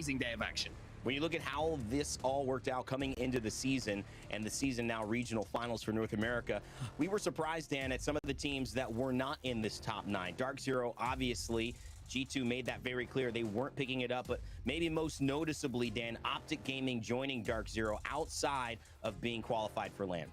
amazing day of action. When you look at how this all worked out coming into the season and the season now regional finals for North America, we were surprised, Dan, at some of the teams that were not in this top 9. Dark Zero, obviously, G2 made that very clear. They weren't picking it up, but maybe most noticeably, Dan, Optic Gaming joining Dark Zero outside of being qualified for LAN.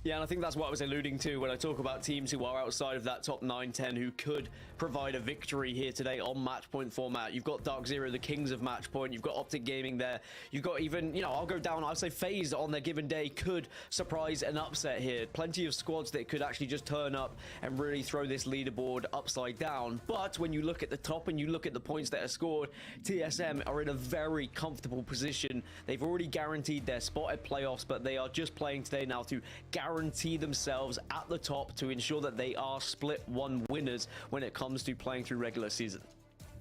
Yeah, and I think that's what I was alluding to when I talk about teams who are outside of that top 9-10 who could provide a victory here today on match point format. You've got Dark Zero, the kings of match point. You've got Optic Gaming there. You've got even, I'll go down. I'll say FaZe on their given day could surprise an upset here. Plenty of squads that could actually just turn up and really throw this leaderboard upside down. But when you look at the top and you look at the points that are scored, TSM are in a very comfortable position. They've already guaranteed their spot at playoffs, but they are just playing today now to guarantee themselves at the top to ensure that they are split one winners when it comes to playing through regular season.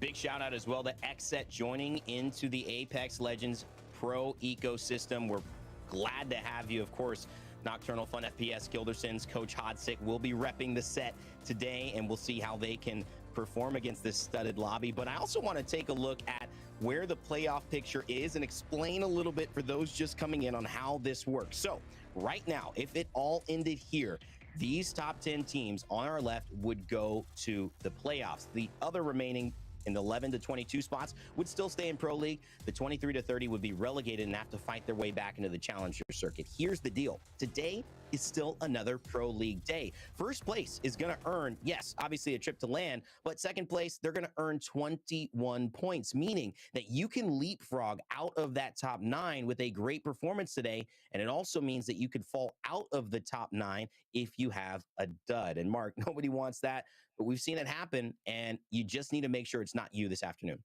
Big shout out as well to XSET joining into the Apex Legends Pro ecosystem. We're glad to have you, of course. Nocturnal Fun FPS, Gilderson's Coach Hodsick will be repping the set today, and we'll see how they can perform against this studded lobby. But I also want to take a look at where the playoff picture is and explain a little bit for those just coming in on how this works. So right now, if it all ended here, these top 10 teams on our left would go to the playoffs. The other remaining in the 11 to 22 spots would still stay in Pro League. The 23 to 30 would be relegated and have to fight their way back into the Challenger circuit. Here's the deal. Today is still another Pro League day. First place is going to earn, yes, obviously a trip to LAN, but second place, they're going to earn 21 points, meaning that you can leapfrog out of that top 9 with a great performance today. And it also means that you could fall out of the top 9 if you have a dud. And Mark, nobody wants that, but we've seen it happen, and you just need to make sure it's not you this afternoon.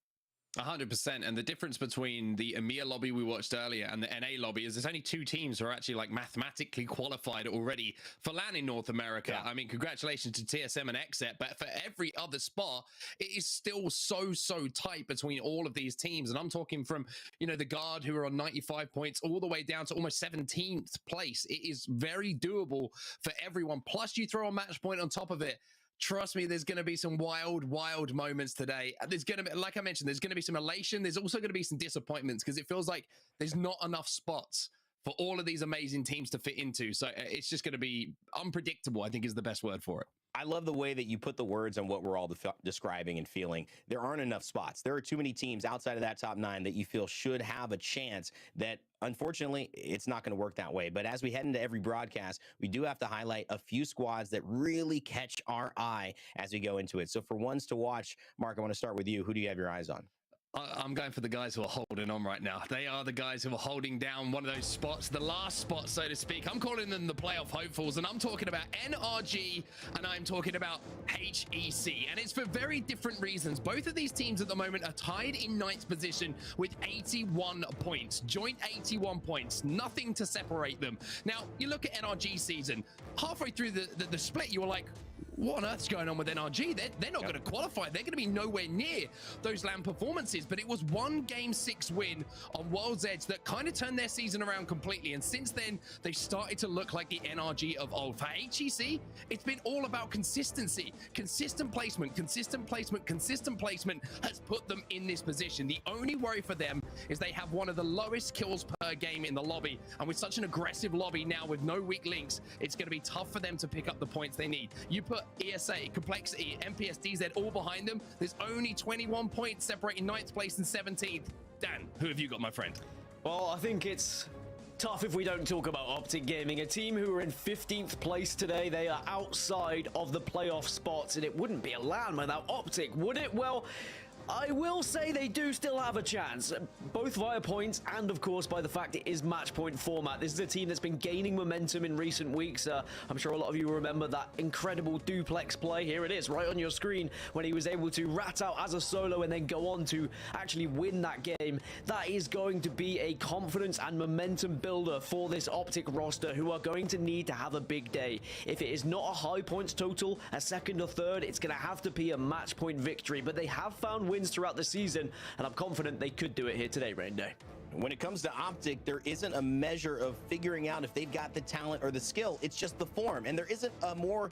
100%. And the difference between the EMEA lobby we watched earlier and the NA lobby is there's only 2 teams who are actually like mathematically qualified already for LAN in North America. Yeah. I mean, congratulations to TSM and XSET, but for every other spot, it is still so tight between all of these teams. And I'm talking from, the Guard who are on 95 points all the way down to almost 17th place. It is very doable for everyone. Plus you throw a match point on top of it. Trust me, there's going to be some wild moments today. There's going to be, like I mentioned, there's going to be some elation. There's also going to be some disappointments because it feels like there's not enough spots for all of these amazing teams to fit into. So it's just going to be unpredictable, I think is the best word for it. I love the way that you put the words on what we're all describing and feeling. There aren't enough spots. There are too many teams outside of that top 9 that you feel should have a chance that, unfortunately, it's not going to work that way. But as we head into every broadcast, we do have to highlight a few squads that really catch our eye as we go into it. So for ones to watch, Mark, I want to start with you. Who do you have your eyes on? I'm going for the guys who are holding on right now. They are the guys who are holding down one of those spots, the last spot, so to speak. I'm calling them the playoff hopefuls, and I'm talking about NRG, and I'm talking about HEC. And it's for very different reasons. Both of these teams at the moment are tied in 9th position with 81 points. Joint 81 points. Nothing to separate them. Now, you look at NRG season. Halfway through the split, you were like, what on earth's going on with NRG? They're not going to qualify. They're going to be nowhere near those LAN performances. But it was one Game 6 win on World's Edge that kind of turned their season around completely. And since then, they've started to look like the NRG of old. For HEC, it's been all about consistency. Consistent placement has put them in this position. The only worry for them is they have one of the lowest kills per game in the lobby. And with such an aggressive lobby now with no weak links, it's going to be tough for them to pick up the points they need. You put ESA, Complexity, MPS, DZ all behind them. There's only 21 points separating 9th place and 17th. Dan, who have you got, my friend? Well, I think it's tough if we don't talk about Optic Gaming, a team who are in 15th place today. They are outside of the playoff spots, and it wouldn't be a LAN without Optic, would it? Well, I will say they do still have a chance, both via points and, of course, by the fact it is match point format. This is a team that's been gaining momentum in recent weeks. I'm sure a lot of you remember that incredible duplex play. Here it is, right on your screen, when he was able to rat out as a solo and then go on to actually win that game. That is going to be a confidence and momentum builder for this Optic roster, who are going to need to have a big day. If it is not a high points total, a second or third, it's going to have to be a match point victory. But they have found wins throughout the season, and I'm confident they could do it here today, Rain Day. When it comes to Optic, there isn't a measure of figuring out if they've got the talent or the skill. It's just the form, and there isn't a more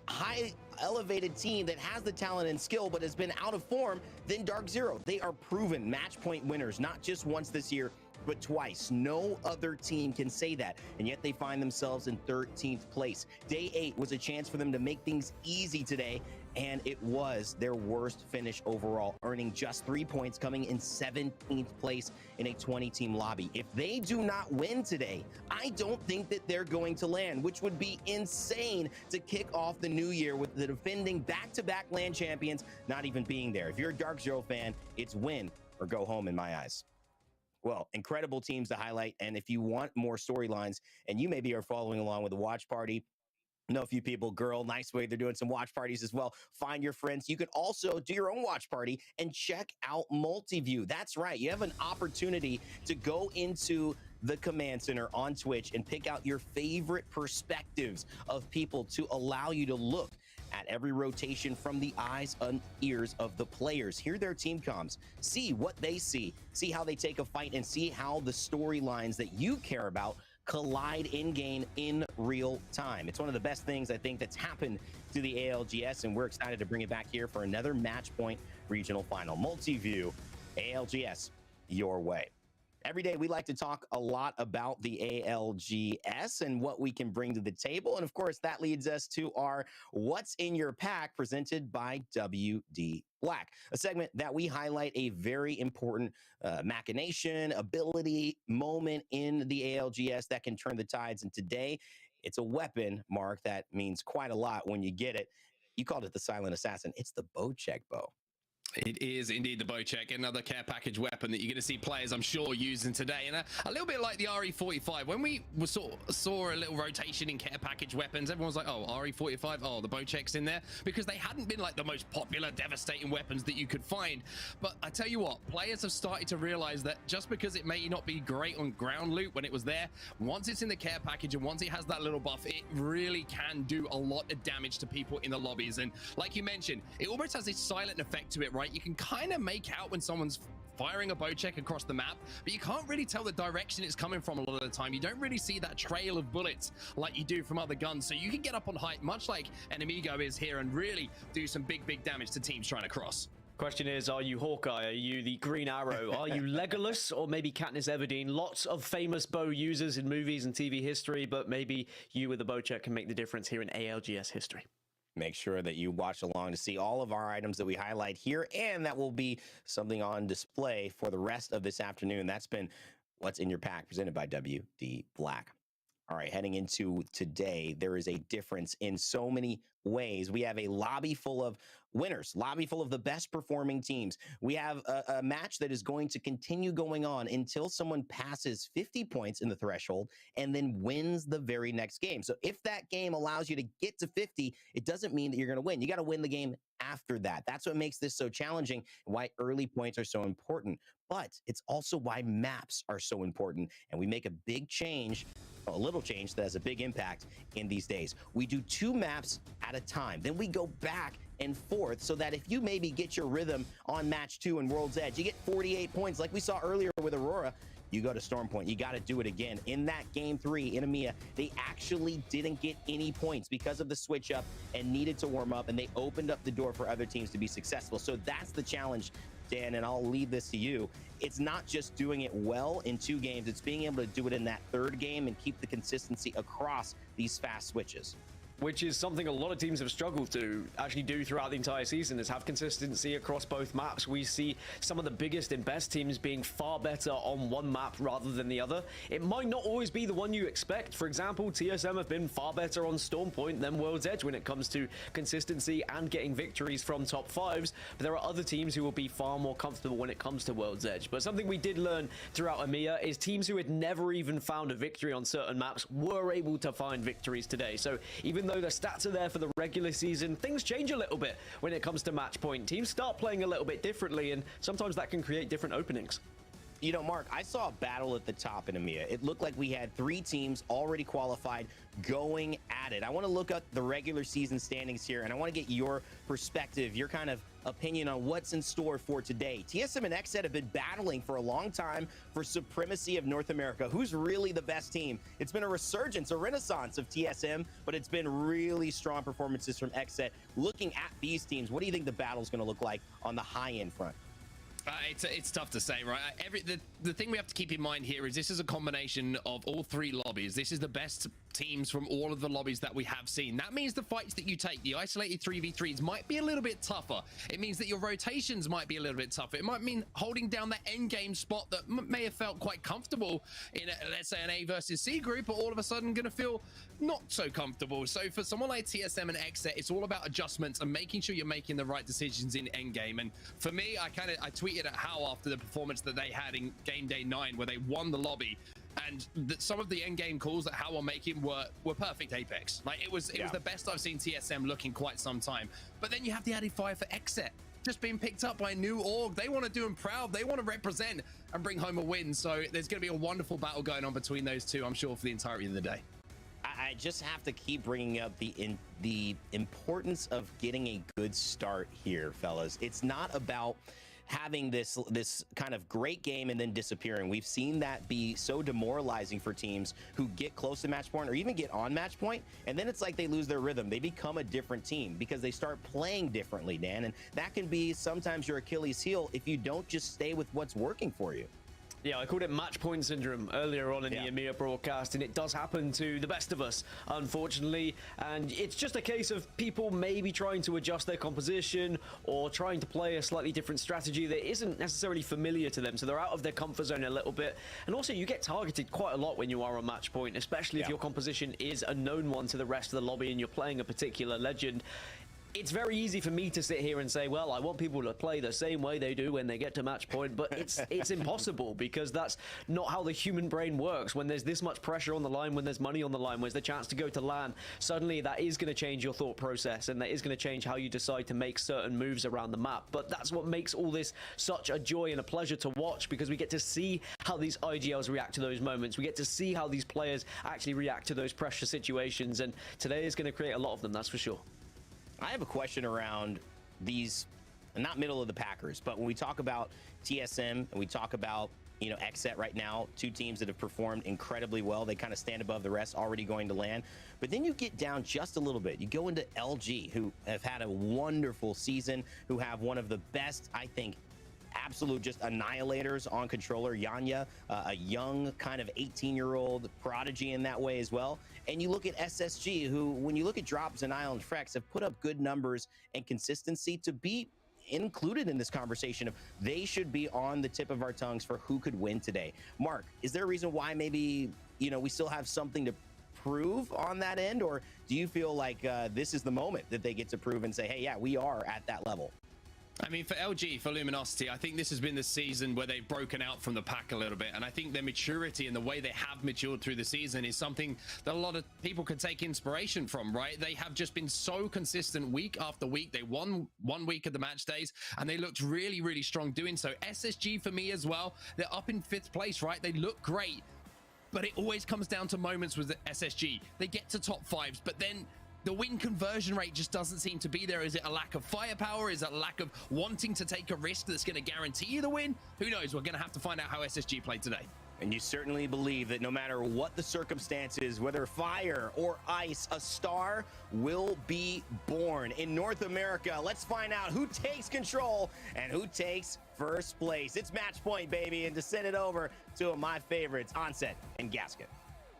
high elevated team that has the talent and skill but has been out of form than Dark Zero. They are proven match point winners, not just once this year, but twice. No other team can say that, and yet they find themselves in 13th place. Day 8 was a chance for them to make things easy today, and it was their worst finish overall, earning just 3 points, coming in 17th place in a 20-team lobby. If they do not win today, I don't think that they're going to land, which would be insane to kick off the new year with the defending back-to-back LAN champions not even being there. If you're a Dark Zero fan, it's win or go home in my eyes. Well, incredible teams to highlight. And if you want more storylines and you maybe are following along with the watch party, know a few people, girl, nice way they're doing some watch parties as well. Find your friends. You can also do your own watch party and check out Multiview. That's right. You have an opportunity to go into the command center on Twitch and pick out your favorite perspectives of people to allow you to look at every rotation from the eyes and ears of the players. Hear their team comms, see what they see how they take a fight, and see how the storylines that you care about collide in-game in real time. It's one of the best things I think that's happened to the ALGS, and we're excited to bring it back here for another match point regional final. Multiview, ALGS, your way. Every day, we like to talk a lot about the ALGS and what we can bring to the table. And of course, that leads us to our What's in Your Pack presented by WD Black, a segment that we highlight a very important machination, ability, moment in the ALGS that can turn the tides. And today, it's a weapon, Mark, that means quite a lot when you get it. You called it the Silent Assassin. It's the bow check bow. It is indeed the bow check, another care package weapon that you're going to see players, I'm sure, using today. And a little bit like the RE45, when we saw a little rotation in care package weapons, everyone was like, oh, RE45, oh, the bow check's in there, because they hadn't been like the most popular, devastating weapons that you could find. But I tell you what, players have started to realize that just because it may not be great on ground loot when it was there, once it's in the care package and once it has that little buff, it really can do a lot of damage to people in the lobbies. And like you mentioned, it almost has this silent effect to it, right? You can kind of make out when someone's firing a bow check across the map, but you can't really tell the direction it's coming from a lot of the time. You don't really see that trail of bullets like you do from other guns, so you can get up on height, much like Enemigo is here, and really do some big damage to teams trying to cross. Question is, are you Hawkeye? Are you the Green Arrow? Are you Legolas? Or maybe Katniss Everdeen? Lots of famous bow users in movies and TV history, but maybe you with a bow check can make the difference here in ALGS history. Make sure that you watch along to see all of our items that we highlight here, and that will be something on display for the rest of this afternoon. That's been What's in Your Pack, presented by WD Black. All right, heading into today, there is a difference in so many ways. We have a lobby full of winners, lobby full of the best performing teams. We have a match that is going to continue going on until someone passes 50 points in the threshold and then wins the very next game. So if that game allows you to get to 50, it doesn't mean that you're going to win. You got to win the game after that. That's what makes this so challenging, why early points are so important. But it's also why maps are so important. And we make a big change, a little change that has a big impact in these days. We do 2 maps at a time. Then we go back and forth so that if you maybe get your rhythm on match 2 in World's Edge, you get 48 points like we saw earlier with Aurora, you go to Storm Point. You got to do it again. In that game 3 in EMEA, they actually didn't get any points because of the switch up and needed to warm up, and they opened up the door for other teams to be successful. So that's the challenge, Dan, and I'll leave this to you. It's not just doing it well in 2 games, it's being able to do it in that 3rd game and keep the consistency across these fast switches. Which is something a lot of teams have struggled to actually do throughout the entire season, is have consistency across both maps. We see some of the biggest and best teams being far better on one map rather than the other. It might not always be the one you expect. For example, TSM have been far better on Storm Point than World's Edge when it comes to consistency and getting victories from top 5s, but there are other teams who will be far more comfortable when it comes to World's Edge. But something we did learn throughout EMEA is teams who had never even found a victory on certain maps were able to find victories today. So even though the stats are there for the regular season, things change a little bit when it comes to match point. Teams start playing a little bit differently, and sometimes that can create different openings. You know, Mark, I saw a battle at the top in EMEA. It looked like we had 3 teams already qualified going at it. I want to look at the regular season standings here, and I want to get your perspective, your kind of opinion on what's in store for today. TSM and XSET have been battling for a long time for supremacy of North America. Who's really the best team? It's been a resurgence, a renaissance of TSM, but it's been really strong performances from XSET. Looking at these teams, what do you think the battle's going to look like on the high-end front? It's tough to say, right? The thing we have to keep in mind here is this is a combination of all three lobbies. This is the best teams from all of the lobbies that we have seen. That means the fights that you take, the isolated 3v3s, might be a little bit tougher. It means that your rotations might be a little bit tougher. It might mean holding down that end game spot that may have felt quite comfortable in, let's say, an A versus C group, but all of a sudden going to feel not so comfortable. So for someone like TSM and XSET, it's all about adjustments and making sure you're making the right decisions in end game. And for me, I tweeted at How after the performance that they had in game day 9, where they won the lobby, and some of the end game calls that How were making were perfect Apex. Like it was the best I've seen TSM look in quite some time. But then you have the added fire for XSET, just being picked up by a new org. They want to do them proud. They want to represent and bring home a win. So there's going to be a wonderful battle going on between those two, I'm sure, for the entirety of the day. I just have to keep bringing up the importance of getting a good start here, fellas. It's not about having this kind of great game and then disappearing. We've seen that be so demoralizing for teams who get close to match point or even get on match point, and then it's like they lose their rhythm. They become a different team because they start playing differently, Dan, and that can be sometimes your Achilles heel if you don't just stay with what's working for you. Yeah, I called it match point syndrome earlier on in the EMEA broadcast, and it does happen to the best of us, unfortunately. And it's just a case of people maybe trying to adjust their composition or trying to play a slightly different strategy that isn't necessarily familiar to them. So they're out of their comfort zone a little bit. And also, you get targeted quite a lot when you are on match point, especially if your composition is a known one to the rest of the lobby and you're playing a particular legend. It's very easy for me to sit here and say, well, I want people to play the same way they do when they get to match point, but it's impossible because that's not how the human brain works. When there's this much pressure on the line, when there's money on the line, when there's the chance to go to LAN, suddenly that is going to change your thought process and that is going to change how you decide to make certain moves around the map. But that's what makes all this such a joy and a pleasure to watch, because we get to see how these IGLs react to those moments. We get to see how these players actually react to those pressure situations, and today is going to create a lot of them, that's for sure. I have a question around these, not middle of the Packers, but when we talk about TSM and we talk about, XSET right now, two teams that have performed incredibly well. They kind of stand above the rest, already going to LAN. But then you get down just a little bit. You go into LG, who have had a wonderful season, who have one of the best, I think, absolute just annihilators on controller. Yanya, a young kind of 18-year-old prodigy in that way as well. And you look at SSG, who, when you look at Drops and Island Frex, have put up good numbers and consistency to be included in this conversation of they should be on the tip of our tongues for who could win today. Mark, is there a reason why maybe, we still have something to prove on that end? Or do you feel like this is the moment that they get to prove and say, hey, yeah, we are at that level? I mean, for LG, for Luminosity, I think this has been the season where they've broken out from the pack a little bit. And I think their maturity and the way they have matured through the season is something that a lot of people could take inspiration from, right? They have just been so consistent week after week. They won 1 week of the match days, and they looked really, really strong doing so. SSG for me as well. They're up in 5th place, right? They look great, but it always comes down to moments with the SSG. They get to top 5s, but then the win conversion rate just doesn't seem to be there. Is it a lack of firepower? Is it a lack of wanting to take a risk that's going to guarantee you the win? Who knows? We're going to have to find out how SSG played today. And you certainly believe that no matter what the circumstances, whether fire or ice, a star will be born in North America. Let's find out who takes control and who takes first place. It's match point, baby. And to send it over to my favorites, Onset and Gasket.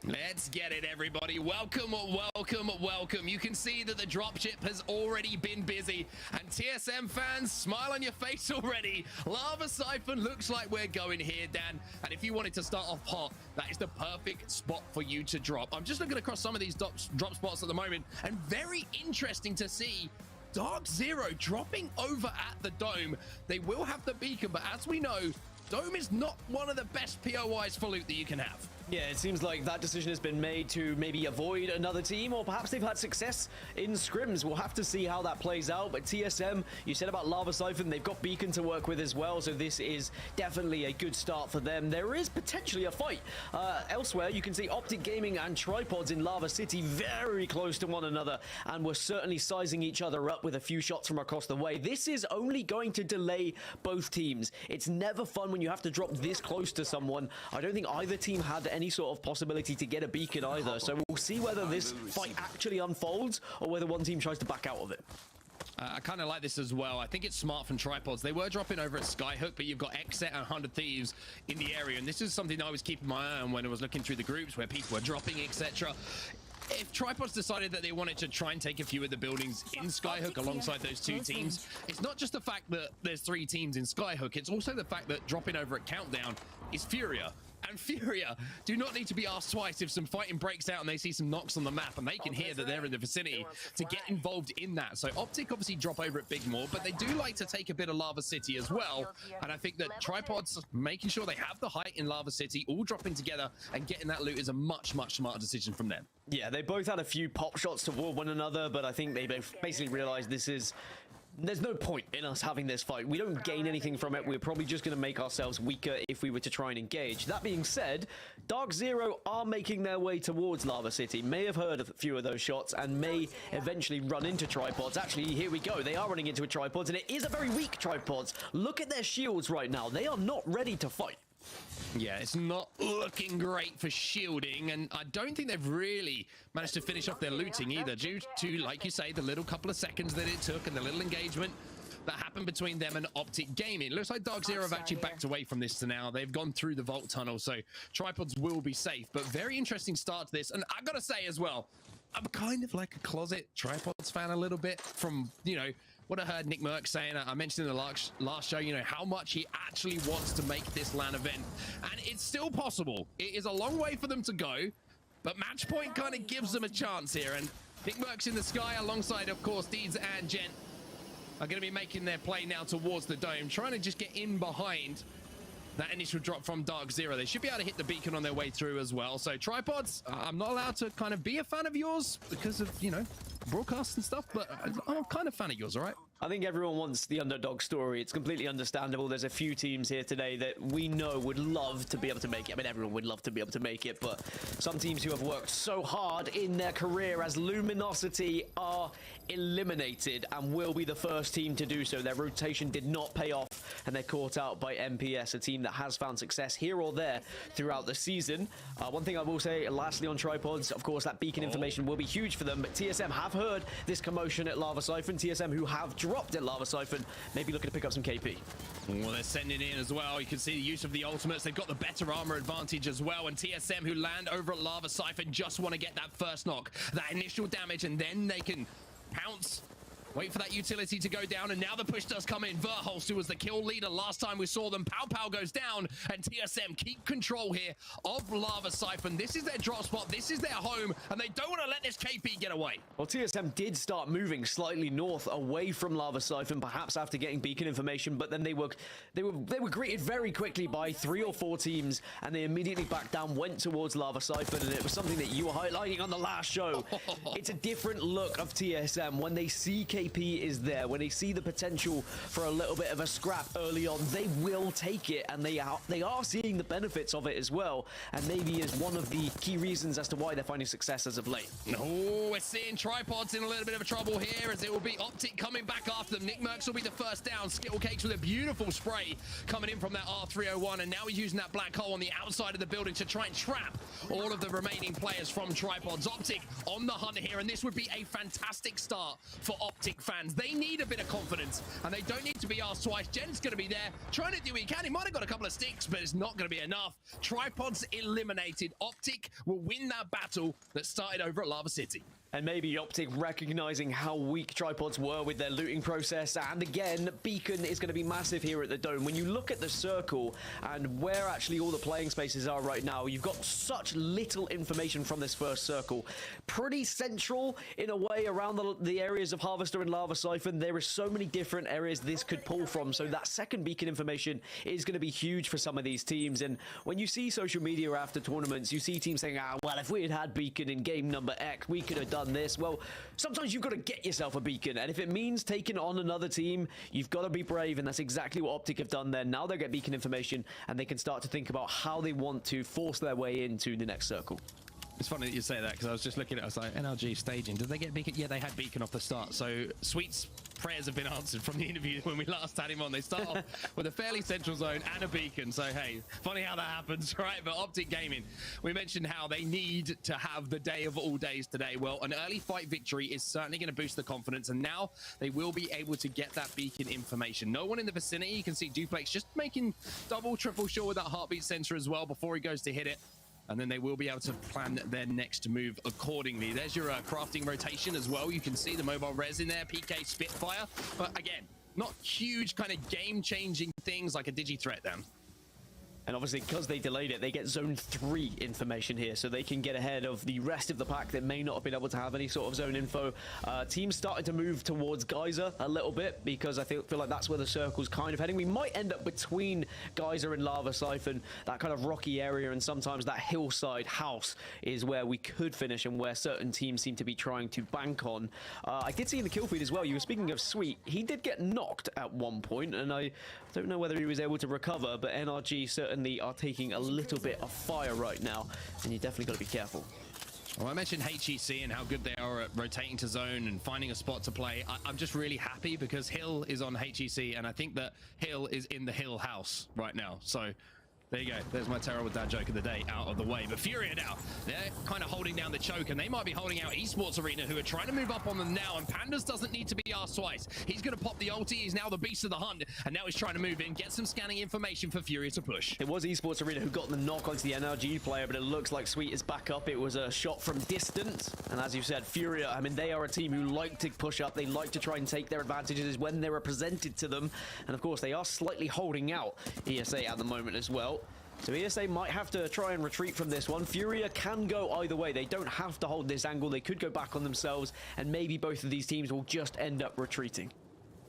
Let's get it, everybody. Welcome, welcome, welcome. You can see that the dropship has already been busy, and TSM fans, smile on your face already. Lava Siphon looks like we're going here, Dan. And if you wanted to start off hot, that is the perfect spot for you to drop. I'm just looking across some of these drop spots at the moment, and very interesting to see Dark Zero dropping over at the Dome. They will have the beacon, but as we know, Dome is not one of the best POIs for loot that you can have. Yeah, it seems like that decision has been made to maybe avoid another team, or perhaps they've had success in scrims. We'll have to see how that plays out. But TSM, you said about Lava Siphon, they've got Beacon to work with as well, so this is definitely a good start for them. There is potentially a fight. Elsewhere, you can see Optic Gaming and Tripods in Lava City very close to one another, and we're certainly sizing each other up with a few shots from across the way. This is only going to delay both teams. It's never fun when you have to drop this close to someone. I don't think either team had any sort of possibility to get a beacon either, so we'll see whether this fight actually unfolds or whether one team tries to back out of it. I kind of like this as well. I think it's smart from Tripods. They were dropping over at Skyhook, but you've got Xset and 100 Thieves in the area, and this is something I was keeping my eye on when I was looking through the groups where people were dropping, etc. If Tripods decided that they wanted to try and take a few of the buildings in Skyhook alongside those two teams, it's not just the fact that there's 3 teams in Skyhook, it's also the fact that dropping over at Countdown is Furia. And Furia do not need to be asked twice if some fighting breaks out and they see some knocks on the map and they can hear that they're in the vicinity to get involved in that. So Optic obviously drop over at Bigmore, but they do like to take a bit of Lava City as well. And I think that Tripods making sure they have the height in Lava City, all dropping together and getting that loot is a much, much smarter decision from them. Yeah, they both had a few pop shots toward one another, but I think they both basically realized there's no point in us having this fight. We don't gain anything from it. We're probably just going to make ourselves weaker if we were to try and engage. That being said, Dark Zero are making their way towards Lava City. May have heard of a few of those shots and may eventually run into Tripods. Actually, here we go. They are running into a Tripods, and it is a very weak Tripods. Look at their shields right now. They are not ready to fight. Yeah, it's not looking great for shielding, and I don't think they've really managed to finish off their looting either, due to, like you say, the little couple of seconds that it took and the little engagement that happened between them and Optic Gaming. It looks like Dark Zero have actually backed away from this to now. They've gone through the vault tunnel, so Tripods will be safe, but very interesting start to this. And I've got to say as well, I'm kind of like a closet Tripods fan a little bit from, you know, what I heard Nick Merck saying. I mentioned in the last show, you know, how much he actually wants to make this LAN event. And it's still possible. It is a long way for them to go, but Matchpoint kind of gives them a chance here. And Nick Merck's in the sky alongside, of course, Deeds and Gent are going to be making their play now towards the dome, trying to just get in behind that initial drop from Dark Zero. They should be able to hit the beacon on their way through as well. So Tripods, I'm not allowed to kind of be a fan of yours because of, you know, broadcasts and stuff, but I'm kind of a fan of yours, all right? I think everyone wants the underdog story. It's completely understandable. There's a few teams here today that we know would love to be able to make it. I mean, everyone would love to be able to make it, but some teams who have worked so hard in their career as Luminosity are eliminated and will be the first team to do so. Their rotation did not pay off, and they're caught out by MPS, a team that has found success here or there throughout the season. One thing I will say, lastly, on Tripods, of course, that beacon information will be huge for them, but TSM have heard this commotion at Lava Siphon. TSM, who have dropped at Lava Siphon, maybe looking to pick up some KP. Well, they're sending in as well. You can see the use of the ultimates. They've got the better armor advantage as well. And TSM, who land over at Lava Siphon, just want to get that first knock, that initial damage, and then they can pounce. Wait for that utility to go down, and now the push does come in. Verholst, who was the kill leader last time we saw them. Pow Pow goes down, and TSM keep control here of Lava Siphon. This is their drop spot, this is their home, and they don't want to let this KP get away. Well, TSM did start moving slightly north away from Lava Siphon, perhaps after getting beacon information, but then they were greeted very quickly by 3 or 4 teams, and they immediately backed down, went towards Lava Siphon, and it was something that you were highlighting on the last show. It's a different look of TSM when they see KP is there, when they see the potential for a little bit of a scrap early on. They will take it, and they are seeing the benefits of it as well, and maybe is one of the key reasons as to why they're finding success as of late. Oh, we're seeing Tripods in a little bit of trouble here, as it will be Optic coming back after them. Nick Merckx will be the first down. Skittle Cakes with a beautiful spray coming in from that R301, and now he's using that black hole on the outside of the building to try and trap all of the remaining players from Tripods. Optic on the hunt here, and this would be a fantastic start for Optic fans. They need a bit of confidence, and they don't need to be asked twice. Jen's going to be there, trying to do what he can. He might have got a couple of sticks, but it's not going to be enough. Tripods eliminated. Optic will win that battle that started over at Lava City. And maybe Optic recognizing how weak tripods were with their looting process. And again, Beacon is going to be massive here at the Dome. When you look at the circle and where actually all the playing spaces are right now, you've got such little information from this first circle. Pretty central in a way around the areas of Harvester and Lava Siphon. There are so many different areas this could pull from. So that second Beacon information is going to be huge for some of these teams. And when you see social media after tournaments, you see teams saying, well, if we had had Beacon in game number X, we could have done this. Well, sometimes you've got to get yourself a beacon, and if it means taking on another team, you've got to be brave, and that's exactly what Optic have done there. Now they get beacon information, and they can start to think about how they want to force their way into the next circle. It's funny that you say that, because I was just looking at it, I was like, NRG staging, did they get beacon? Yeah, they had beacon off the start, so Sweet's prayers have been answered from the interview when we last had him on. They start off with a fairly central zone and a beacon, so hey, funny how that happens, right? But Optic Gaming, we mentioned how they need to have the day of all days today. Well, an early fight victory is certainly going to boost the confidence, and now they will be able to get that beacon information. No one in the vicinity. You can see Duplex just making double, triple sure with that heartbeat sensor as well before he goes to hit it. And then they will be able to plan their next move accordingly. There's your crafting rotation as well. You can see the mobile res in there, PK Spitfire. But again, not huge kind of game-changing things like a Digi-Threat then. And obviously, because they delayed it, they get Zone 3 information here, so they can get ahead of the rest of the pack that may not have been able to have any sort of zone info. Teams started to move towards Geyser a little bit, because I feel like that's where the circle's kind of heading. We might end up between Geyser and Lava Siphon, that kind of rocky area, and sometimes that hillside house is where we could finish and where certain teams seem to be trying to bank on. I did see in the kill feed as well, you were speaking of Sweet, he did get knocked at one point, and I don't know whether he was able to recover, but NRG certainly are taking a little bit of fire right now, and you definitely got to be careful. Well, I mentioned HEC and how good they are at rotating to zone and finding a spot to play. I'm just really happy because Hill is on HEC, and I think that Hill is in the Hill house right now. So there you go. There's my terrible dad joke of the day out of the way. But Furia now, they're kind of holding down the choke, and they might be holding out Esports Arena, who are trying to move up on them now. And Pandas doesn't need to be asked twice. He's going to pop the ulti. He's now the beast of the hunt, and now he's trying to move in, get some scanning information for Furia to push. It was Esports Arena who got the knock onto the NRG player, but it looks like Sweet is back up. It was a shot from distance, and as you said, Furia, I mean, they are a team who like to push up. They like to try and take their advantages when they're presented to them, and of course, they are slightly holding out ESA at the moment as well. So ESA might have to try and retreat from this one. Furia can go either way. They don't have to hold this angle. They could go back on themselves, and maybe both of these teams will just end up retreating.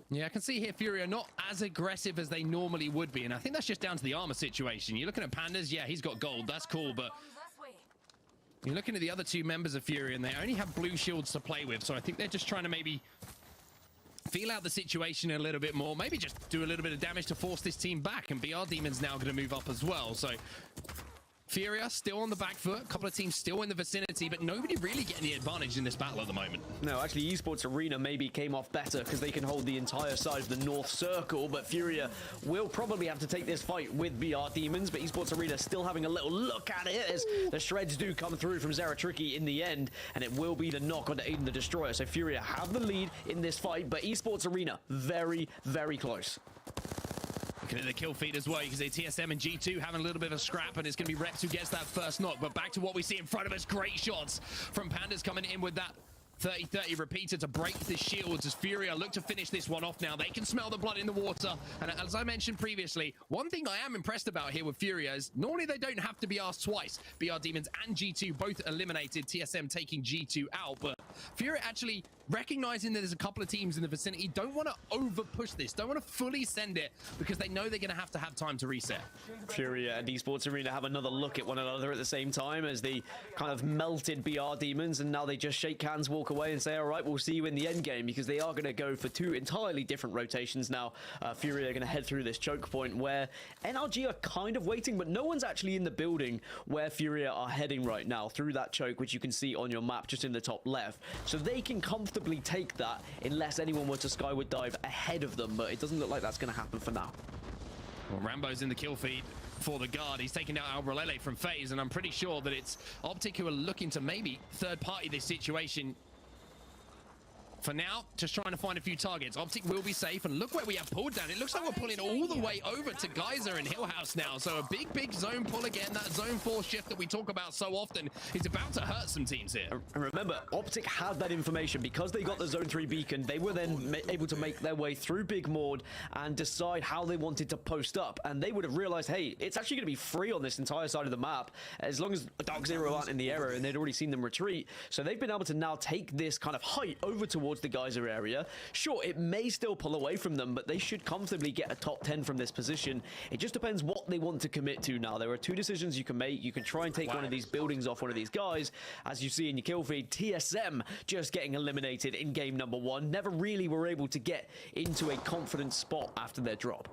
Yeah, I can see here Furia not as aggressive as they normally would be, and I think that's just down to the armor situation. You're looking at Pandas, yeah, he's got gold, that's cool, but you're looking at the other two members of Furia, and they only have blue shields to play with, so I think they're just trying to maybe feel out the situation a little bit more, maybe just do a little bit of damage to force this team back, and BR Demon's now going to move up as well. So Furia still on the back foot, a couple of teams still in the vicinity, but nobody really getting the advantage in this battle at the moment. No, actually, Esports Arena maybe came off better because they can hold the entire side of the North Circle, but Furia will probably have to take this fight with BR Demons, but Esports Arena still having a little look at it as the shreds do come through from Zeratriki in the end, and it will be the knock on Aiden the Destroyer. So Furia have the lead in this fight, but Esports Arena very, very close. Looking at the kill feed as well, you can see TSM and G2 having a little bit of a scrap, and it's going to be Rex who gets that first knock. But back to what we see in front of us, great shots from Pandas coming in with that 30-30 repeater to break the shields as Furia look to finish this one off now. They can smell the blood in the water, and as I mentioned previously, one thing I am impressed about here with Furia is normally they don't have to be asked twice. BR Demons and G2 both eliminated, TSM taking G2 out, but Furia actually recognizing that there's a couple of teams in the vicinity, don't want to over push this, don't want to fully send it, because they know they're going to have time to reset. Furia and Esports Arena have another look at one another at the same time as they kind of melted BR Demons, and now they just shake hands, walk away and say, all right, we'll see you in the end game, because they are going to go for two entirely different rotations now. Furia are going to head through this choke point where NRG are kind of waiting, but no one's actually in the building where Furia are heading right now through that choke, which you can see on your map just in the top left. So they can comfortably take that unless anyone were to skyward dive ahead of them, but it doesn't look like that's going to happen for now. Well, Rambo's in the kill feed for the guard. He's taking out Albrelele from FaZe, and I'm pretty sure that it's Optic who are looking to maybe third party this situation. For now, just trying to find a few targets. Optic will be safe, and look where we have pulled down. It looks like we're pulling all the way over to Geyser and Hill House now. So a big zone pull again. That zone 4 shift that we talk about so often is about to hurt some teams here. And remember, Optic had that information. Because they got the zone 3 beacon, they were then able to make their way through Big Mord and decide how they wanted to post up. And they would have realized, hey, it's actually going to be free on this entire side of the map, as long as Dark Zero aren't in the area, and they'd already seen them retreat. So they've been able to now take this kind of height over towards the Geyser area. Sure, it may still pull away from them, but they should comfortably get a top 10 from this position. It just depends what they want to commit to now. There are 2 decisions you can make. You can try and take one of these buildings off one of these guys. As you see in your kill feed, TSM just getting eliminated in game number 1. Never really were able to get into a confident spot after their drop.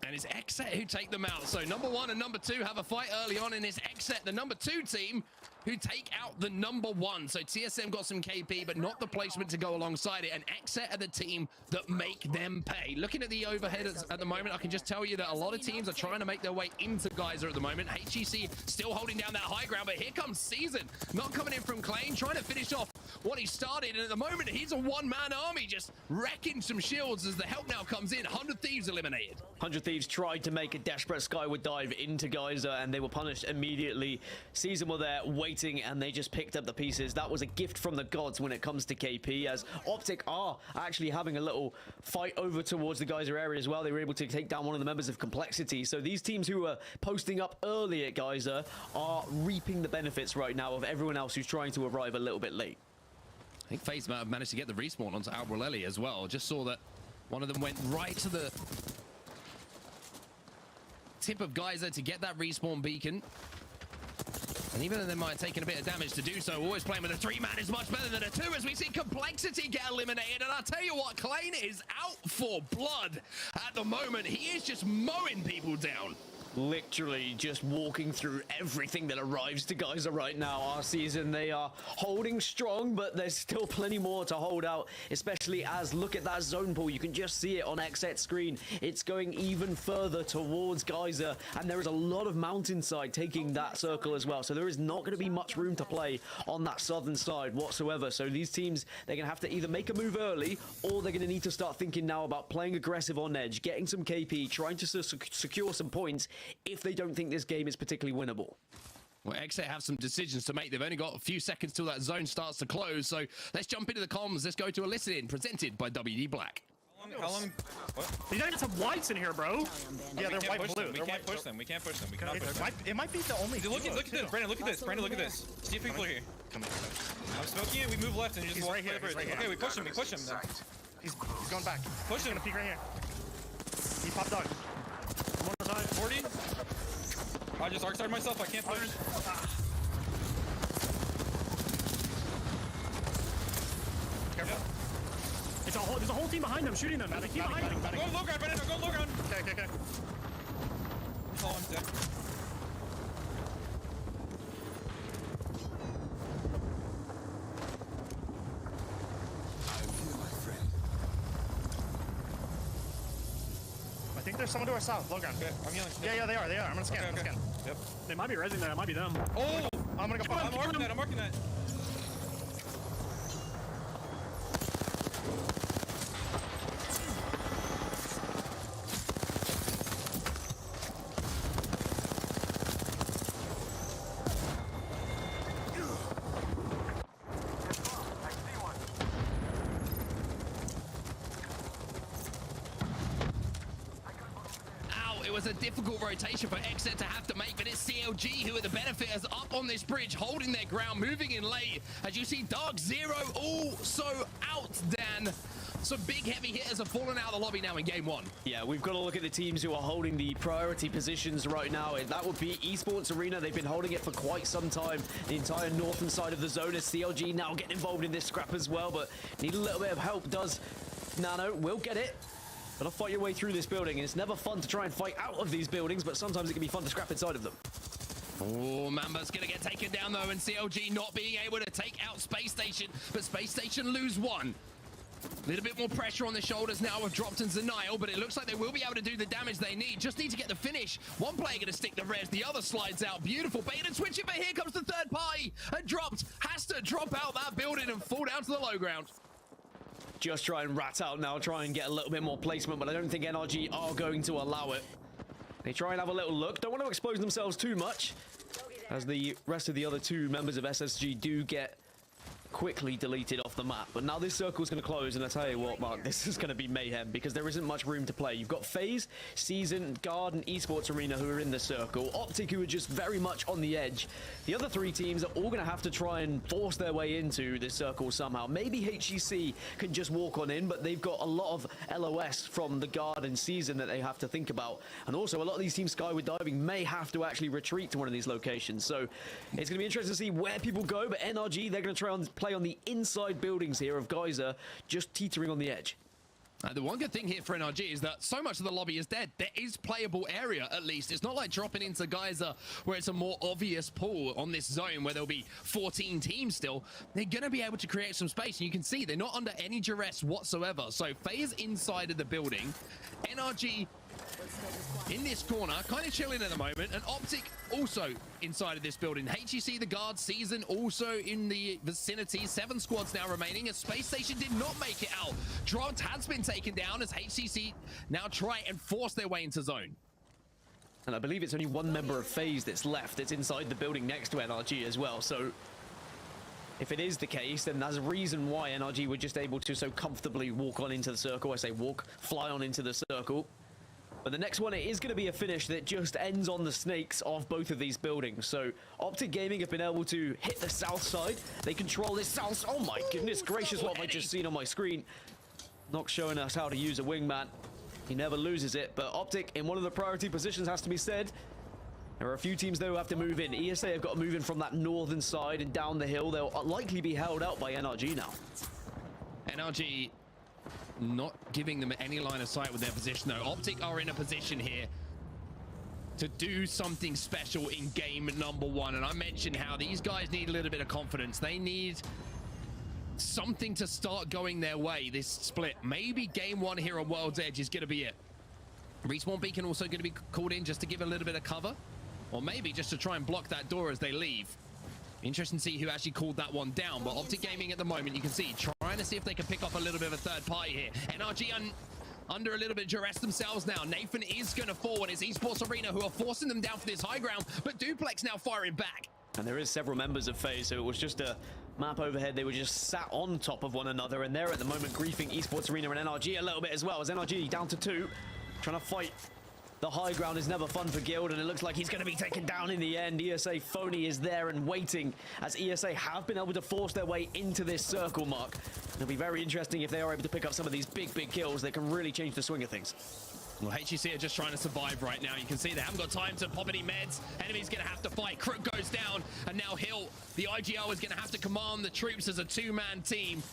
And it's XSET who take them out. So number 1 and number 2 have a fight early on, and it's XSET, the number 2 team, who take out the number 1. So TSM got some KP, but not the placement to go alongside it. And XSET are the team that make them pay. Looking at the overhead at the moment, I can just tell you that a lot of teams are trying to make their way into Geyser at the moment. HGC still holding down that high ground, but here comes Season, not coming in from Klein, trying to finish off what he started. And at the moment, he's a one-man army, just wrecking some shields as the help now comes in. 100 Thieves eliminated. 100 Thieves tried to make a desperate skyward dive into Geyser, and they were punished immediately. Season were there waiting, and they just picked up the pieces. That was a gift from the gods when it comes to KP, as Optic are actually having a little fight over towards the Geyser area as well. They were able to take down one of the members of Complexity. So these teams who were posting up early at Geyser are reaping the benefits right now of everyone else who's trying to arrive a little bit late. I think FaZe managed to get the respawn onto Albreleli as well. Just saw that one of them went right to the tip of Geyser to get that respawn beacon. And even though they might have taken a bit of damage to do so, always playing with a 3-man is much better than a 2, as we see Complexity get eliminated. And I'll tell you what, Klein is out for blood at the moment. He is just mowing people down. Literally just walking through everything that arrives to Geyser right now. Our season, they are holding strong, but there's still plenty more to hold out, especially as, look at that zone pool. You can just see it on XSET's screen. It's going even further towards Geyser, and there is a lot of mountainside taking that circle as well. So there is not going to be much room to play on that southern side whatsoever. So these teams, they're going to have to either make a move early, or they're going to need to start thinking now about playing aggressive on edge, getting some KP, trying to secure some points if they don't think this game is particularly winnable. Well, XSET have some decisions to make. They've only got a few seconds till that zone starts to close. So let's jump into the comms. Let's go to a listen-in presented by WD Black. How long? What? These guys have whites in here, bro. Yeah, they're white blue. We can't push them. We can't push them. We cannot push them. It might be the only. Look at this, Brandon. Look at this. Brandon, look at this. See if people are here. Come on. I'm smoking it. We move left and you just walk right here. the bridge. Okay, we push him. We push him. Then. He's going back. Push him. Gonna peek right here. He popped out. One more side. 40. I just arc-started myself. I can't push. Careful. There's a whole team behind them shooting them. There's a team behind them. Go low ground, Brandon. Go low ground. Okay. Oh, I'm dead. I think there's someone to our south. Low ground. Okay, I'm healing. Yeah, they are. I'm gonna scan. I'm gonna scan. Yep. They might be resing that. It might be them. Oh! I'm gonna go. I'm marking that. I'm marking that. It was a difficult rotation for XSET to have to make, but it's CLG who are the benefiters up on this bridge, holding their ground, moving in late. As you see, Dark Zero also out, Dan. Some big heavy hitters have fallen out of the lobby now in game 1. Yeah, we've got to look at the teams who are holding the priority positions right now. That would be Esports Arena. They've been holding it for quite some time. The entire northern side of the zone is CLG now getting involved in this scrap as well, but need a little bit of help. Does Nano will get it. Gotta fight your way through this building, and it's never fun to try and fight out of these buildings, but sometimes it can be fun to scrap inside of them. Oh, Mamba's gonna get taken down though, and CLG not being able to take out Space Station, but Space Station lose 1. A little bit more pressure on the shoulders now of Dropped and Zenile, but it looks like they will be able to do the damage they need. Just need to get the finish. One player gonna stick the res, the other slides out. Beautiful bait and switching, but here comes the third party. And Dropped has to drop out that building and fall down to the low ground. just try and rat out now, try and get a little bit more placement, but I don't think NRG are going to allow it. They try and have a little look. Don't want to expose themselves too much, as the rest of the other two members of SSG do get quickly deleted off the map. But now this circle's going to close, and I tell you what, Mark, this is going to be mayhem because there isn't much room to play. You've got FaZe, Season, Guard, and Esports Arena who are in the circle. Optic, who are just very much on the edge. The other three teams are all going to have to try and force their way into this circle somehow. Maybe HEC can just walk on in, but they've got a lot of LOS from the Guard and Season that they have to think about. And also, a lot of these teams skyward diving may have to actually retreat to one of these locations. So it's going to be interesting to see where people go, but NRG, they're going to try and play on the inside buildings here of Geyser, just teetering on the edge. The one good thing here for NRG is that so much of the lobby is dead. There is playable area, at least. It's not like dropping into Geyser, where it's a more obvious pool on this zone, where there'll be 14 teams still. They're going to be able to create some space, and you can see they're not under any duress whatsoever. So FaZe inside of the building. NRG in this corner, kind of chilling at the moment, and Optic also inside of this building. HEC, the Guard, Season also in the vicinity. 7 squads now remaining, as Space Station did not make it out. Dront has been taken down as HCC now try and force their way into zone. And I believe it's only one member of FaZe that's left that's inside the building next to NRG as well. So if it is the case, then there's a reason why NRG were just able to so comfortably walk on into the circle. I say walk, fly on into the circle. But the next one, it is going to be a finish that just ends on the snakes of both of these buildings. So Optic Gaming have been able to hit the south side. They control this south. Oh my goodness gracious, what have I just seen on my screen? Not showing us how to use a wingman. He never loses it. But Optic in one of the priority positions, has to be said. There are a few teams though who have to move in. ESA have got to move in from that northern side and down the hill. They'll likely be held out by NRG now. NRG not giving them any line of sight with their position though. Optic are in a position here to do something special in game number 1, and I mentioned how these guys need a little bit of confidence. They need something to start going their way this split. Maybe game 1 here on World's Edge is going to be it. Respawn Beacon also going to be called in just to give a little bit of cover, or maybe just to try and block that door as they leave. Interesting to see who actually called that one down, but Optic Gaming at the moment, you can see, trying to see if they can pick up a little bit of a third party here. NRG under a little bit of duress themselves now. Nathan is going to fall, and it's Esports Arena who are forcing them down for this high ground, but Duplex now firing back. And there is several members of FaZe, so it was just a map overhead. They were just sat on top of one another, and they're at the moment griefing Esports Arena and NRG a little bit as well, as NRG down to 2, trying to fight. The high ground is never fun for Guild, and it looks like he's going to be taken down in the end. ESA Phony is there and waiting, as ESA have been able to force their way into this circle, Mark. It'll be very interesting if they are able to pick up some of these big kills that can really change the swing of things. Well, HEC are just trying to survive right now. You can see they haven't got time to pop any meds. Enemy's going to have to fight. Crook goes down, and now Hill, the IGL, is going to have to command the troops as a 2-man team.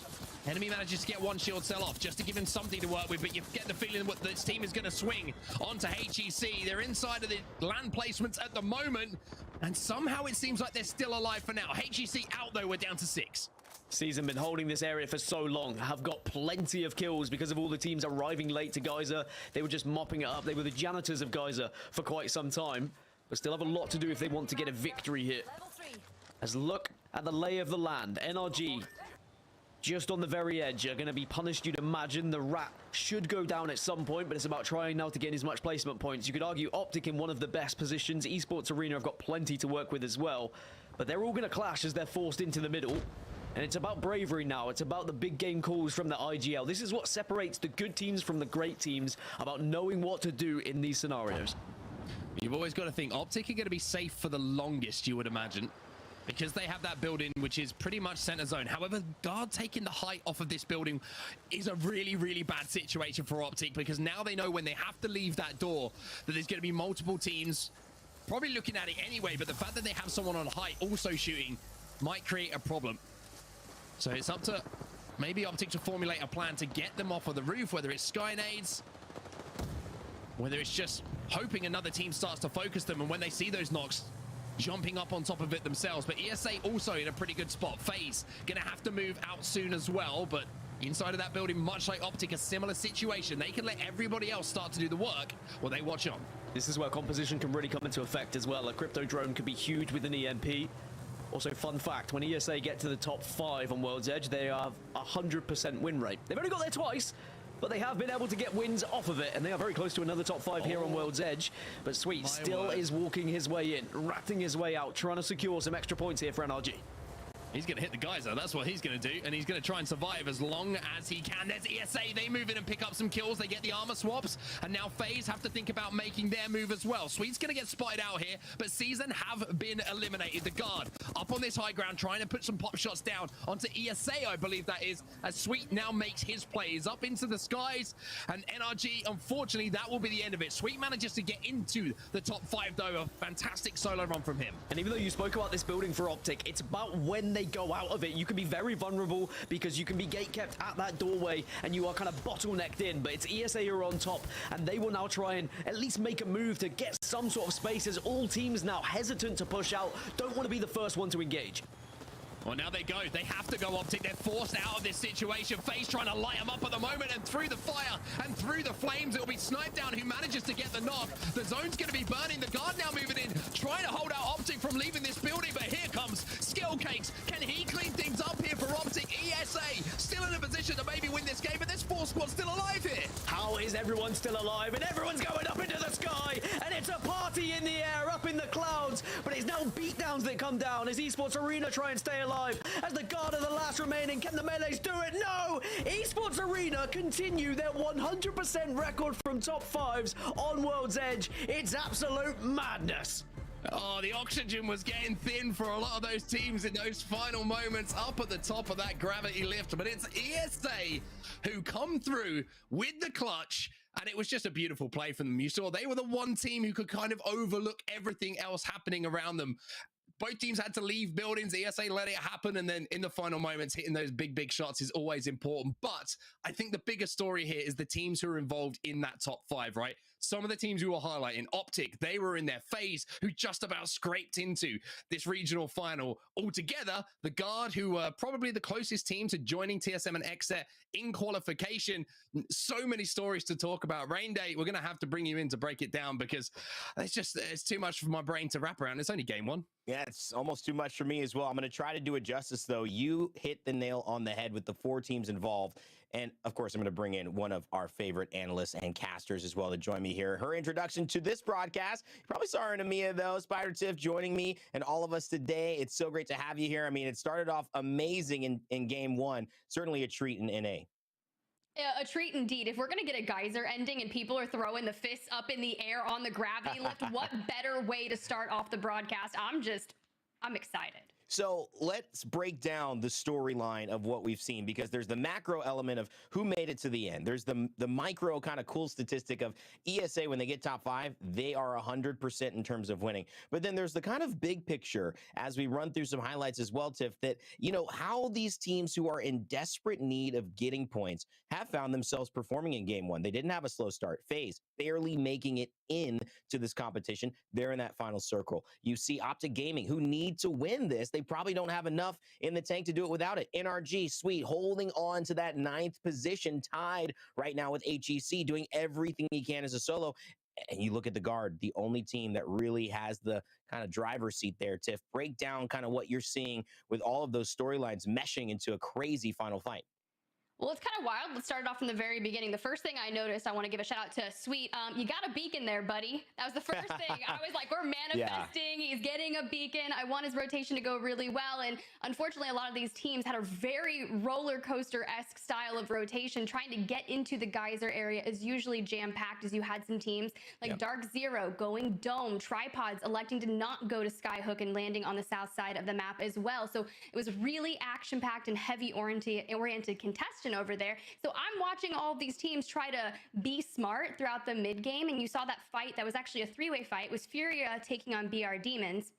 Enemy manages to get one shield cell off just to give him something to work with, but you get the feeling that this team is going to swing onto HEC. They're inside of the land placements at the moment, and somehow it seems like they're still alive for now. HEC out, though. We're down to 6. Season been holding this area for so long, have got plenty of kills because of all the teams arriving late to Geyser. They were just mopping it up. They were the janitors of Geyser for quite some time, but still have a lot to do if they want to get a victory here. As look at the lay of the land, NRG just on the very edge are going to be punished. You'd imagine the rat should go down at some point, but it's about trying now to gain as much placement points. You could argue Optic in one of the best positions. Esports Arena have got plenty to work with as well, but they're all going to clash as they're forced into the middle. And it's about bravery now. It's about the big game calls from the IGL. This is what separates the good teams from the great teams, about knowing what to do in these scenarios. You've always got to think Optic are going to be safe for the longest, you would imagine, because they have that building which is pretty much center zone. However, Guard taking the height off of this building is a really bad situation for Optic, because now they know when they have to leave that door that there's going to be multiple teams probably looking at it anyway, but the fact that they have someone on height also shooting might create a problem. So it's up to maybe Optic to formulate a plan to get them off of the roof, whether it's sky nades, whether it's just hoping another team starts to focus them, and when they see those knocks, jumping up on top of it themselves. But ESA also in a pretty good spot. FaZe gonna have to move out soon as well, but inside of that building, much like Optic, a similar situation. They can let everybody else start to do the work while they watch on. This is where composition can really come into effect as well. A crypto drone could be huge with an EMP. Also, fun fact, when ESA get to the top 5 on World's Edge, they have 100% win rate. They've only got there twice, but they have been able to get wins off of it, and they are very close to another top 5 here on World's Edge. But Sweet still is walking his way in, ratting his way out, trying to secure some extra points here for NRG. He's going to hit the geyser. That's what he's going to do. And he's going to try and survive as long as he can. There's ESA. They move in and pick up some kills. They get the armor swaps. And now FaZe have to think about making their move as well. Sweet's going to get spotted out here. But Season have been eliminated. The guard up on this high ground trying to put some pop shots down onto ESA, I believe that is. As Sweet now makes his plays up into the skies. And NRG, unfortunately, that will be the end of it. Sweet manages to get into the top 5, though. A fantastic solo run from him. And even though you spoke about this building for Optic, it's about when they go out of it. You can be very vulnerable because you can be gatekept at that doorway and you are kind of bottlenecked in, but it's ESA who are on top and they will now try and at least make a move to get some sort of space as all teams now hesitant to push out, don't want to be the first one to engage. Well, now they go. They have to go Optic. They're forced out of this situation. FaZe trying to light them up at the moment, and through the fire and through the flames, it'll be Snipe Down who manages to get the knock. The zone's going to be burning. The guard now moving in, trying to hold out Optic from leaving this building, but here comes Skill Cakes. Can he clean things up here for Optic? ESA still in a position to maybe win this game, but there's 4 squads still alive here. How is everyone still alive? And everyone's going up into the sky, and it's a party in the air, up in the clouds, but it's now beatdowns that come down as Esports Arena try and stay alive. As the guard are the last remaining, can the melees do it? No! Esports Arena continue their 100% record from top 5s on World's Edge. It's absolute madness. Oh, the oxygen was getting thin for a lot of those teams in those final moments up at the top of that gravity lift. But it's ESA who come through with the clutch. And it was just a beautiful play from them. You saw they were the one team who could kind of overlook everything else happening around them. Both teams had to leave buildings. ESA let it happen. And then in the final moments, hitting those big shots is always important. But I think the bigger story here is the teams who are involved in that top 5, right? Some of the teams we were highlighting, Optic, they were in their FaZe, who just about scraped into this regional final altogether. The guard, who were probably the closest team to joining TSM and XSET in qualification. So many stories to talk about. Rain Day, we're going to have to bring you in to break it down because it's too much for my brain to wrap around. It's only game 1. Yeah, it's almost too much for me as well. I'm going to try to do it justice, though. You hit the nail on the head with the 4 teams involved. And, of course, I'm going to bring in one of our favorite analysts and casters as well to join me here. Her introduction to this broadcast, you probably saw her in EMEA, though. Spider Tiff joining me and all of us today. It's so great to have you here. I mean, it started off amazing in game 1. Certainly a treat in NA. A treat indeed. If we're going to get a geyser ending and people are throwing the fists up in the air on the gravity lift, what better way to start off the broadcast? I'm excited. So let's break down the storyline of what we've seen, because there's the macro element of who made it to the end. There's the micro kind of cool statistic of ESA when they get top 5, they are 100% in terms of winning. But then there's the kind of big picture as we run through some highlights as well, Tiff, that, you know, how these teams who are in desperate need of getting points have found themselves performing in game 1. They didn't have a slow start. FaZe barely making it in to this competition. They're in that final circle. You see Optic Gaming, who need to win this. They probably don't have enough in the tank to do it without it. NRG, Sweet, holding on to that 9th position, tied right now with HEC, doing everything he can as a solo. And you look at the guard, the only team that really has the kind of driver's seat there. Tiff, break down kind of what you're seeing with all of those storylines meshing into a crazy final fight. Well, it's kind of wild. Let's start it off from the very beginning. The first thing I noticed, I want to give a shout out to Sweet. You got a beacon there, buddy. That was the first thing. I was like, we're manifesting. Yeah. He's getting a beacon. I want his rotation to go really well. And unfortunately, a lot of these teams had a very roller coaster-esque style of rotation. Trying to get into the geyser area is usually jam-packed, as you had some teams like Dark Zero going dome, Tripods electing to not go to Skyhook and landing on the south side of the map as well. So it was really action-packed and heavy-oriented contested over there. So I'm watching all of these teams try to be smart throughout the mid game, and you saw that fight that was actually a 3-way fight. It was Furia taking on BR Demons.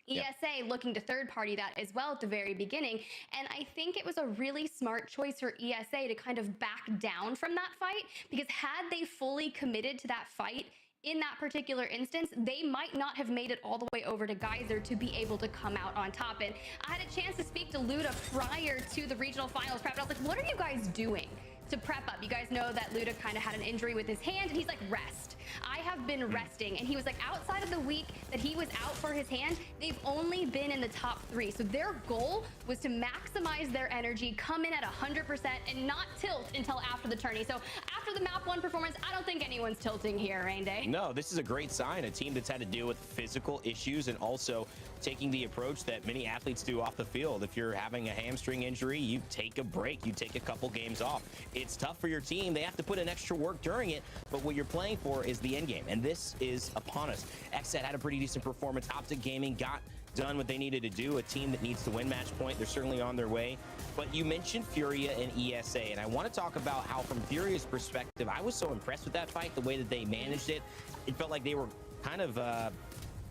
ESA looking to third party that as well at the very beginning. And I think it was a really smart choice for ESA to kind of back down from that fight, because had they fully committed to that fight in that particular instance, they might not have made it all the way over to Geyser to be able to come out on top. And I had a chance to speak to Luda prior to the regional finals prep. I was like, what are you guys doing to prep up? You guys know that Luda kind of had an injury with his hand, and he's like, rest. I have been resting. And he was like, outside of the week that he was out for his hand, they've only been in the top 3. So their goal was to maximize their energy, come in at 100% and not tilt until after the tourney. So after the map 1 performance, I don't think anyone's tilting here, Rain Day. No, this is a great sign. A team that's had to deal with physical issues and also taking the approach that many athletes do off the field. If you're having a hamstring injury, you take a break, you take a couple games off. It's tough for your team. They have to put in extra work during it, but what you're playing for is the end game, and this is upon us. XSET had a pretty decent performance. Optic Gaming got done what they needed to do. A team that needs to win match point. They're certainly on their way. But you mentioned Furia and ESA, and I want to talk about how, from Furia's perspective, I was so impressed with that fight, the way that they managed it. It felt like they were kind of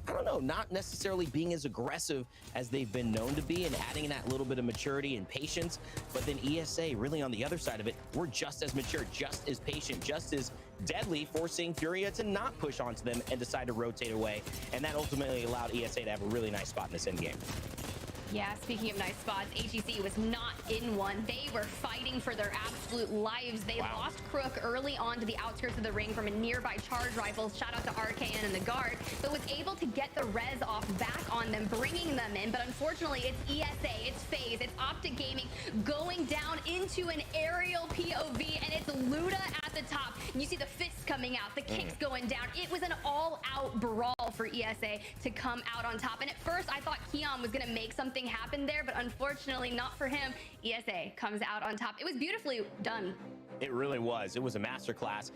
I don't know, not necessarily being as aggressive as they've been known to be and adding that little bit of maturity and patience. But then ESA, really on the other side of it, we're just as mature, just as patient, just as deadly, forcing Furia to not push onto them and decide to rotate away. And that ultimately allowed ESA to have a really nice spot in this end game. Yeah, speaking of nice spots, HEC was not in one. They were fighting for their absolute lives. They lost Crook early on to the outskirts of the ring from a nearby charge rifle. Shout out to RKN and the guard, but was able to get the res off back on them, bringing them in. But unfortunately, it's ESA, it's FaZe, it's Optic Gaming going down into an aerial POV, and it's Luda at the top. You see the fists coming out, the kicks going down. It was an all-out brawl for ESA to come out on top. And at first, I thought Keon was going to make something happen there, but unfortunately not for him. ESA comes out on top. It was beautifully done. It really was. It was a masterclass.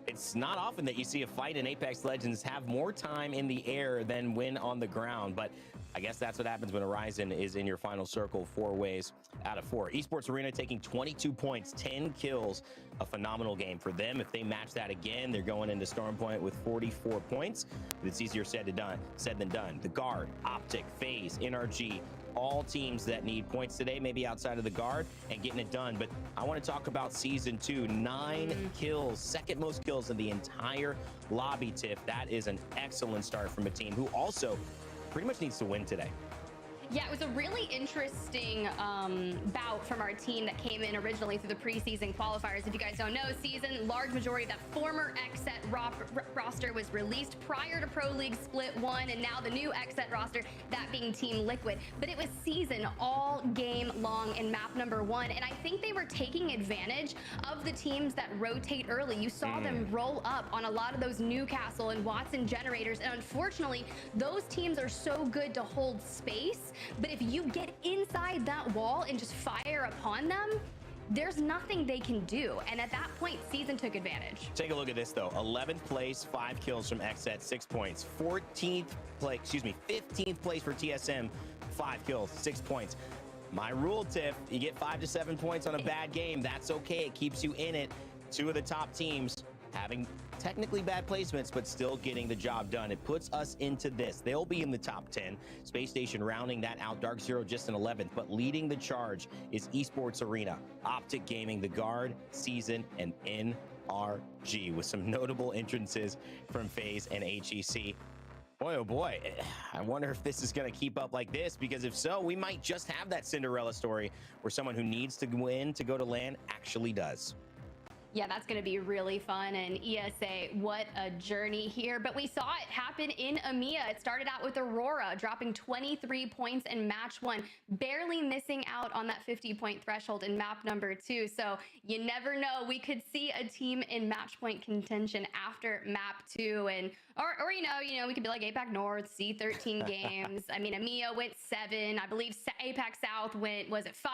It's not often that you see a fight in Apex Legends have more time in the air than when on the ground, but I guess that's what happens when Horizon is in your final circle 4 ways out of 4. Esports Arena taking 22 points, 10 kills, a phenomenal game for them. If they match that again, they're going into Storm Point with 44 points, but it's easier said than done. The Guard, Optic, FaZe, NRG, all teams that need points today, maybe outside of the Guard, and getting it done. But I want to talk about Season 2. 9 kills, second most kills in the entire lobby, Tiff. That is an excellent start from a team who also pretty much needs to win today. Yeah, it was a really interesting bout from our team that came in originally through the preseason qualifiers. If you guys don't know, season, large majority of that former XSET roster was released prior to Pro League Split 1, and now the new XSET roster, that being Team Liquid. But it was season all game long in map number 1, and I think they were taking advantage of the teams that rotate early. You saw them roll up on a lot of those Newcastle and Watson generators, and unfortunately, those teams are so good to hold space. But if you get inside that wall and just fire upon them, there's nothing they can do. And at that point, Season took advantage. Take a look at this, though. 11th place, 5 kills from XSET, 6 points. 15th place for TSM, 5 kills, 6 points. My rule, Tiff, you get 5 to 7 points on a bad game. That's okay. It keeps you in it. 2 of the top teams having technically bad placements, but still getting the job done. It puts us into this. They'll be in the top 10. Space Station rounding that out. Dark Zero just in 11th, but leading the charge is Esports Arena, Optic Gaming, the Guard, Season, and NRG, with some notable entrances from FaZe and HEC. Boy, oh boy, I wonder if this is going to keep up like this, because if so, we might just have that Cinderella story where someone who needs to win to go to LAN actually does. Yeah, that's going to be really fun. And ESA, what a journey here. But we saw it happen in EMEA. It started out with Aurora dropping 23 points in match 1, barely missing out on that 50-point threshold in map number 2. So you never know. We could see a team in match point contention after map 2. And or you know, we could be like APAC North, see 13 games. I mean, EMEA went 7. I believe APAC South was it 5?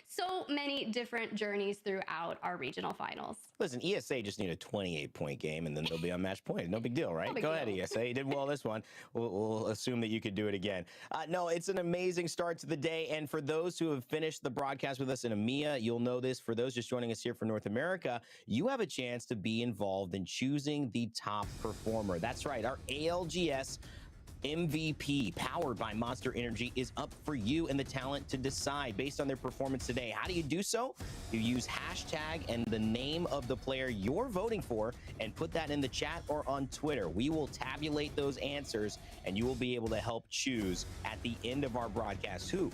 So many different journeys throughout our regional finals. Listen, ESA just need a 28-point game, and then they'll be on match point. No big deal, right? Go ahead, ESA. You did well this one. We'll assume that you could do it again. No, it's an amazing start to the day. And for those who have finished the broadcast with us in EMEA, you'll know this. For those just joining us here for North America, you have a chance to be involved in choosing the top performer. That's right. Our ALGS MVP, powered by Monster Energy, is up for you and the talent to decide based on their performance today. How do you do so? You use hashtag and the name of the player you're voting for and put that in the chat or on Twitter. We will tabulate those answers, and you will be able to help choose at the end of our broadcast who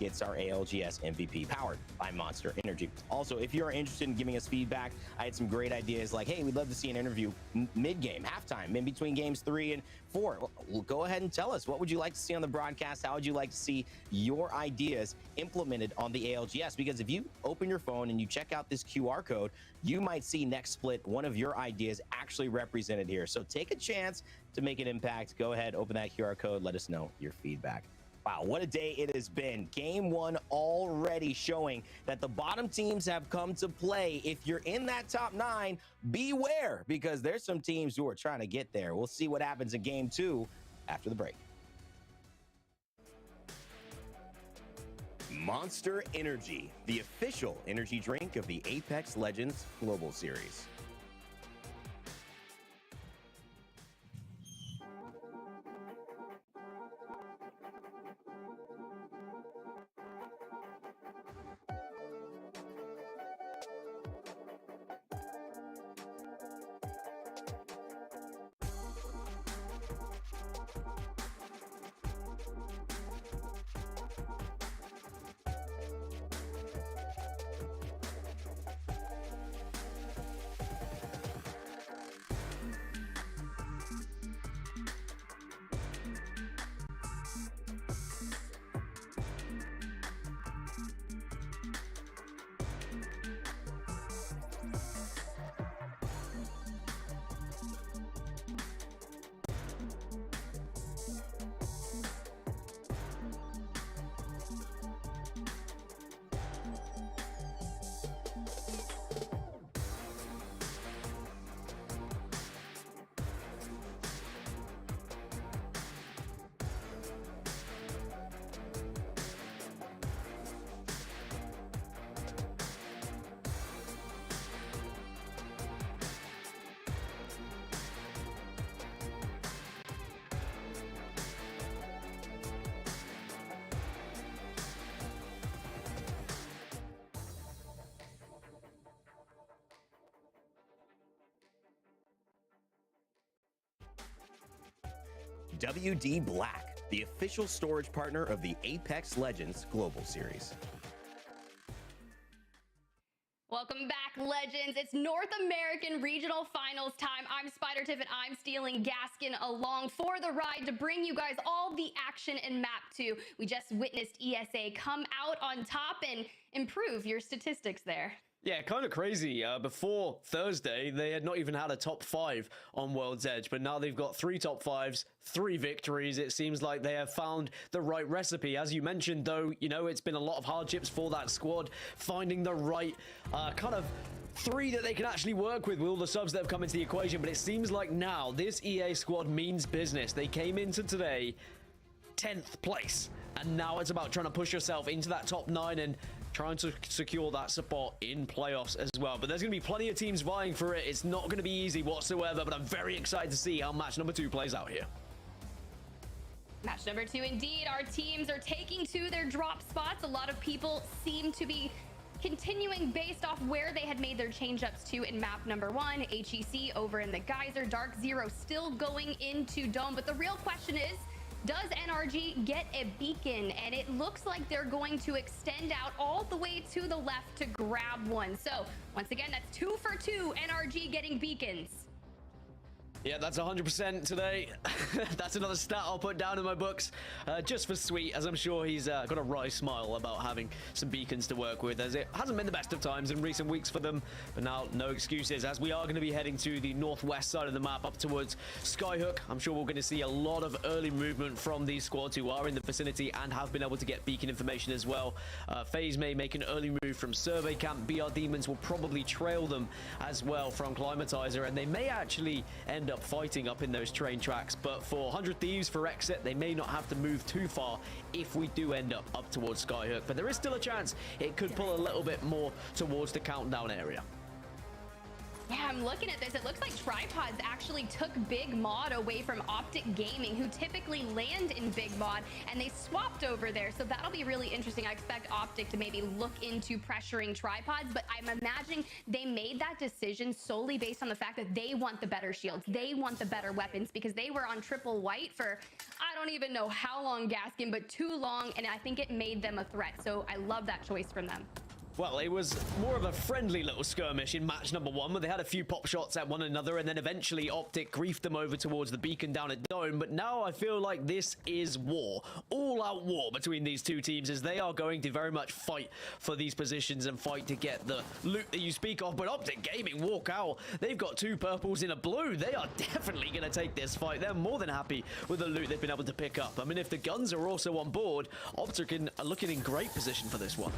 gets our ALGS MVP powered by Monster Energy. Also, if you're interested in giving us feedback, I had some great ideas like, hey, we'd love to see an interview mid-game, halftime, in between games 3 and 4. Well, go ahead and tell us, what would you like to see on the broadcast? How would you like to see your ideas implemented on the ALGS? Because if you open your phone and you check out this QR code, you might see next split one of your ideas actually represented here. So take a chance to make an impact. Go ahead, open that QR code, let us know your feedback. Wow, what a day it has been. Game 1 already showing that the bottom teams have come to play. If you're in that top 9, beware, because there's some teams who are trying to get there. We'll see what happens in Game 2 after the break. Monster Energy, the official energy drink of the Apex Legends Global Series. WD Black, the official storage partner of the Apex Legends Global Series. Welcome back, Legends. It's North American Regional Finals time. I'm Spider Tiff and I'm stealing Gaskin along for the ride to bring you guys all the action in Map 2. We just witnessed ESA come out on top and improve your statistics there. Yeah, kind of crazy. Before Thursday, they had not even had a top 5 on World's Edge, but now they've got 3 top 5s, 3 victories. It seems like they have found the right recipe. As you mentioned, though, you know, it's been a lot of hardships for that squad, finding the right kind of 3 that they can actually work with all the subs that have come into the equation. But it seems like now this EA squad means business. They came into today 10th place, and now it's about trying to push yourself into that top 9 and trying to secure that support in playoffs as well. But there's going to be plenty of teams vying for it. It's not going to be easy whatsoever, but I'm very excited to see how match number 2 plays out here. Match number 2, indeed. Our teams are taking to their drop spots. A lot of people seem to be continuing based off where they had made their change-ups to in map number 1. HEC over in the Geyser. Dark Zero still going into Dome. But the real question is, does NRG get a beacon? And it looks like they're going to extend out all the way to the left to grab one. So once again, that's 2 for 2 NRG getting beacons. Yeah, that's 100% today. That's another stat I'll put down in my books, just for Sweet, as I'm sure he's got a wry smile about having some beacons to work with, as it hasn't been the best of times in recent weeks for them. But now, no excuses, as we are going to be heading to the northwest side of the map up towards Skyhook. I'm sure we're going to see a lot of early movement from these squads who are in the vicinity and have been able to get beacon information as well. FaZe may make an early move from Survey Camp. BR Demons will probably trail them as well from Climatizer, and they may actually end up fighting up in those train tracks. But for 100 Thieves for exit, they may not have to move too far if we do end up towards Skyhook. But there is still a chance it could pull a little bit more towards the countdown area. Yeah, I'm looking at this. It looks like Tripods actually took Big Mod away from Optic Gaming, who typically land in Big Mod, and they swapped over there. So that'll be really interesting. I expect Optic to maybe look into pressuring Tripods, but I'm imagining they made that decision solely based on the fact that they want the better shields. They want the better weapons because they were on triple white for, I don't even know how long, Gaskin, but too long, and I think it made them a threat. So I love that choice from them. Well, it was more of a friendly little skirmish in match number 1, where they had a few pop shots at one another, and then eventually Optic griefed them over towards the beacon down at Dome. But now I feel like this is war. All-out war between these two teams, as they are going to very much fight for these positions and fight to get the loot that you speak of. But Optic Gaming walk out. They've got 2 purples in a blue. They are definitely going to take this fight. They're more than happy with the loot they've been able to pick up. I mean, if the guns are also on board, Optic are looking in great position for this one.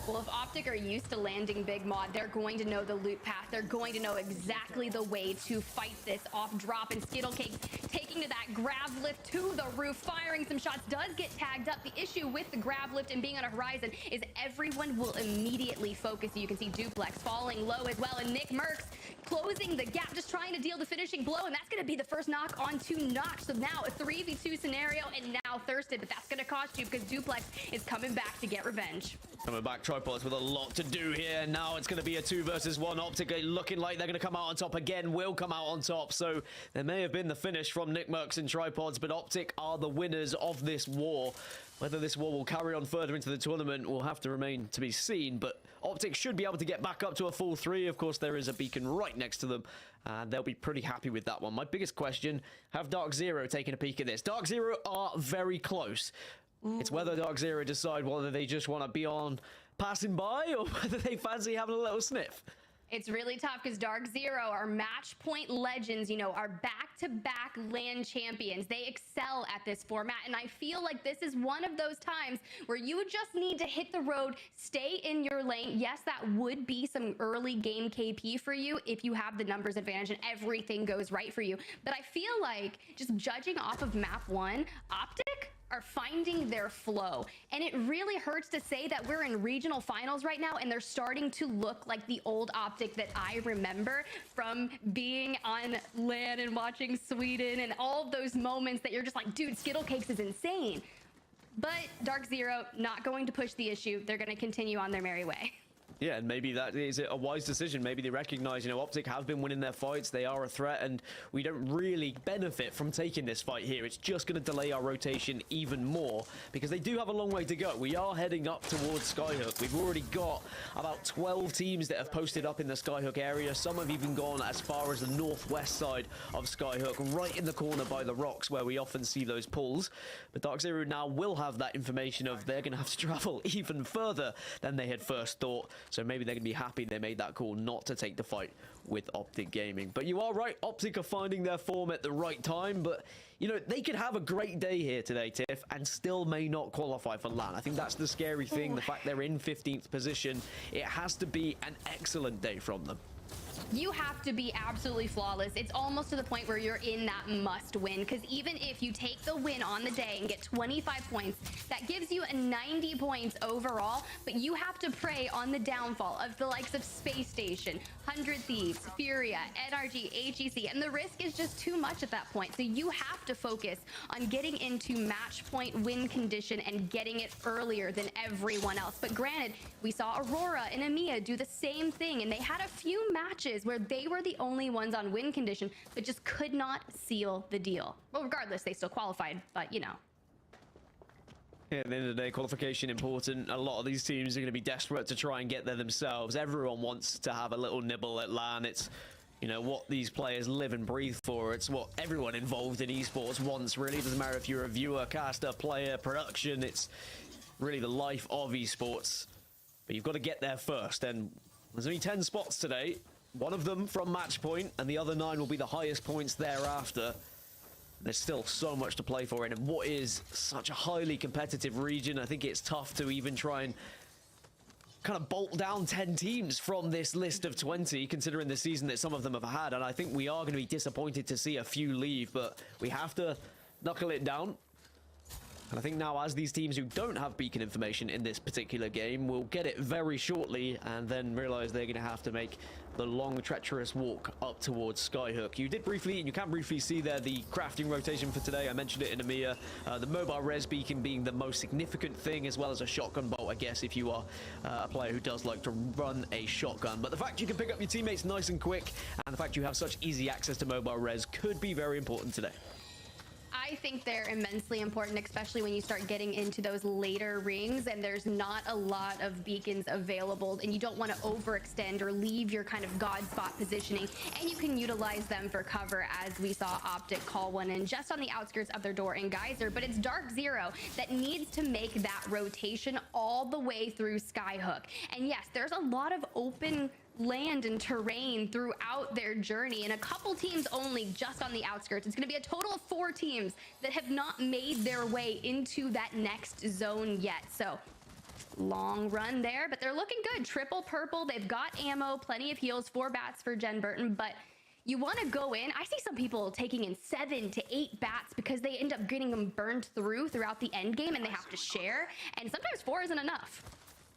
Well, if Optic are used to landing Big Mod, they're going to know the loot path. They're going to know exactly the way to fight this off drop. And Skittlecake taking to that grab lift to the roof, firing some shots, does get tagged up. The issue with the grab lift and being on a horizon is everyone will immediately focus. You can see Duplex falling low as well, and Nick Merckx closing the gap, just trying to deal the finishing blow, and that's going to be the first knock onto Nox. So now a 3v2 scenario, and now Thirsted, but that's going to cost you because Duplex is coming back to get revenge. Coming back, Tripods with a lot to do here. Now it's going to be a 2 versus 1. Optic looking like they're going to come out on top again, will come out on top. So there may have been the finish from Nick Merckx and Tripods, but Optic are the winners of this war. Whether this war will carry on further into the tournament will have to remain to be seen, but Optic should be able to get back up to a full 3. Of course, there is a beacon right next to them, and they'll be pretty happy with that one. My biggest question, have Dark Zero taken a peek at this? Dark Zero are very close. It's whether Dark Zero decide whether they just want to be on passing by or whether they fancy having a little sniff. It's really tough because Dark Zero are match point legends, you know, are back-to-back LAN champions. They excel at this format, and I feel like this is one of those times where you just need to hit the road, stay in your lane. Yes, that would be some early game KP for you if you have the numbers advantage and everything goes right for you. But I feel like just judging off of map 1, Optic are finding their flow. And it really hurts to say that we're in regional finals right now and they're starting to look like the old Optic that I remember from being on LAN and watching Sweden and all of those moments that you're just like, dude, Skittlecakes is insane. But Dark Zero not going to push the issue. They're going to continue on their merry way. Yeah, and maybe that is a wise decision. Maybe they recognize, you know, Optic have been winning their fights. They are a threat, and we don't really benefit from taking this fight here. It's just going to delay our rotation even more because they do have a long way to go. We are heading up towards Skyhook. We've already got about 12 teams that have posted up in the Skyhook area. Some have even gone as far as the northwest side of Skyhook, right in the corner by the rocks where we often see those pulls. But Dark Zero now will have that information of they're going to have to travel even further than they had first thought. So maybe they're going to be happy they made that call not to take the fight with Optic Gaming. But you are right, Optic are finding their form at the right time. But, you know, they could have a great day here today, Tiff, and still may not qualify for LAN. I think that's the scary thing, the fact they're in 15th position. It has to be an excellent day from them. You have to be absolutely flawless. It's almost to the point where you're in that must win, because even if you take the win on the day and get 25 points, that gives you a 90 points overall, but you have to prey on the downfall of the likes of Space Station, 100 Thieves, Furia, NRG, HEC, and the risk is just too much at that point. So you have to focus on getting into match point win condition and getting it earlier than everyone else. But granted, we saw Aurora and EMEA do the same thing, and they had a few matches where they were the only ones on win condition, but just could not seal the deal. Well, regardless, they still qualified, but you know. Yeah, at the end of the day, qualification important. A lot of these teams are going to be desperate to try and get there themselves. Everyone wants to have a little nibble at LAN. It's, you know, what these players live and breathe for. It's what everyone involved in esports wants, really. It doesn't matter if you're a viewer, caster, player, production. It's really the life of esports. But you've got to get there first, and there's only 10 spots today. One of them from match point, and the other 9 will be the highest points thereafter. There's still so much to play for in what is such a highly competitive region. I think it's tough to even try and kind of bolt down 10 teams from this list of 20, considering the season that some of them have had. And I think we are going to be disappointed to see a few leave, but we have to knuckle it down. And I think now, as these teams who don't have beacon information in this particular game will get it very shortly and then realize they're going to have to make the long, treacherous walk up towards Skyhook. You can briefly see there the crafting rotation for today. I mentioned it in EMEA. The mobile res beacon being the most significant thing, as well as a shotgun bolt, I guess, if you are a player who does like to run a shotgun. But the fact you can pick up your teammates nice and quick, and the fact you have such easy access to mobile res could be very important today. I think they're immensely important, especially when you start getting into those later rings and there's not a lot of beacons available and you don't want to overextend or leave your kind of god spot positioning, and you can utilize them for cover, as we saw Optic call one in just on the outskirts of their door in Geyser. But it's Dark Zero that needs to make that rotation all the way through Skyhook. And yes, there's a lot of open land and terrain throughout their journey, and a couple teams only just on the outskirts. It's going to be a total of 4 teams that have not made their way into that next zone yet. So long run there, but they're looking good. Triple purple, they've got ammo, plenty of heals, 4 bats for Jen Burton, but you want to go in. I see some people taking in 7 to 8 bats because they end up getting them burned throughout the end game, and they have to share, and sometimes 4 isn't enough.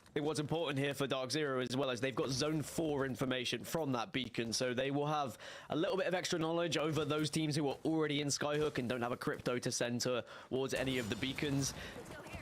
I think what's important here for Dark Zero as well is they've got Zone 4 information from that beacon, so they will have a little bit of extra knowledge over those teams who are already in Skyhook and don't have a crypto to send towards any of the beacons.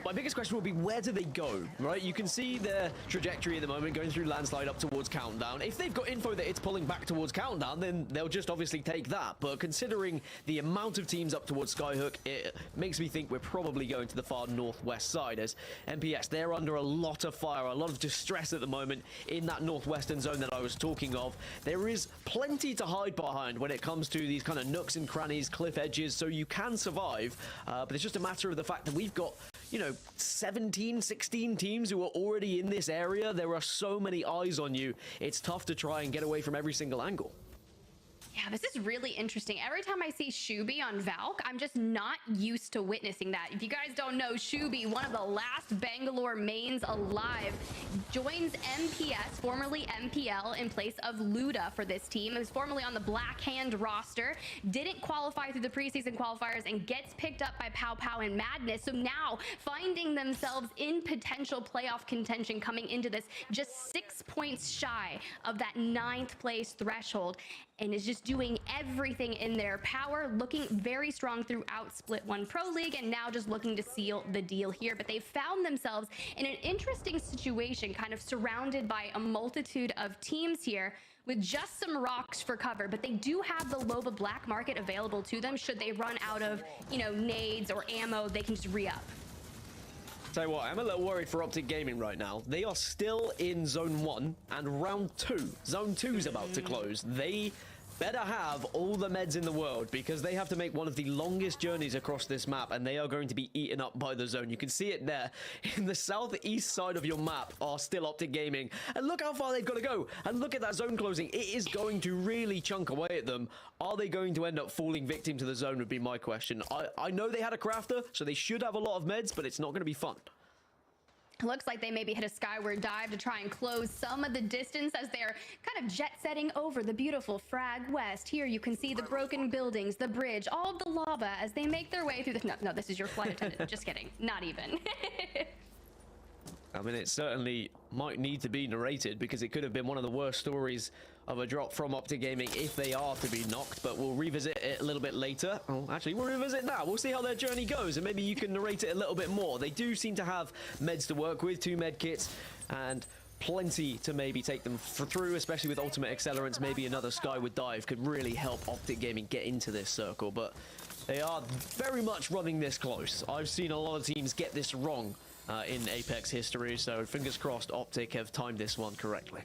My biggest question will be, where do they go, right? You can see their trajectory at the moment going through Landslide up towards Countdown. If they've got info that it's pulling back towards Countdown, then they'll just obviously take that. But considering the amount of teams up towards Skyhook, it makes me think we're probably going to the far northwest side, as MPS, they're under a lot of fire, a lot of distress at the moment in that northwestern zone that I was talking of. There is plenty to hide behind when it comes to these kind of nooks and crannies, cliff edges, so you can survive. But it's just a matter of the fact that we've got, 17, 16 teams who are already in this area. There are so many eyes on you. It's tough to try and get away from every single angle. Yeah, this is really interesting. Every time I see Shubi on Valk, I'm just not used to witnessing that. If you guys don't know, Shubi, one of the last Bangalore mains alive, joins MPS, formerly MPL, in place of Luda for this team. It was formerly on the Black Hand roster, didn't qualify through the preseason qualifiers, and gets picked up by Pow Pow and Madness. So now, finding themselves in potential playoff contention coming into this, just 6 points shy of that 9th place threshold, and is just doing everything in their power, looking very strong throughout Split 1 Pro League, and now just looking to seal the deal here. But they've found themselves in an interesting situation, kind of surrounded by a multitude of teams here with just some rocks for cover, but they do have the Loba Black Market available to them. Should they run out of, nades or ammo, they can just re-up. Tell you what, I'm a little worried for Optic Gaming right now. They are still in Zone 1 and Round 2. Zone 2 is about to close. They better have all the meds in the world, because they have to make one of the longest journeys across this map, and they are going to be eaten up by the zone. You can see it there. In the southeast side of your map are still Optic Gaming. And look how far they've got to go. And look at that zone closing. It is going to really chunk away at them. Are they going to end up falling victim to the zone would be my question. I know they had a crafter, so they should have a lot of meds, but it's not going to be fun. It looks like they maybe hit a skyward dive to try and close some of the distance as they're kind of jet setting over the beautiful Frag West. Here you can see the broken buildings, the bridge, all of the lava as they make their way through the... No, this is your flight attendant. Just kidding. Not even. I mean, it certainly might need to be narrated, because it could have been one of the worst stories of a drop from Optic Gaming if they are to be knocked, but we'll revisit it a little bit later. Oh, actually, we'll revisit now. We'll see how their journey goes, and maybe you can narrate it a little bit more. They do seem to have meds to work with, 2 med kits, and plenty to maybe take them through, especially with ultimate accelerants. Maybe another skyward dive could really help Optic Gaming get into this circle, but they are very much running this close. I've seen a lot of teams get this wrong in Apex history, so fingers crossed Optic have timed this one correctly.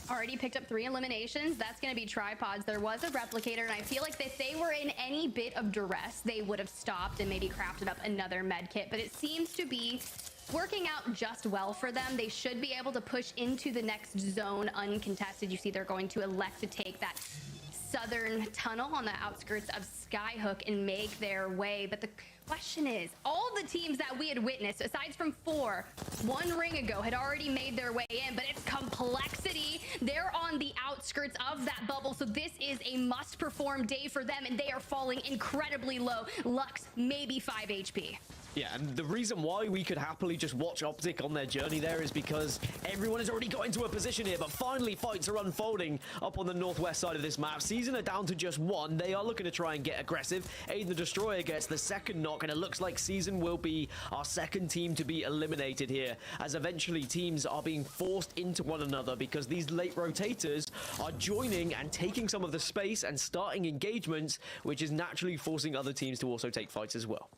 Already picked up 3 eliminations. That's going to be tripods. There was a replicator, and I feel like if they were in any bit of duress, they would have stopped and maybe crafted up another med kit, but it seems to be working out just well for them. They should be able to push into the next zone uncontested. You see they're going to elect to take that southern tunnel on the outskirts of Skyhook and make their way. But the question is, all the teams that we had witnessed, aside from 4, 1 ring ago, had already made their way in, but it's complexity. They're on the outskirts of that bubble, so this is a must-perform day for them, and they are falling incredibly low. Lux, maybe 5 HP. Yeah, and the reason why we could happily just watch Optic on their journey there is because everyone has already got into a position here, but finally fights are unfolding up on the northwest side of this map. Season are down to just one. They are looking to try and get aggressive. Aiden the Destroyer gets the second knock, and it looks like Season will be our second team to be eliminated here, as eventually teams are being forced into one another because these late rotators are joining and taking some of the space and starting engagements, which is naturally forcing other teams to also take fights as well.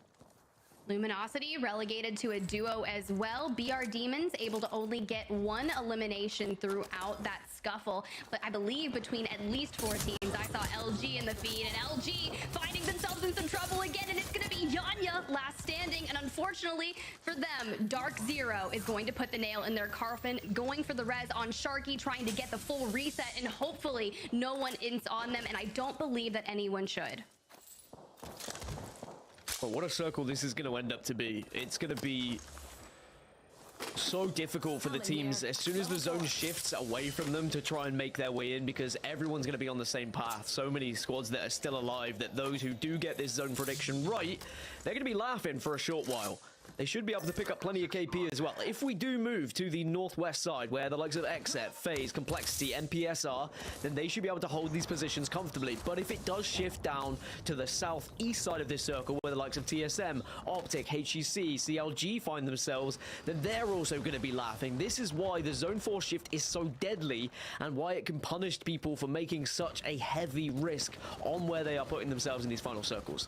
Luminosity relegated to a duo as well. BR Demons able to only get one elimination throughout that scuffle. But I believe between at least 4 teams, I saw LG in the feed, and LG finding themselves in some trouble again, and it's going to be Yanya last standing. And unfortunately for them, Dark Zero is going to put the nail in their coffin, going for the res on Sharky, trying to get the full reset, and hopefully no one ints on them, and I don't believe that anyone should. But what a circle this is going to end up to be. It's going to be so difficult for the teams as soon as the zone shifts away from them to try and make their way in, because everyone's going to be on the same path. So many squads that are still alive that those who do get this zone prediction right, they're going to be laughing for a short while. They should be able to pick up plenty of KP as well. If we do move to the northwest side, where the likes of Xset, FaZe, Complexity, MPS are, then they should be able to hold these positions comfortably. But if it does shift down to the southeast side of this circle, where the likes of TSM, Optic, HEC, CLG find themselves, then they're also going to be laughing. This is why the Zone 4 shift is so deadly, and why it can punish people for making such a heavy risk on where they are putting themselves in these final circles.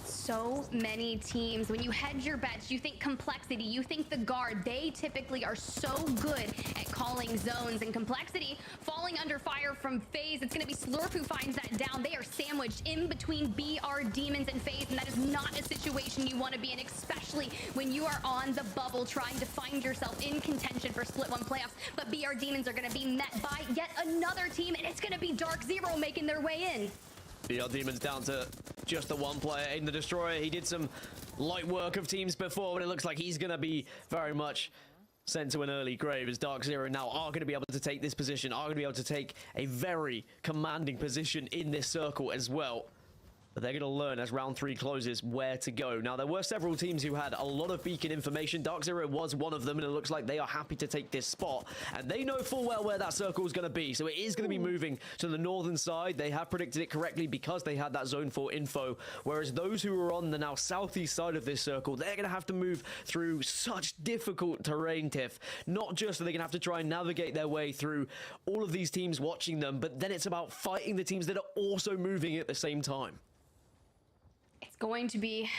So many teams, when you hedge your bets, you think Complexity, you think the Guard, they typically are so good at calling zones, and Complexity falling under fire from FaZe. It's going to be Slurp who finds that down. They are sandwiched in between BR Demons and FaZe, and that is not a situation you want to be in, especially when you are on the bubble trying to find yourself in contention for Split 1 playoffs. But BR Demons are going to be met by yet another team, and it's going to be Dark Zero making their way in. BR Demons down to just the one player. Aiden the Destroyer, he did some light work of teams before, but it looks like he's going to be very much sent to an early grave, as Dark Zero now are going to be able to take this position, are going to be able to take a very commanding position in this circle as well. But they're going to learn as round 3 closes where to go. Now, there were several teams who had a lot of beacon information. Dark Zero was one of them, and it looks like they are happy to take this spot. And they know full well where that circle is going to be. So it is going to be moving to the northern side. They have predicted it correctly because they had that Zone 4 info. Whereas those who are on the now southeast side of this circle, they're going to have to move through such difficult terrain, Tiff. Not just are they going to have to try and navigate their way through all of these teams watching them, but then it's about fighting the teams that are also moving at the same time. It's going to be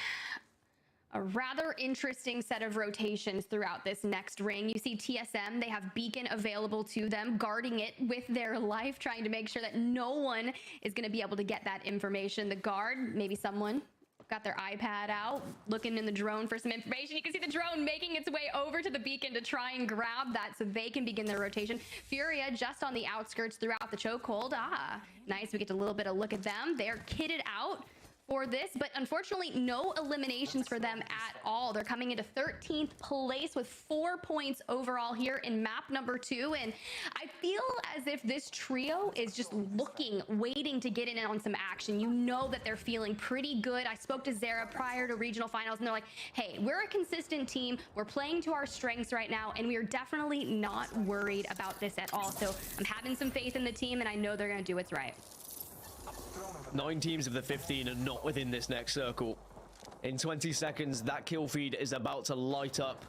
a rather interesting set of rotations throughout this next ring. You see TSM, they have Beacon available to them, guarding it with their life, trying to make sure that no one is going to be able to get that information. The Guard, maybe someone got their iPad out, looking in the drone for some information. You can see the drone making its way over to the Beacon to try and grab that so they can begin their rotation. Furia just on the outskirts throughout the chokehold. Ah, nice. We get a little bit of look at them. They're kitted out for this, but unfortunately no eliminations for them at all. They're coming into 13th place with 4 points overall here in map number 2, and I feel as if this trio is just looking, waiting to get in on some action. You know that they're feeling pretty good. I spoke to Zara prior to regional finals, and they're like, hey, we're a consistent team, we're playing to our strengths right now, and we are definitely not worried about this at all. So I'm having some faith in the team, and I know they're gonna do what's right. 9 teams of the 15 are not within this next circle. In 20 seconds, that kill feed is about to light up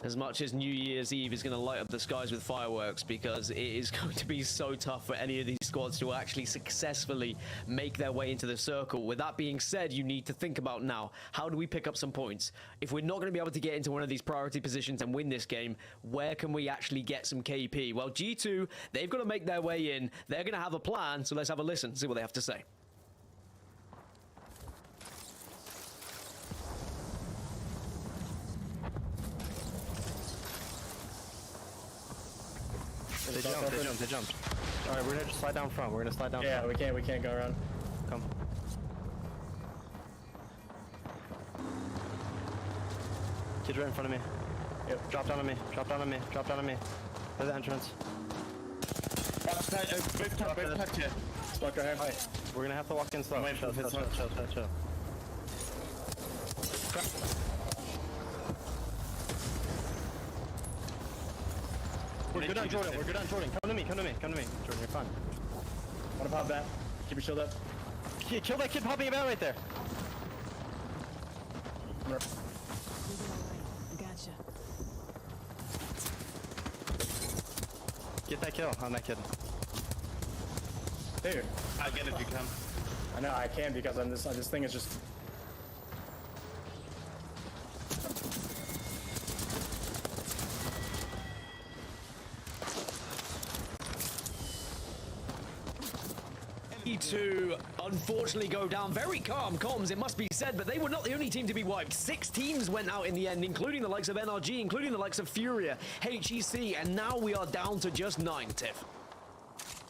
as much as New Year's Eve is going to light up the skies with fireworks, because it is going to be so tough for any of these squads to actually successfully make their way into the circle. With that being said, you need to think about now, how do we pick up some points? If we're not going to be able to get into one of these priority positions and win this game, where can we actually get some KP? Well, G2, they've got to make their way in. They're going to have a plan, so let's have a listen, see what they have to say. They jumped. Alright, we're gonna just slide down front. We're gonna slide down front. Yeah, we can't go around. Come. Kid right in front of me. Yep. Drop down on me. Drop down on me. Drop down on me. There's the entrance. Both touch here. Block right here. Alright, we're gonna have to walk in slow. Wait for the chill. We're good on Jordan. We're good on Jordan. Come to me. Jordan, you're fine. Wanna pop that? Keep your shield up. Kill that kid popping about right there. Gotcha. Get that kill on that kid. Dude, I'll get it if you come. I know I can because this thing is just. To unfortunately go down. Very calm comms, it must be said, but they were not the only team to be wiped. 6 teams went out in the end, including the likes of NRG, including the likes of Furia, HEC, and now we are down to just 9, Tiff.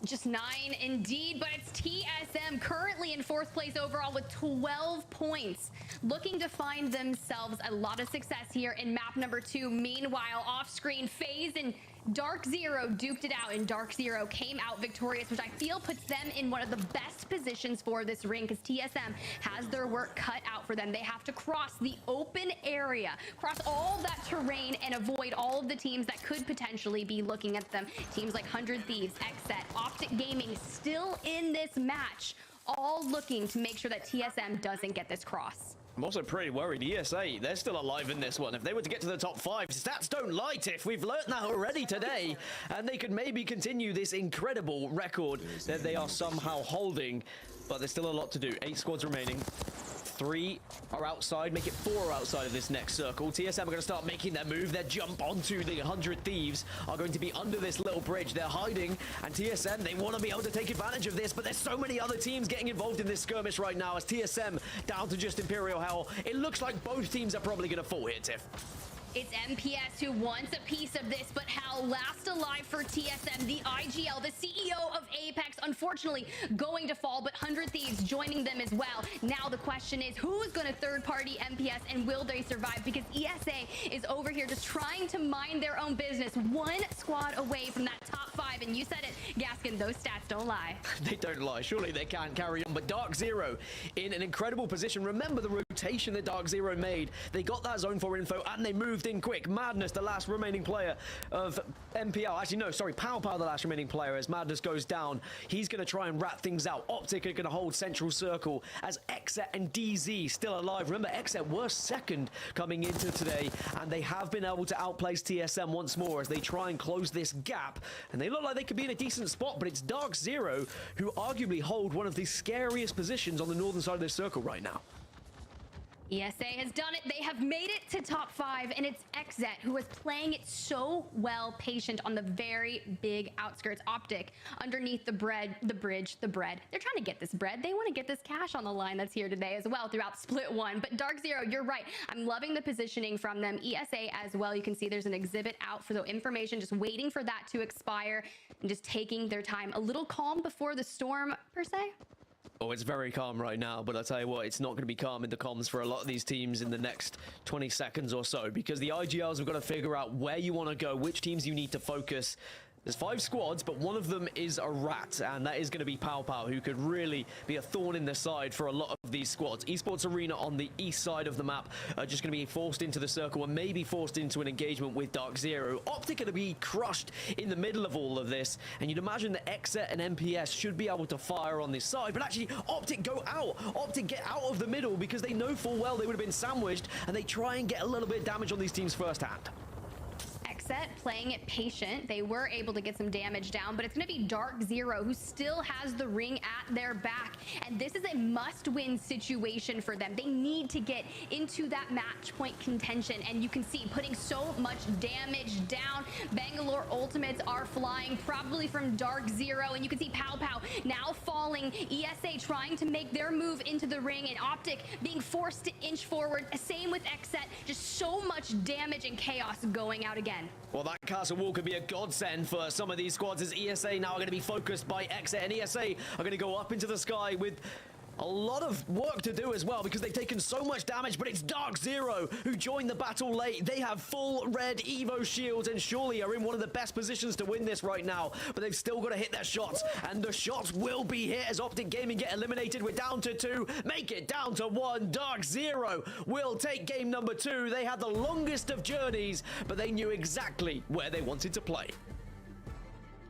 Just 9 indeed, but it's TSM currently in 4th place overall with 12 points, looking to find themselves a lot of success here in map number 2. Meanwhile, off screen, FaZe and Dark Zero duked it out, and Dark Zero came out victorious, which I feel puts them in one of the best positions for this ring, because TSM has their work cut out for them. They have to cross the open area, cross all that terrain, and avoid all of the teams that could potentially be looking at them. Teams like 100 Thieves, XSET, Optic Gaming still in this match, all looking to make sure that TSM doesn't get this cross. I'm also pretty worried. ESA, they're still alive in this one. If they were to get to the top 5, stats don't lie, Tiff. We've learned that already today. And they could maybe continue this incredible record that they are somehow holding. But there's still a lot to do. 8 squads remaining. 3 are outside, make it 4 outside of this next circle. TSM are going to start making their move. Their jump onto the 100 Thieves are going to be under this little bridge. They're hiding, and TSM, they want to be able to take advantage of this, but there's so many other teams getting involved in this skirmish right now as TSM down to just Imperial Hell. It looks like both teams are probably going to fall here, Tiff. It's MPS who wants a piece of this, but Hal last alive for TSM, the IGL, the CEO of Apex, unfortunately going to fall, but 100 Thieves joining them as well. Now the question is, who's going to third-party MPS, and will they survive? Because ESA is over here just trying to mind their own business, 1 squad away from that top 5, and you said it, Gaskin, those stats don't lie. They don't lie. Surely they can't carry on, but Dark Zero in an incredible position. Remember the rotation that Dark Zero made. They got that zone 4 info, and they moved in quick. Madness, the last remaining player of MPL. Actually, no, sorry, Pow, the last remaining player. As Madness goes down, he's going to try and rat things out. Optic are going to hold Central Circle as XSET and DZ still alive. Remember, XSET were second coming into today, and they have been able to outplace TSM once more as they try and close this gap. And they look like they could be in a decent spot, but it's Dark Zero who arguably hold one of the scariest positions on the northern side of this circle right now. ESA has done it. They have made it to top 5, and it's XZet who is playing it so well, patient on the very big outskirts. Optic underneath the bridge. They're trying to get this bread. They want to get this cash on the line that's here today as well throughout split 1. But Dark Zero, you're right. I'm loving the positioning from them. ESA as well. You can see there's an exhibit out for the information, just waiting for that to expire and just taking their time. A little calm before the storm, per se. Oh, it's very calm right now, but I'll tell you what, it's not going to be calm in the comms for a lot of these teams in the next 20 seconds or so, because the IGLs have got to figure out where you want to go, which teams you need to focus. There's 5 squads, but one of them is a rat, and that is going to be Pow, who could really be a thorn in the side for a lot of these squads. Esports Arena on the east side of the map are just going to be forced into the circle and maybe forced into an engagement with Dark Zero. Optic going to be crushed in the middle of all of this, and you'd imagine that XSET and MPS should be able to fire on this side, but actually Optic go out. Optic get out of the middle because they know full well they would have been sandwiched, and they try and get a little bit of damage on these teams firsthand. XSET playing it patient. They were able to get some damage down, but it's going to be Dark Zero who still has the ring at their back, and this is a must-win situation for them. They need to get into that match point contention, and you can see putting so much damage down. Bangalore ultimates are flying, probably from Dark Zero, and you can see Pow now falling. ESA trying to make their move into the ring, and Optic being forced to inch forward. Same with XSET. Just so much damage and chaos going out again. Well, that castle wall could be a godsend for some of these squads, as ESA now are going to be focused by XSET, and ESA are going to go up into the sky with a lot of work to do as well, because they've taken so much damage. But it's Dark Zero who joined the battle late. They have full red Evo shields and surely are in one of the best positions to win this right now, but they've still got to hit their shots, and the shots will be hit as Optic Gaming get eliminated. We're down to 2, make it down to 1. Dark Zero will take game number 2. They had the longest of journeys, but they knew exactly where they wanted to play.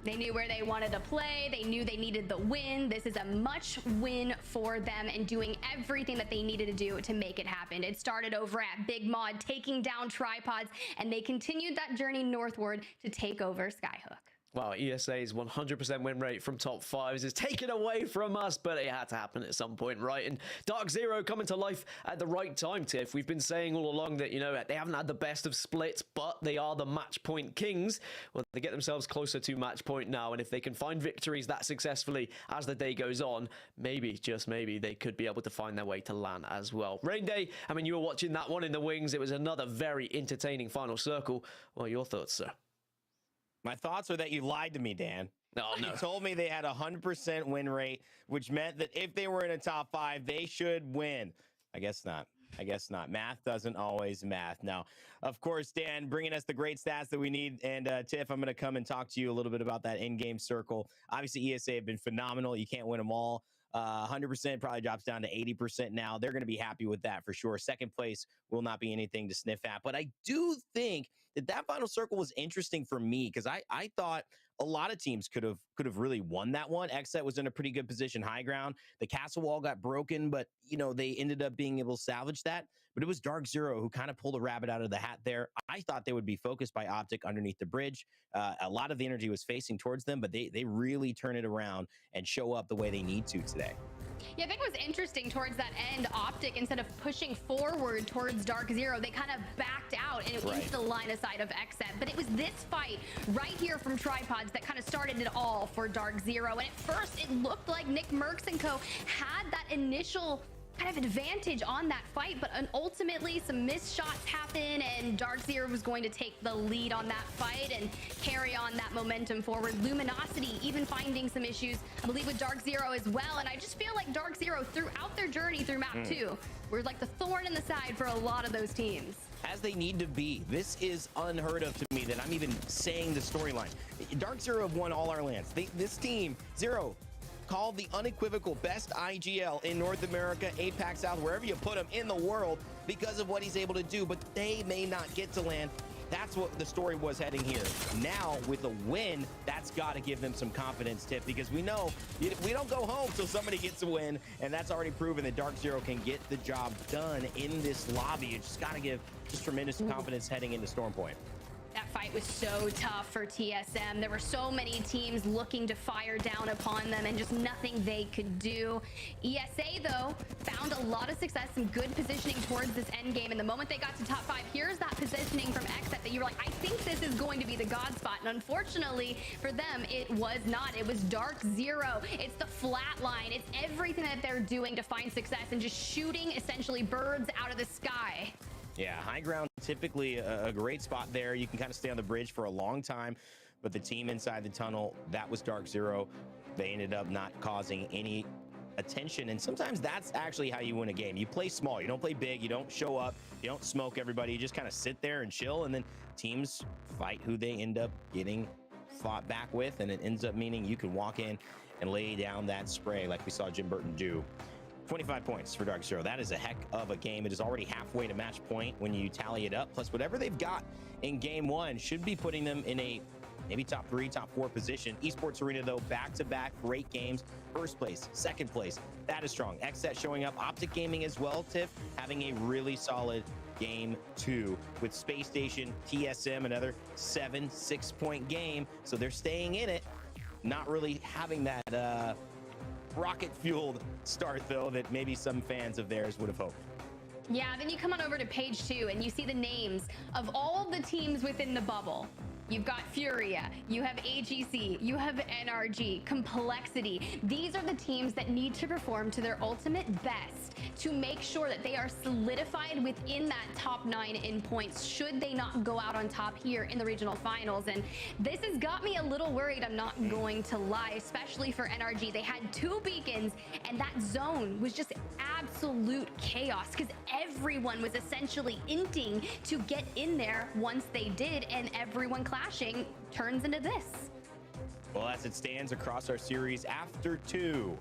They knew where they wanted to play. They knew they needed the win. This is a much win for them and doing everything that they needed to do to make it happen. It started over at Big Mod, taking down tripods, and they continued that journey northward to take over Skyhook. Well, ESA's 100% win rate from top fives is taken away from us, but it had to happen at some point, right? And Dark Zero coming to life at the right time, Tiff. We've been saying all along that, you know, they haven't had the best of splits, but they are the match point kings. Well, they get themselves closer to match point now, and if they can find victories that successfully as the day goes on, maybe, just maybe, they could be able to find their way to LAN as well. Rain Day, I mean, you were watching that one in the wings. It was another very entertaining final circle. What are your thoughts, sir? My thoughts are that you lied to me, Dan. No. You told me they had a 100% win rate, which meant that if they were in a top 5, they should win. I guess not. Math doesn't always math. Now, of course, Dan, bringing us the great stats that we need. And Tiff, I'm going to come and talk to you a little bit about that in-game circle. Obviously, ESA have been phenomenal. You can't win them all. 100% probably drops down to 80% now. They're going to be happy with that for sure. Second place will not be anything to sniff at. But I do think that final circle was interesting for me because I thought a lot of teams could have really won that one. XSET was in a pretty good position, high ground. The castle wall got broken, but you know they ended up being able to salvage that. But it was Dark Zero who kind of pulled a rabbit out of the hat there. I thought they would be focused by Optic underneath the bridge. A lot of the energy was facing towards them, but they really turn it around and show up the way they need to today. Yeah, I think it was interesting towards that end. Optic, instead of pushing forward towards Dark Zero, they kind of backed out and it went into the line of sight of XSET. But it was this fight right here from Tripods that kind of started it all for Dark Zero. And at first, it looked like Nick Merckx and co had that initial kind of advantage on that fight, but ultimately some missed shots happen and Dark Zero was going to take the lead on that fight and carry on that momentum forward. Luminosity even finding some issues, I believe, with Dark Zero as well. And I just feel like Dark Zero throughout their journey through map 2 were like the thorn in the side for a lot of those teams. As they need to be. This is unheard of to me that I'm even saying the storyline. Dark Zero have won all our lands. This team, Zero, called the unequivocal best IGL in North America, APAC South, wherever you put him in the world because of what he's able to do, but they may not get to land. That's what the story was heading here. Now, with a win, that's got to give them some confidence, Tip, because we know we don't go home till somebody gets a win, and that's already proven that Dark Zero can get the job done in this lobby. You just got to give just tremendous confidence heading into Storm Point. That fight was so tough for TSM. There were so many teams looking to fire down upon them and just nothing they could do. ESA, though, found a lot of success and good positioning towards this end game. And the moment they got to top 5, here's that positioning from XSET that you were like, I think this is going to be the God spot. And unfortunately for them, it was not. It was Dark Zero. It's the flat line. It's everything that they're doing to find success and just shooting essentially birds out of the sky. Yeah, high ground, typically a great spot there. You can kind of stay on the bridge for a long time, but the team inside the tunnel, that was Dark Zero. They ended up not causing any attention, and sometimes that's actually how you win a game. You play small, you don't play big, you don't show up, you don't smoke everybody, you just kind of sit there and chill, and then teams fight who they end up getting fought back with, and it ends up meaning you can walk in and lay down that spray like we saw Jim Burton do. 25 points for Dark Zero. That is a heck of a game. It is already halfway to match point when you tally it up. Plus, whatever they've got in game 1 should be putting them in a maybe top 3, top 4 position. Esports Arena, though, back-to-back great games. First place, second place. That is strong. XSET showing up. Optic Gaming as well, Tiff, having a really solid game 2 with Space Station, TSM, another 6-point game. So they're staying in it, not really having that rocket-fueled start, though, that maybe some fans of theirs would have hoped. Yeah, then you come on over to page 2 and you see the names of all the teams within the bubble. You've got Furia, you have AGC, you have NRG, Complexity. These are the teams that need to perform to their ultimate best to make sure that they are solidified within that top 9 in points should they not go out on top here in the regional finals. And this has got me a little worried, I'm not going to lie, especially for NRG. They had 2 beacons and that zone was just absolute chaos because everyone was essentially inting to get in there once they did, and everyone clashing turns into this. Well, as it stands across our series after 2,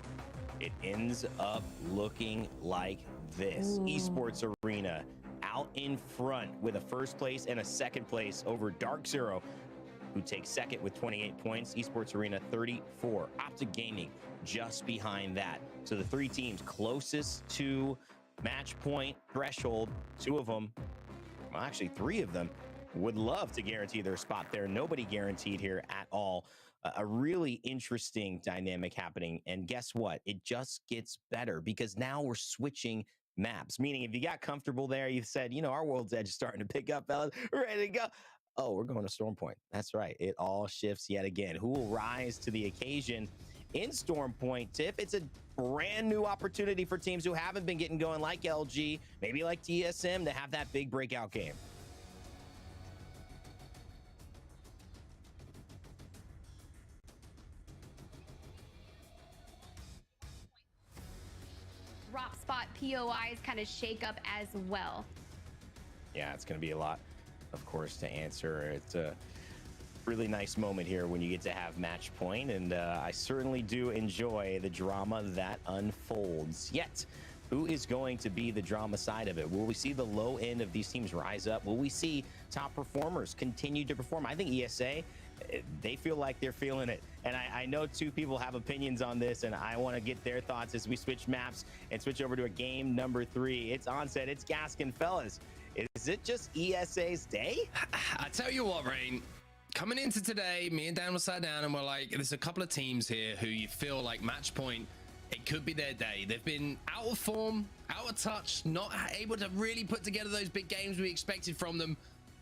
it ends up looking like this. Esports Arena out in front with a first place and a second place over Dark Zero. who takes second with 28 points. Esports Arena 34. Optic Gaming just behind that. So the three teams closest to match point threshold, two of them, well, actually three of them, would love to guarantee their spot there. Nobody guaranteed here at all. A really interesting dynamic happening. And guess what? It just gets better because now we're switching maps. Meaning if you got comfortable there, you said, you know, our World's Edge is starting to pick up, fellas. We're ready to go. Oh, we're going to Storm Point. That's right. It all shifts yet again. Who will rise to the occasion in Storm Point? Tiff, it's a brand new opportunity for teams who haven't been getting going like LG, maybe like TSM, to have that big breakout game. Drop spot POIs kind of shake up as well. Yeah, it's going to be a lot, of course, to answer. It's a really nice moment here when you get to have match point, and I certainly do enjoy the drama that unfolds. Yet, who is going to be the drama side of it? Will we see the low end of these teams rise up? Will we see top performers continue to perform? I think ESA, they feel like they're feeling it. And I know two people have opinions on this, and I want to get their thoughts as we switch maps and switch over to a game number 3. It's Onset, it's Gaskin. Fellas, is it just ESA's day? I tell you what, Rain, coming into today, me and Dan were sat down and we're like, there's a couple of teams here who you feel like match point, it could be their day. They've been out of form, out of touch, not able to really put together those big games we expected from them.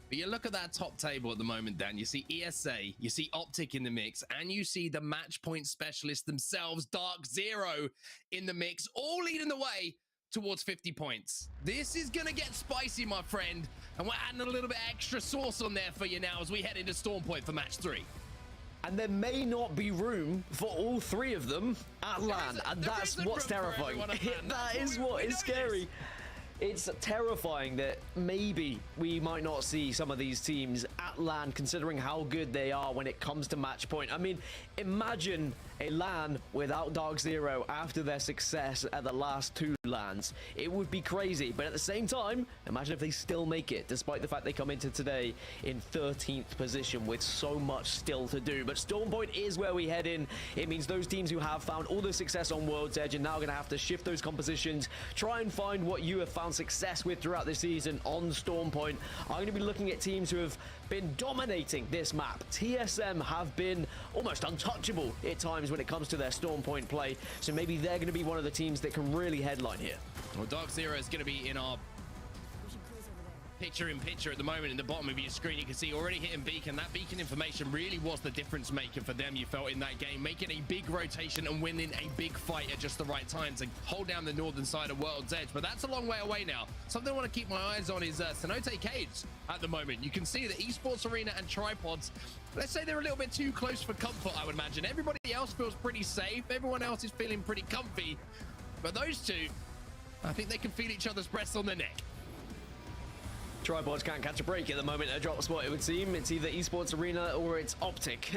But you look at that top table at the moment, Dan, you see ESA, you see Optic in the mix, and you see the match point specialists themselves, Dark Zero, in the mix, all leading the way towards 50 points. This is gonna get spicy, my friend, and we're adding a little bit extra sauce on there for you now as we head into Storm Point for match 3. And there may not be room for all three of them at LAN, and that's what's terrifying. That is what is scary. It's terrifying that maybe we might not see some of these teams at LAN, considering how good they are when it comes to match point. I mean, imagine a LAN without Dark Zero after their success at the last 2 LANs. It would be crazy, but at the same time, imagine if they still make it, despite the fact they come into today in 13th position with so much still to do. But Storm Point is where we head in. It means those teams who have found all the success on World's Edge are now going to have to shift those compositions, try and find what you have found success with throughout the season on Storm Point. I'm going to be looking at teams who have been dominating this map. TSM have been almost untouchable at times when it comes to their Storm Point play, so maybe they're going to be one of the teams that can really headline here. Well, Dark Zero is going to be in our picture at the moment. In the bottom of your screen, you can see already hitting beacon. That beacon information really was the difference maker for them, you felt, in that game, making a big rotation and winning a big fight at just the right time to hold down the northern side of World's Edge. But that's a long way away now. Something I want to keep my eyes on is Cenote Cage at the moment. You can see that Esports Arena and Tripods, let's say they're a little bit too close for comfort, I would imagine. Everybody else feels pretty safe. Everyone else is feeling pretty comfy. But those two, I think they can feel each other's breaths on their neck. Tripods can't catch a break at the moment at drop spot, it would seem. It's either Esports Arena or it's Optic,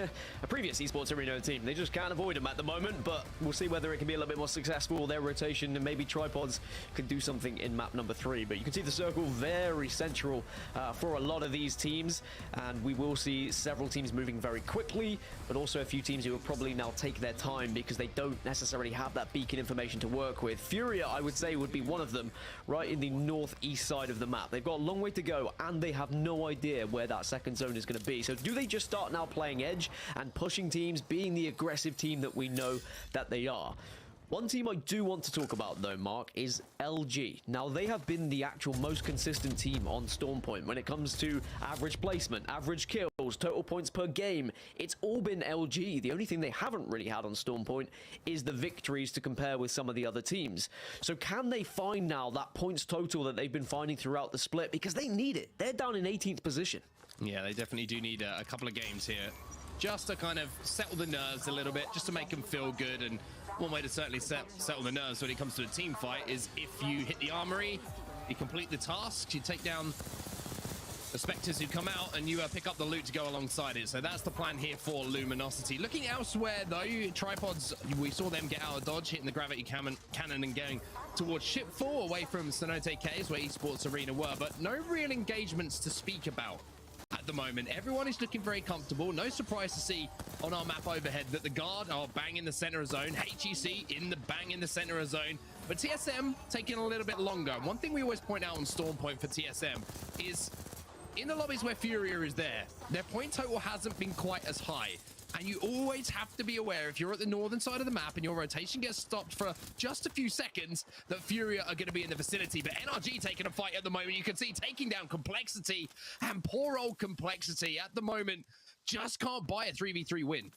a previous Esports Arena team. They just can't avoid them at the moment, but we'll see whether it can be a little bit more successful, their rotation, and maybe Tripods could do something in map number 3. But you can see the circle very central for a lot of these teams, and we will see several teams moving very quickly, but also a few teams who will probably now take their time because they don't necessarily have that beacon information to work with. Furia, I would say, would be one of them, right in the northeast side of the map. They've got a long way to go, and they have no idea where that second zone is going to be. So do they just start now playing edge and pushing teams, being the aggressive team that we know that they are? One team I do want to talk about, though, Mark, is LG. Now, they have been the actual most consistent team on Storm Point when it comes to average placement, average kills, total points per game. It's all been LG. The only thing they haven't really had on Storm Point is the victories to compare with some of the other teams. So can they find now that points total that they've been finding throughout the split? Because they need it. They're down in 18th position. Yeah, they definitely do need a couple of games here just to kind of settle the nerves a little bit, just to make them feel good. And one way to certainly settle the nerves when it comes to a team fight is if you hit the armory, you complete the tasks, you take down the Spectres who come out, and you pick up the loot to go alongside it. So that's the plan here for Luminosity. Looking elsewhere, though, Tripods, we saw them get out of dodge, hitting the gravity cannon and going towards Ship 4, away from Cenote Caves, where Esports Arena were, but no real engagements to speak about at at the moment. Everyone is looking very comfortable. No surprise to see on our map overhead that the guard are bang in the center of zone. HEC in the bang in the center of zone. But TSM taking a little bit longer. One thing we always point out on Storm Point for TSM is in the lobbies where Furia is there, their point total hasn't been quite as high. And you always have to be aware if you're at the northern side of the map and your rotation gets stopped for just a few seconds that Furia are going to be in the vicinity. But NRG taking a fight at the moment. You can see taking down Complexity, and poor old Complexity at the moment just can't buy a 3v3 win.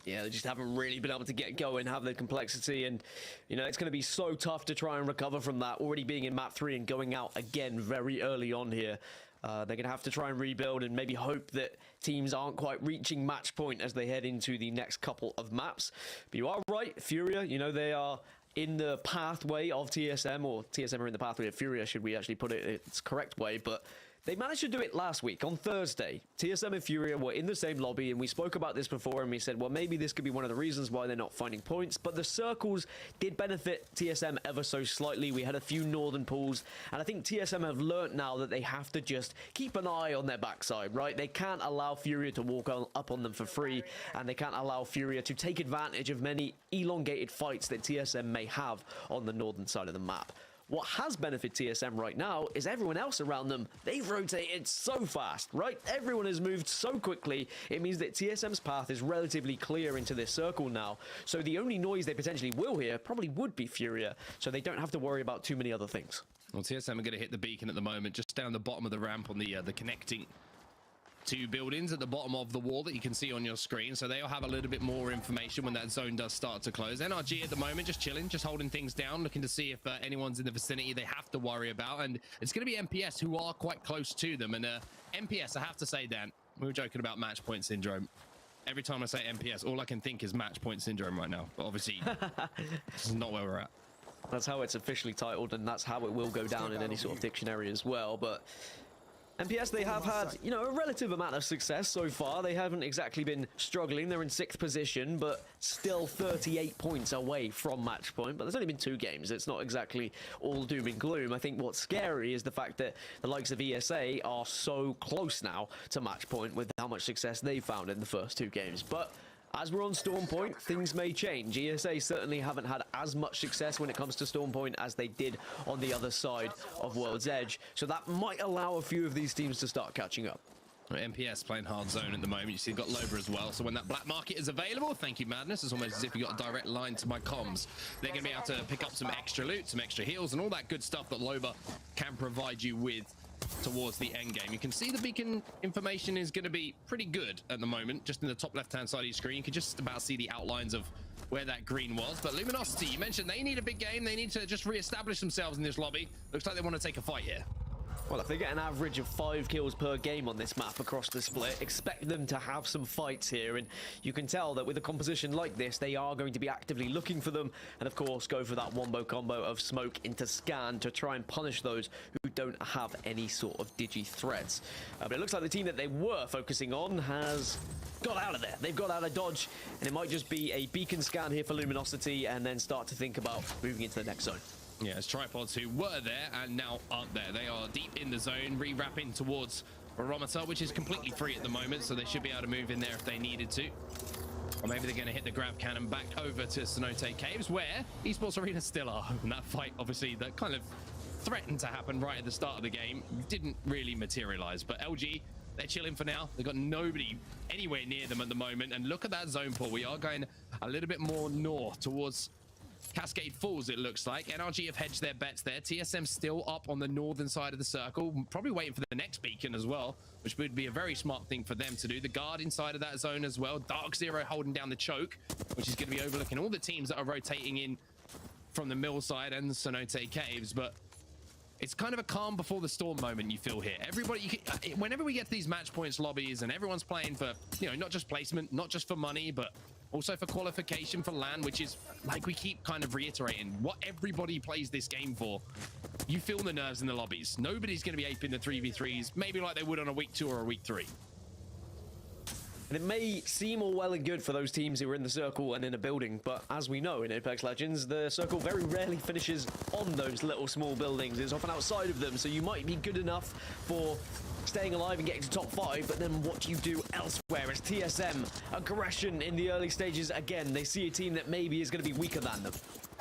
Yeah, they just haven't really been able to get going, have the Complexity, and you know, it's going to be so tough to try and recover from that, already being in map 3 and going out again very early on here. They're going to have to try and rebuild and maybe hope that teams aren't quite reaching match point as they head into the next couple of maps. But you are right, Furia, you know, they are in the pathway of TSM, or TSM are in the pathway of Furia, should we actually put it its correct way, but they managed to do it last week on Thursday. TSM and Furia were in the same lobby, and we spoke about this before, and we said, well, maybe this could be one of the reasons why they're not finding points. But the circles did benefit TSM ever so slightly. We had a few northern pools, and I think TSM have learnt now that they have to just keep an eye on their backside, right? They can't allow Furia to walk up on them for free, and they can't allow Furia to take advantage of many elongated fights that TSM may have on the northern side of the map. What has benefited TSM right now is everyone else around them. They've rotated so fast, right? Everyone has moved so quickly. It means that TSM's path is relatively clear into this circle now. So the only noise they potentially will hear probably would be Furia. So they don't have to worry about too many other things. Well, TSM are going to hit the beacon at the moment, just down the bottom of the ramp on the connecting two buildings at the bottom of the wall that you can see on your screen. So they'll have a little bit more information when that zone does start to close. NRG at the moment just chilling, just holding things down, looking to see if anyone's in the vicinity they have to worry about. And it's going to be MPS who are quite close to them. And MPS, I have to say, Dan, we were joking about match point syndrome. Every time I say MPS, all I can think is match point syndrome right now. But obviously, this is not where we're at. That's how it's officially titled, and that's how it will go down in any sort of dictionary as well. But MPS, they have had, you know, a relative amount of success so far. They haven't exactly been struggling. They're in 6th position, but still 38 points away from match point. But there's only been 2 games. It's not exactly all doom and gloom. I think what's scary is the fact that the likes of ESA are so close now to match point with how much success they found in the first 2 games. But as we're on Storm Point, things may change. ESA certainly haven't had as much success when it comes to Storm Point as they did on the other side of World's Edge. So that might allow a few of these teams to start catching up. MPS playing hard zone at the moment. You see you've got Loba as well. So when that black market is available, thank you, Madness. It's almost as if you got a direct line to my comms. They're going to be able to pick up some extra loot, some extra heals, and all that good stuff that Loba can provide you with towards the end game. You can see the beacon information is going to be pretty good at the moment. Just in the top left-hand side of your screen, you can just about see the outlines of where that green was. But Luminosity, you mentioned they need a big game. They need to just re-establish themselves in this lobby. Looks like they want to take a fight here. Well, if they get an average of 5 kills per game on this map across the split, expect them to have some fights here. And you can tell that with a composition like this, they are going to be actively looking for them. And of course, go for that wombo combo of smoke into scan to try and punish those who don't have any sort of digi threats. But it looks like the team that they were focusing on has got out of there. They've got out of dodge. And it might just be a beacon scan here for Luminosity and then start to think about moving into the next zone. Yeah, it's Tripods who were there and now aren't there. They are deep in the zone, re-wrapping towards Barometer, which is completely free at the moment, so they should be able to move in there if they needed to. Or maybe they're going to hit the grab cannon back over to Cenote Caves, where Esports Arena still are. And that fight, obviously, that kind of threatened to happen right at the start of the game, didn't really materialize. But LG, they're chilling for now. They've got nobody anywhere near them at the moment. And look at that zone pool. We are going a little bit more north towards Cascade Falls, it looks like. NRG have hedged their bets there. TSM still up on the northern side of the circle, probably waiting for the next beacon as well, which would be a very smart thing for them to do. The guard inside of that zone as well. Dark Zero holding down the choke, which is going to be overlooking all the teams that are rotating in from the mill side and the Cenote Caves. But it's kind of a calm before the storm moment you feel here. Everybody, whenever we get to these match points lobbies and everyone's playing for, you know, not just placement, not just for money, but also for qualification for LAN, which is, like we keep kind of reiterating, what everybody plays this game for. You feel the nerves in the lobbies. Nobody's going to be aping the 3v3s, maybe like they would on a week 2 or a week 3. And it may seem all well and good for those teams who are in the circle and in a building, but as we know in Apex Legends, the circle very rarely finishes on those little small buildings. It's often outside of them, so you might be good enough for staying alive and getting to top 5, but then what do you do elsewhere? As TSM, aggression in the early stages again. They see a team that maybe is going to be weaker than them.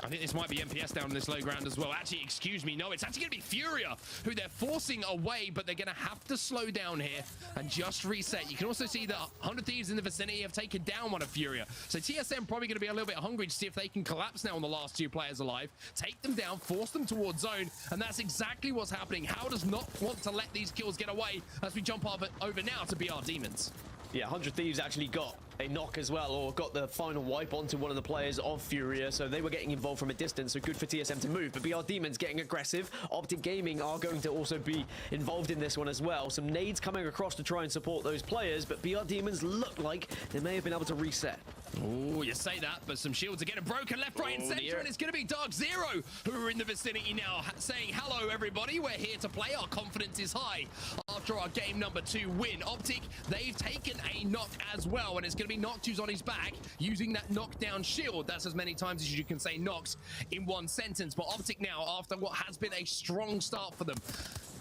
I think this might be MPS down in this low ground as well. Actually, excuse me, no, it's actually going to be Furia, who they're forcing away, but they're going to have to slow down here and just reset. You can also see that 100 Thieves in the vicinity have taken down one of Furia. So TSM probably going to be a little bit hungry to see if they can collapse now on the last 2 players alive, take them down, force them towards zone, and that's exactly what's happening. How does not want to let these kills get away as we jump over now to BR Demons? Yeah, 100 Thieves actually got a knock as well, or got the final wipe onto one of the players of Furia, so they were getting involved from a distance, so good for TSM to move. But BR Demons getting aggressive. Optic Gaming are going to also be involved in this one as well. Some nades coming across to try and support those players, but BR Demons look like they may have been able to reset. Oh, you say that, but some shields are getting broken left, right, and center, and it's going to be Dark Zero who are in the vicinity now, saying, hello, everybody, we're here to play. Our confidence is high after our game number 2 win. Optic, they've taken a knock as well, and it's going to be Noctu's on his back, using that knockdown shield. That's as many times as you can say knocks in one sentence. But Optic now, after what has been a strong start for them,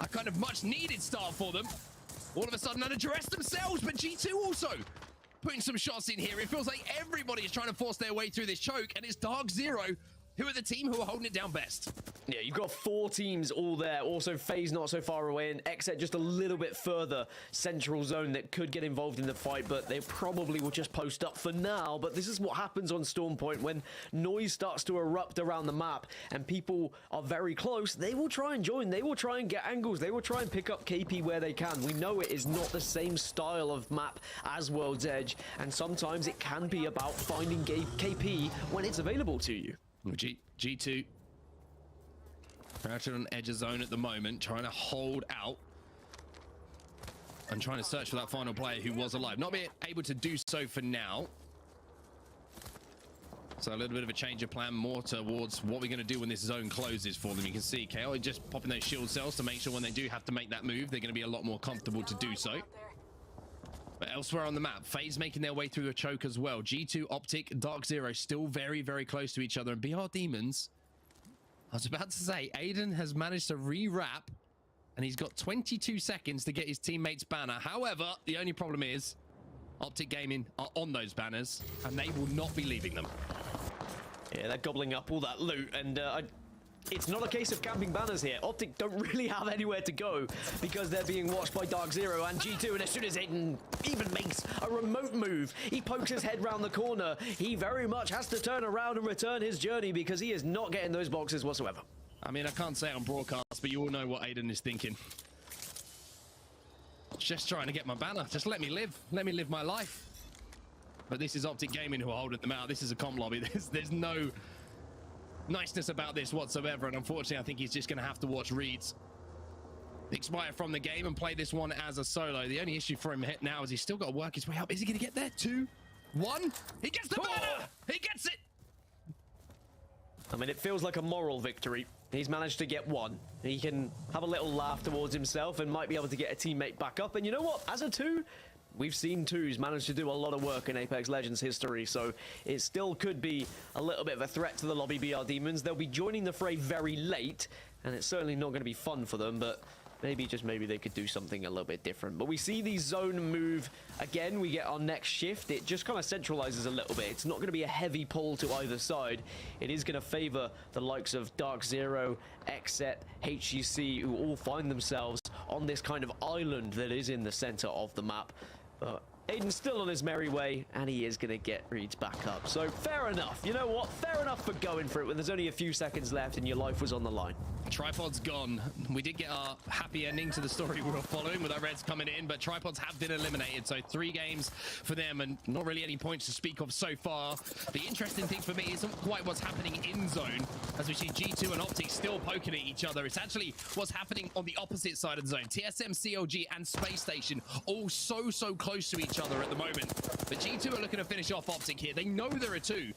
a kind of much needed start for them, all of a sudden unaddressed themselves, but G2 also putting some shots in here. It feels like everybody is trying to force their way through this choke, and it's Dark Zero who are the team who are holding it down best. Yeah, you've got 4 teams all there. Also, FaZe not so far away, and Exet just a little bit further central zone that could get involved in the fight, but they probably will just post up for now. But this is what happens on Storm Point when noise starts to erupt around the map and people are very close. They will try and join. They will try and get angles. They will try and pick up KP where they can. We know it is not the same style of map as World's Edge, and sometimes it can be about finding KP when it's available to you. G2 crouching on edge of zone at the moment, trying to hold out and trying to search for that final player who was alive. Not being able to do so for now. So a little bit of a change of plan, more towards what we're going to do when this zone closes for them. You can see KO just popping those shield cells to make sure when they do have to make that move, they're going to be a lot more comfortable to do so. But elsewhere on the map, FaZe making their way through a choke as well. G2, Optic, Dark Zero still very, very close to each other. And BR Demons, I was about to say, Aiden has managed to re-wrap, and he's got 22 seconds to get his teammates' banner. However, the only problem is Optic Gaming are on those banners, and they will not be leaving them. Yeah, they're gobbling up all that loot, and it's not a case of camping banners here. Optic don't really have anywhere to go because they're being watched by Dark Zero and G2, and as soon as Aiden even makes a remote move, he pokes his head round the corner. He very much has to turn around and return his journey because he is not getting those boxes whatsoever. I mean, I can't say it on broadcast, but you all know what Aiden is thinking. Just trying to get my banner. Just let me live. Let me live my life. But this is Optic Gaming who are holding them out. This is a comp lobby. There's no niceness about this whatsoever, and unfortunately I think he's just going to have to watch Reeds expire from the game and play this one as a solo. The only issue for him now is he's still got to work his way up. Is he going to get there? 2, 1, he gets the banner! He gets it! I mean, it feels like a moral victory. He's managed to get 1. He can have a little laugh towards himself and might be able to get a teammate back up. And you know what? As a 2, we've seen 2s manage to do a lot of work in Apex Legends history, so it still could be a little bit of a threat to the lobby BR Demons. They'll be joining the fray very late, and it's certainly not going to be fun for them, but maybe, just maybe, they could do something a little bit different. But we see the zone move again. We get our next shift. It just kind of centralizes a little bit. It's not going to be a heavy pull to either side. It is going to favor the likes of Dark Zero, Exet, HGC, who all find themselves on this kind of island that is in the center of the map. But Aiden's still on his merry way, and he is going to get Reeds back up. So fair enough. You know what? Fair enough for going for it when there's only a few seconds left and your life was on the line. Tripod's gone. We did get our happy ending to the story we were following with our Reds coming in, but Tripods have been eliminated. So 3 games for them and not really any points to speak of so far. The interesting thing for me isn't quite what's happening in zone, as we see G2 and Optic still poking at each other. It's actually what's happening on the opposite side of the zone. TSM, CLG, and Space Station all so close to each other at the moment. But G2 are looking to finish off Optic here. They know there are 2.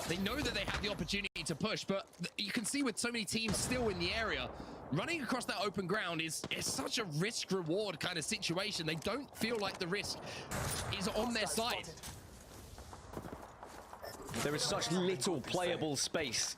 They know that they have the opportunity to push, but you can see with so many teams still in the area, running across that open ground is such a risk-reward kind of situation. They don't feel like the risk is on their side. There is such little playable space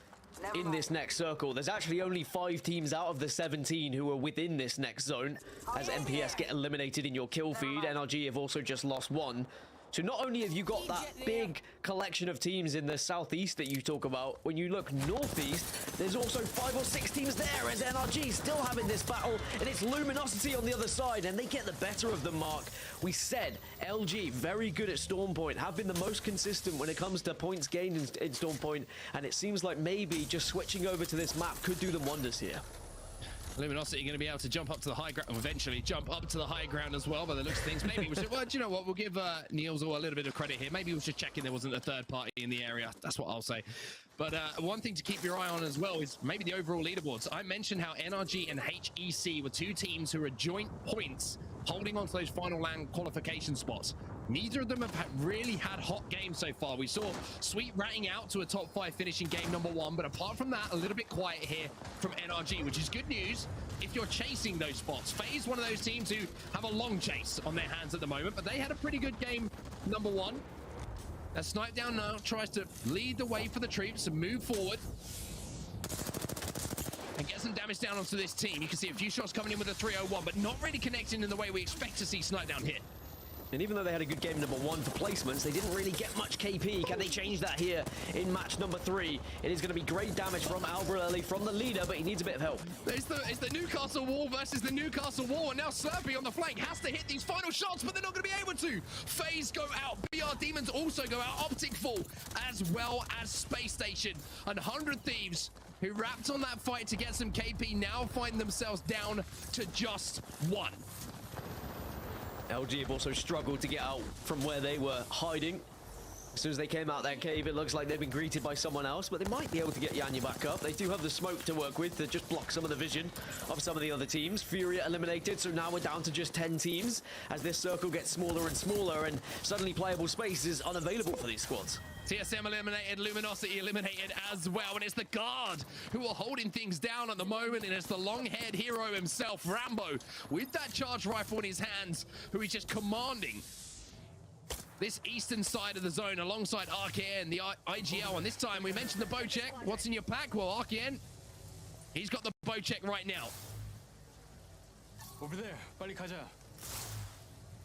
in this next circle. There's actually only 5 teams out of the 17 who are within this next zone, as MPS get eliminated in your kill feed. NRG have also just lost 1. So not only have you got that big collection of teams in the southeast that you talk about, when you look northeast, there's also 5 or 6 teams there, as NRG still having this battle, and it's Luminosity on the other side, and they get the better of them, Mark. We said LG, very good at Storm Point, have been the most consistent when it comes to points gained in Storm Point, and it seems like maybe just switching over to this map could do them wonders here. Luminosity going to be able to jump up to the high ground, eventually jump up to the high ground as well, by the looks of things. Maybe we should, well, do you know what? We'll give Niels a little bit of credit here. Maybe we should check in there wasn't a third party in the area. That's what I'll say. But one thing to keep your eye on as well is maybe the overall leaderboards. I mentioned how NRG and HEC were 2 teams who are joint points holding on to those final land qualification spots. Neither of them have really had hot games so far. We saw Sweet ratting out to a top 5 finish in game number 1, but apart from that, a little bit quiet here from NRG, which is good news if you're chasing those spots. FaZe, one of those teams who have a long chase on their hands at the moment, but they had a pretty good game number 1. As Snipe Down now tries to lead the way for the troops and move forward and get some damage down onto this team. You can see a few shots coming in with a 301, but not really connecting in the way we expect to see Snipe Down hit. And even though they had a good game number 1 for placements, they didn't really get much KP. Can they change that here in match number 3? It is going to be great damage from Albrelli, from the leader, but he needs a bit of help. It's the Newcastle Wall versus the Newcastle Wall, and now Slurpee on the flank has to hit these final shots, but they're not going to be able to. FaZe go out, BR Demons also go out, Optic Fall, as well as Space Station. And 100 Thieves, who wrapped on that fight to get some KP, now find themselves down to just 1. LG have also struggled to get out from where they were hiding. As soon as they came out that cave, it looks like they've been greeted by someone else, but they might be able to get Yanya back up. They do have the smoke to work with to just block some of the vision of some of the other teams. Furia eliminated, so now we're down to just 10 teams as this circle gets smaller and smaller, and suddenly playable space is unavailable for these squads. TSM eliminated, Luminosity eliminated as well, and it's the guard who are holding things down at the moment, and it's the long-haired hero himself, Rambo, with that charge rifle in his hands, who is just commanding this eastern side of the zone alongside RKN, the IGL, and this time we mentioned the bow check. What's in your pack? Well, RKN, he's got the bow check right now. Over there. 빨리 가자.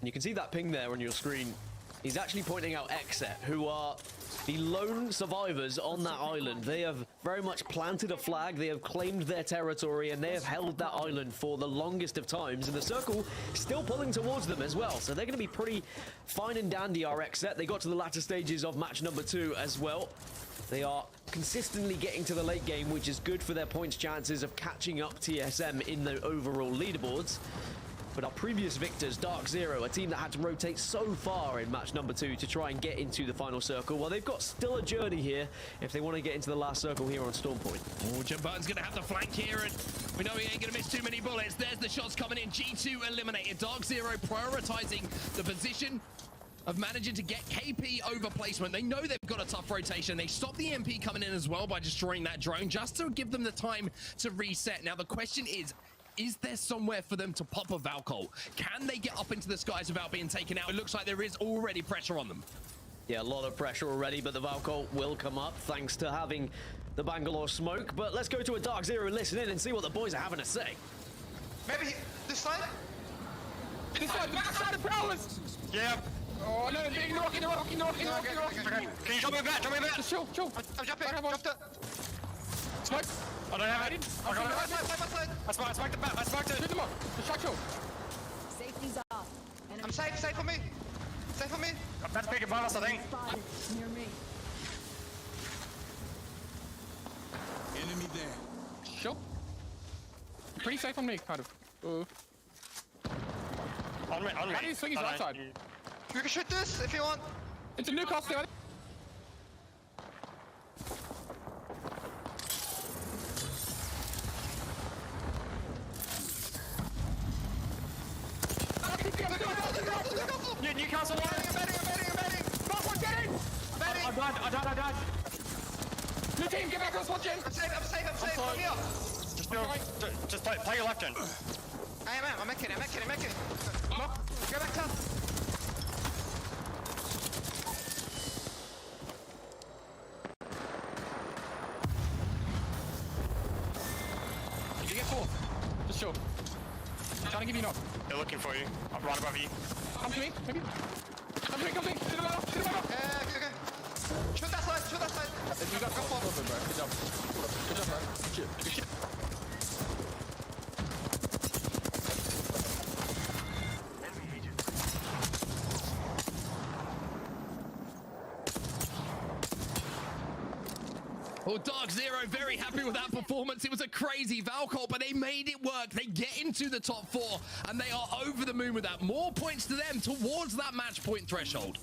And you can see that ping there on your screen. He's actually pointing out Exet, who are the lone survivors on that island. They have very much planted a flag, they have claimed their territory, and they have held that island for the longest of times, and the circle still pulling towards them as well. So they're going to be pretty fine and dandy, our Exet. They got to the latter stages of match number 2 as well. They are consistently getting to the late game, which is good for their points chances of catching up TSM in the overall leaderboards. But our previous victors, Dark Zero, a team that had to rotate so far in match number 2 to try and get into the final circle, well, they've got still a journey here if they want to get into the last circle here on Storm Point. Oh, Jim Button's going to have the flank here, and we know he ain't going to miss too many bullets. There's the shots coming in. G2 eliminated. Dark Zero prioritizing the position of managing to get KP over placement. They know they've got a tough rotation. They stop the MP coming in as well by destroying that drone just to give them the time to reset. Now, the question is there somewhere for them to pop a Valkyrie? Can they get up into the skies without being taken out? It looks like there is already pressure on them. Yeah, a lot of pressure already, but the Valkyrie will come up thanks to having the Bangalore smoke. But let's go to a Dark Zero and listen in and see what the boys are having to say. Maybe this side? This side, back side of Prowess! Yeah. Oh, no, ignore. Can Can you drop me a bat? Drop me a bat. Just chill. I'm jumping. Dropped it. Smoke. I don't have it. I got it. I smoked the bat. I smoked it. Shoot them up. Distraction. Safety's off. I'm safe. Safe for me. Safe for me. That's big above us, I think. Near me. Enemy there. Sure. Pretty safe on me, kind of. On me. How do you swing his right side? You can shoot this if you want. It's a Newcastle. Newcastle one. I'm betting. Last one, get in! I died. New team, get back to the spot, Jen! I'm safe. Come here. Just play your left, Jen. I am. I'm making it. Go back top. sure. Trying to give you knock. They're looking for you. I'm right above you. Come to me, maybe. Come to me, come to me. Shoot him out, shoot him out. Okay. Shoot that side, shoot that side. You got go forward, bro. Good job. Good job, bro. Shit. Well, Dark Zero very happy with that performance. It was a crazy Valcol, but they made it work. They get into the top 4, and they are over the moon with that. More points to them towards that match point threshold.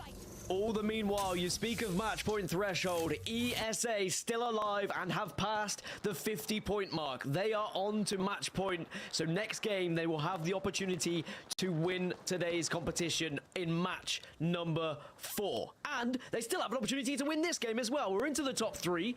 All the meanwhile, you speak of match point threshold, ESA still alive and have passed the 50-point mark. They are on to match point, so next game they will have the opportunity to win today's competition in match number 4. And they still have an opportunity to win this game as well. We're into the top 3.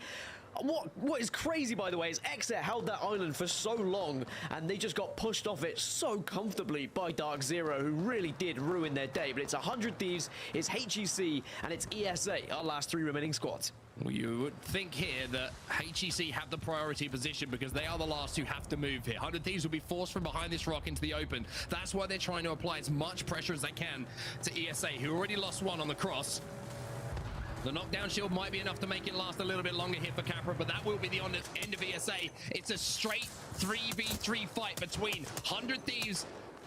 What is crazy, by the way, is Exit held that island for so long, and they just got pushed off it so comfortably by Dark Zero, who really did ruin their day. But it's 100 Thieves, it's HEC, and it's ESA, our last 3 remaining squads. Well, you would think here that HEC have the priority position because they are the last who have to move here. 100 Thieves will be forced from behind this rock into the open. That's why they're trying to apply as much pressure as they can to ESA, who already lost 1 on the cross. The knockdown shield might be enough to make it last a little bit longer here for Capra, but that will be the end of ESA. It's a straight 3v3 fight between 100 Thieves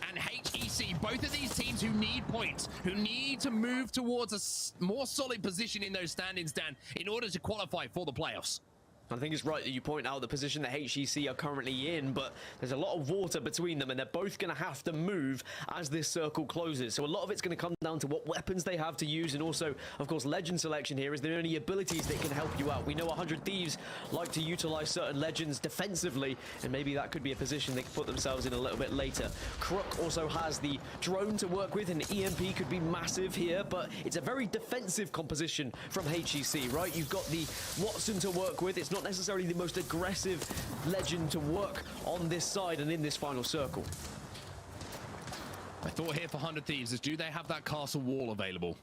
and HEC. Both of these teams who need points, who need to move towards a more solid position in those standings, Dan, in order to qualify for the playoffs. I think it's right that you point out the position that HEC are currently in, but there's a lot of water between them, and they're both going to have to move as this circle closes. So a lot of it's going to come down to what weapons they have to use, and also, of course, legend selection here. Is there any abilities that can help you out? We know 100 Thieves like to utilize certain legends defensively, and maybe that could be a position they could put themselves in a little bit later. Crook also has the drone to work with, and EMP could be massive here, but it's a very defensive composition from HEC, right? You've got the Watson to work with. It's not necessarily the most aggressive legend to work on this side and in this final circle. My thought here for 100 Thieves is, do they have that castle wall available?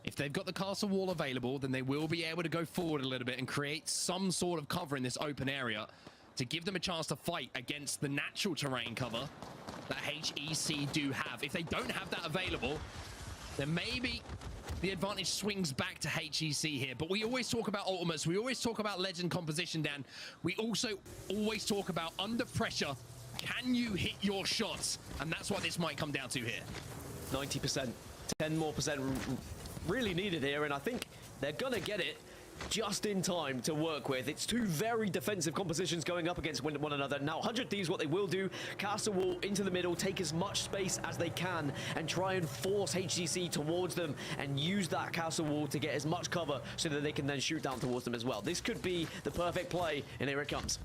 If they've got the castle wall available, then they will be able to go forward a little bit and create some sort of cover in this open area to give them a chance to fight against the natural terrain cover that HEC do have. If they don't have that available, then maybe the advantage swings back to HEC here. But we always talk about ultimates. We always talk about legend composition, Dan. We also always talk about under pressure, can you hit your shots? And that's what this might come down to here. 90%, 10 more percent really needed here, and I think they're gonna get it just in time to work with. It's 2 very defensive compositions going up against one another. Now, 100 Thieves, what they will do, castle wall into the middle, take as much space as they can, and try and force HCC towards them, and use that castle wall to get as much cover so that they can then shoot down towards them as well. This could be the perfect play, and here it comes.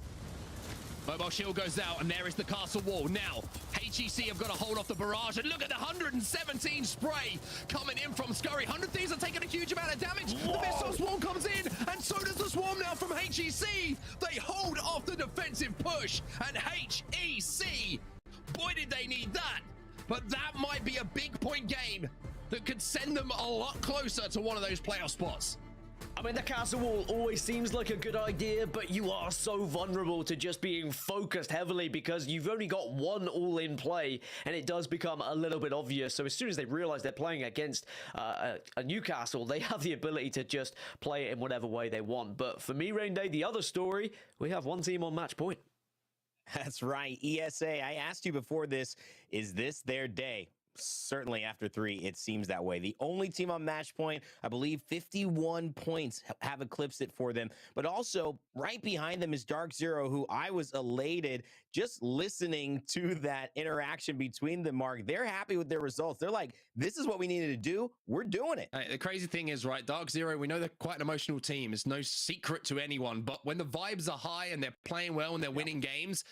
Mobile shield goes out, and there is the castle wall. Now, HEC have got to hold off the barrage, and look at the 117 spray coming in from Scurry. 100 Thieves are taking a huge amount of damage. Whoa. The missile swarm comes in, and so does the swarm now from HEC. They hold off the defensive push, and HEC, boy did they need that. But that might be a big point game that could send them a lot closer to one of those playoff spots. I mean, the castle wall always seems like a good idea, but you are so vulnerable to just being focused heavily because you've only got one all-in play, and it does become a little bit obvious. So as soon as they realize they're playing against a Newcastle, they have the ability to just play it in whatever way they want. But for me, Rain Day, the other story, we have one team on match point. That's right, ESA. I asked you before this, is this their day? Certainly after 3, it seems that way. The only team on match point, I believe 51 points have eclipsed it for them. But also right behind them is Dark Zero, who I was elated just listening to that interaction between them, Mark. They're happy with their results. They're like, this is what we needed to do. We're doing it. The crazy thing is, right, Dark Zero, we know they're quite an emotional team. It's no secret to anyone. But when the vibes are high and they're playing well and they're winning games,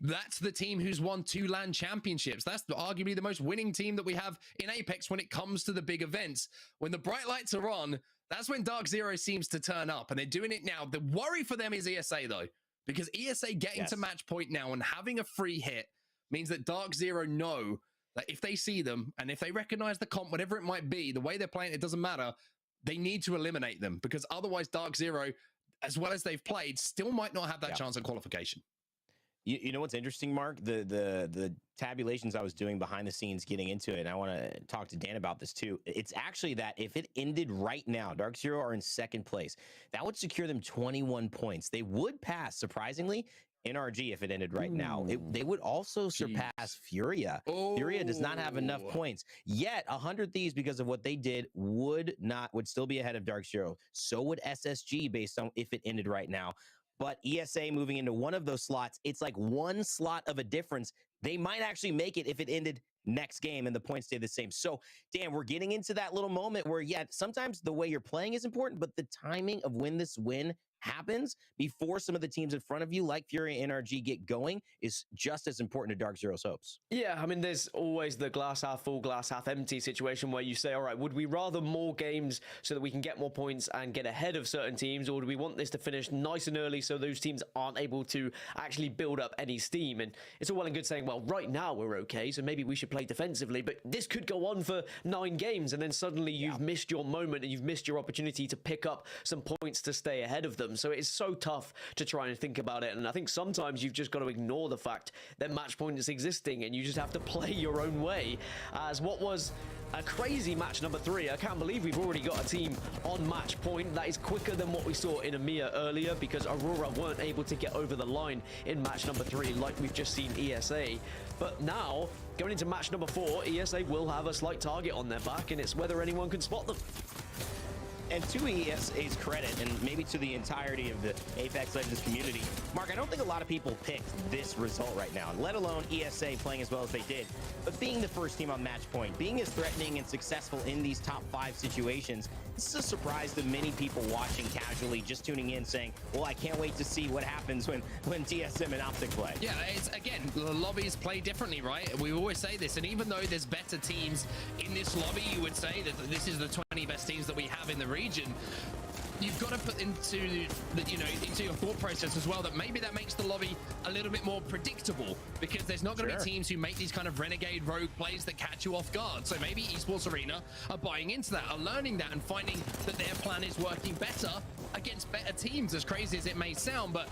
that's the team who's won 2 LAN championships. That's arguably the most winning team that we have in Apex when it comes to the big events. When the bright lights are on, that's when Dark Zero seems to turn up, and they're doing it now. The worry for them is ESA, though, because ESA getting to match point now and having a free hit means that Dark Zero know that if they see them and if they recognize the comp, whatever it might be, the way they're playing, it doesn't matter. They need to eliminate them, because otherwise Dark Zero, as well as they've played, still might not have that chance at qualification. You know what's interesting, Mark? The tabulations I was doing behind the scenes getting into it, and I want to talk to Dan about this too. It's actually that if it ended right now, Dark Zero are in second place. That would secure them 21 points. They would pass, surprisingly, NRG if it ended right now. They would also surpass Furia. Furia does not have enough points. Yet 100 Thieves, because of what they did, would still be ahead of Dark Zero. So would SSG based on if it ended right now. But ESA moving into one of those slots, it's like one slot of a difference. They might actually make it if it ended next game and the points stay the same. So, Dan, we're getting into that little moment where, yeah, sometimes the way you're playing is important, but the timing of when this win happens before some of the teams in front of you, like Fury and NRG, get going is just as important to Dark Zero's hopes. Yeah, I mean, there's always the glass half full, glass half empty situation where you say, all right, would we rather more games so that we can get more points and get ahead of certain teams, or do we want this to finish nice and early so those teams aren't able to actually build up any steam? And it's all well and good saying, well, right now we're okay, so maybe we should play defensively, but this could go on for 9 games, and then suddenly you've missed your moment and you've missed your opportunity to pick up some points to stay ahead of them. So it's so tough to try and think about it. And I think sometimes you've just got to ignore the fact that match point is existing and you just have to play your own way. As what was a crazy match number 3, I can't believe we've already got a team on match point. That is quicker than what we saw in EMEA earlier, because Aurora weren't able to get over the line in match number 3 like we've just seen ESA. But now, going into match number 4, ESA will have a slight target on their back, and it's whether anyone can spot them. And to ESA's credit, and maybe to the entirety of the Apex Legends community, Mark, I don't think a lot of people picked this result right now, let alone ESA playing as well as they did. But being the first team on match point, being as threatening and successful in these top 5 situations, this is a surprise to many people watching casually, just tuning in, saying, well, I can't wait to see what happens when TSM and Optic play. Yeah, it's, again, the lobbies play differently, right? We always say this, and even though there's better teams in this lobby, you would say that this is the 20 best teams that we have in the region. You've got to put into into your thought process as well that maybe that makes the lobby a little bit more predictable, because there's not going to be teams who make these kind of renegade rogue plays that catch you off guard. So maybe Esports Arena are buying into that, are learning that, and finding that their plan is working better against better teams, as crazy as it may sound. But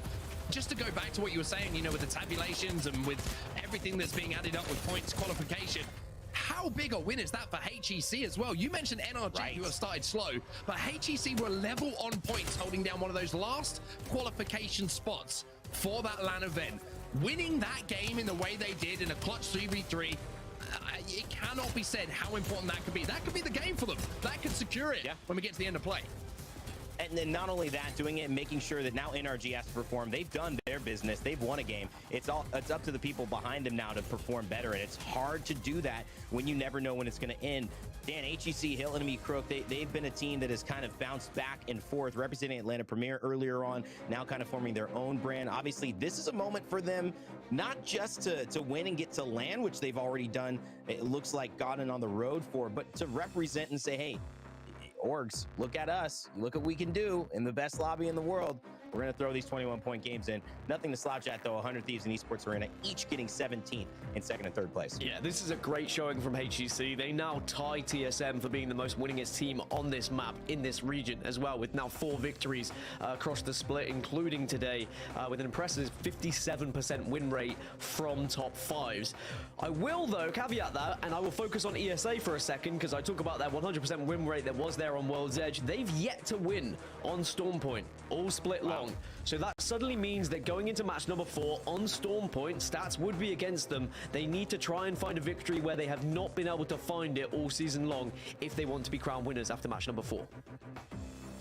just to go back to what you were saying, with the tabulations and with everything that's being added up with points qualification, how big a win is that for HEC as well? You mentioned NRG, who have started slow, but HEC were level on points, holding down one of those last qualification spots for that LAN event. Winning that game in the way they did in a clutch 3v3, it cannot be said how important that could be. That could be the game for them. That could secure it when we get to the end of play. And then not only that, doing it and making sure that now NRG has to perform. They've done their business. They've won a game. It's up to the people behind them now to perform better. And it's hard to do that when you never know when it's going to end. Dan, HEC, Hill Enemy Crook, they've been a team that has kind of bounced back and forth, representing Atlanta Premier earlier on, now kind of forming their own brand. Obviously, this is a moment for them, not just to win and get to LAN, which they've already done, it looks like, gotten on the road for, but to represent and say, hey, orgs, look at us. Look what we can do in the best lobby in the world. We're going to throw these 21-point games in. Nothing to slouch at, though. 100 Thieves and Esports Arena, each getting 17th in 2nd and 3rd place. Yeah, this is a great showing from HEC. They now tie TSM for being the most winningest team on this map in this region as well, with now 4 victories across the split, including today, with an impressive 57% win rate from top 5s. I will, though, caveat that, and I will focus on ESA for a second, because I talk about that 100% win rate that was there on World's Edge. They've yet to win on Storm Point, all split long. So that suddenly means that going into match number 4 on Storm Point, stats would be against them. They need to try and find a victory where they have not been able to find it all season long if they want to be crowned winners after match number 4.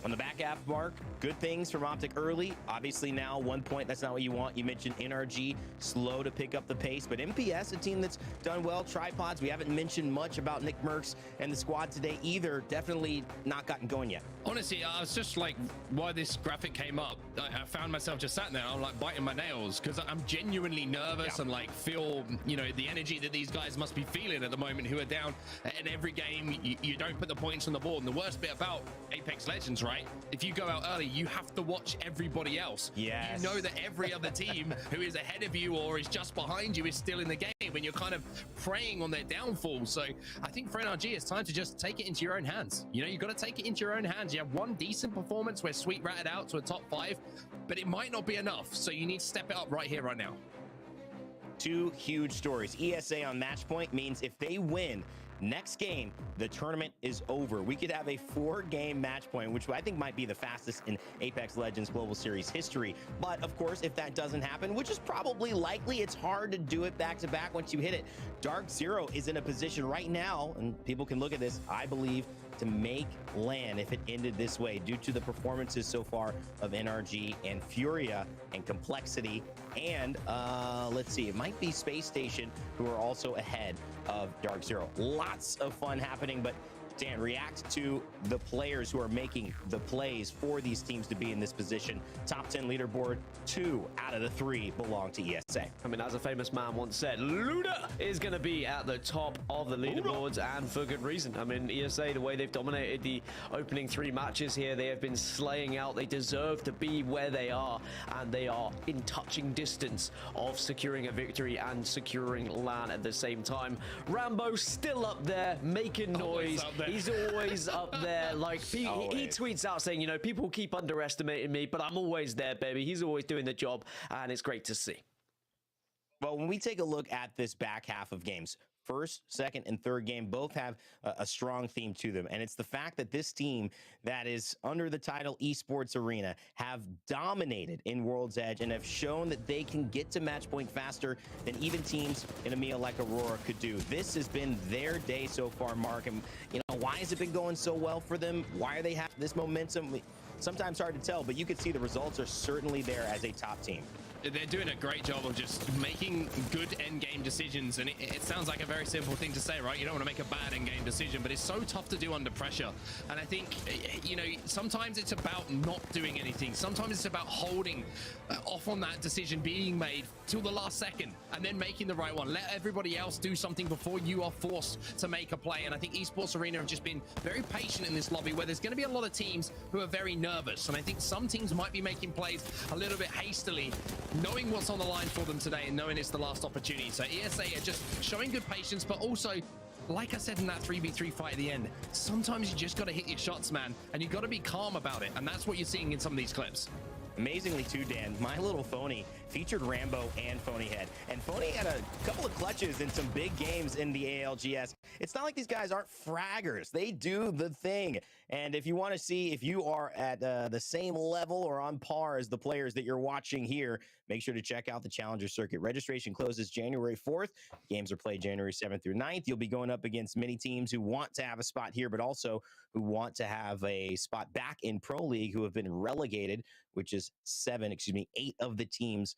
On the back half, Mark, good things from Optic early. Obviously now 1 point, that's not what you want. You mentioned NRG, slow to pick up the pace, but MPS, a team that's done well. Tripods, we haven't mentioned much about Nick Merckx and the squad today either. Definitely not gotten going yet. Honestly, I was just like, while this graphic came up, I found myself just sat there, I'm like biting my nails, because I'm genuinely nervous and like feel, the energy that these guys must be feeling at the moment, who are down in every game. You don't put the points on the board. And the worst bit about Apex Legends, right? If you go out early, you have to watch everybody else. Yes. You know that every other team who is ahead of you or is just behind you is still in the game, and you're kind of preying on their downfall. So I think for NRG, it's time to just take it into your own hands. You've got to take it into your own hands. You have one decent performance where Sweet ratted out to a top 5, but it might not be enough. So you need to step it up right here, right now. two huge stories. ESA on match point means if they win next game, the tournament is over. We could have a 4-game match point, which I think might be the fastest in Apex Legends Global Series history. But of course, if that doesn't happen, which is probably likely, it's hard to do it back to back once you hit it. Dark Zero is in a position right now, and people can look at this, I believe, to make LAN if it ended this way due to the performances so far of NRG and Furia and Complexity and let's see, it might be Space Station who are also ahead of Dark Zero. Lots of fun happening, but Dan, react to the players who are making the plays for these teams to be in this position. Top 10 leaderboard, 2 out of the 3 belong to ESA. I mean, as a famous man once said, Luda is going to be at the top of the leaderboards, and for good reason. I mean, ESA, the way they've dominated the opening 3 matches here, they have been slaying out. They deserve to be where they are, and they are in touching distance of securing a victory and securing LAN at the same time. Rambo still up there, making noise. He's always up there. Like, he tweets out saying, you know, people keep underestimating me, but I'm always there, baby. He's always doing the job, and it's great to see. Well, when we take a look at this back half of games, first, second, and third game both have a strong theme to them. And it's the fact that this team that is under the title Esports Arena have dominated in World's Edge and have shown that they can get to match point faster than even teams in EMEA like Aurora could do. This has been their day so far, Mark. And, you know, why has it been going so well for them? Why are they having this momentum? Sometimes hard to tell, but you can see the results are certainly there as a top team. They're doing a great job of just making good end-game decisions, and it sounds like a very simple thing to say, right? You don't want to make a bad end-game decision, but it's so tough to do under pressure. And I think, you know, sometimes it's about not doing anything. Sometimes it's about holding off on that decision being made till the last second and then making the right one. Let everybody else do something before you are forced to make a play. And I think Esports Arena have just been very patient in this lobby where there's going to be a lot of teams who are very nervous. And I think some teams might be making plays a little bit hastily, knowing what's on the line for them today and knowing it's the last opportunity. So ESA are just showing good patience, but also, like I said in that 3v3 fight at the end, sometimes you just got to hit your shots, man, and you got to be calm about it. And that's what you're seeing in some of these clips. Amazingly too, Dan, My Little Phony featured Rambo and Phony Head. And Phony had a couple of clutches in some big games in the ALGS. It's not like these guys aren't fraggers. They do the thing. And if you want to see if you are at the same level or on par as the players that you're watching here, make sure to check out the Challenger Circuit. Registration closes January 4th. Games are played January 7th through 9th. You'll be going up against many teams who want to have a spot here, but also who want to have a spot back in Pro League who have been relegated, which is 8 of the teams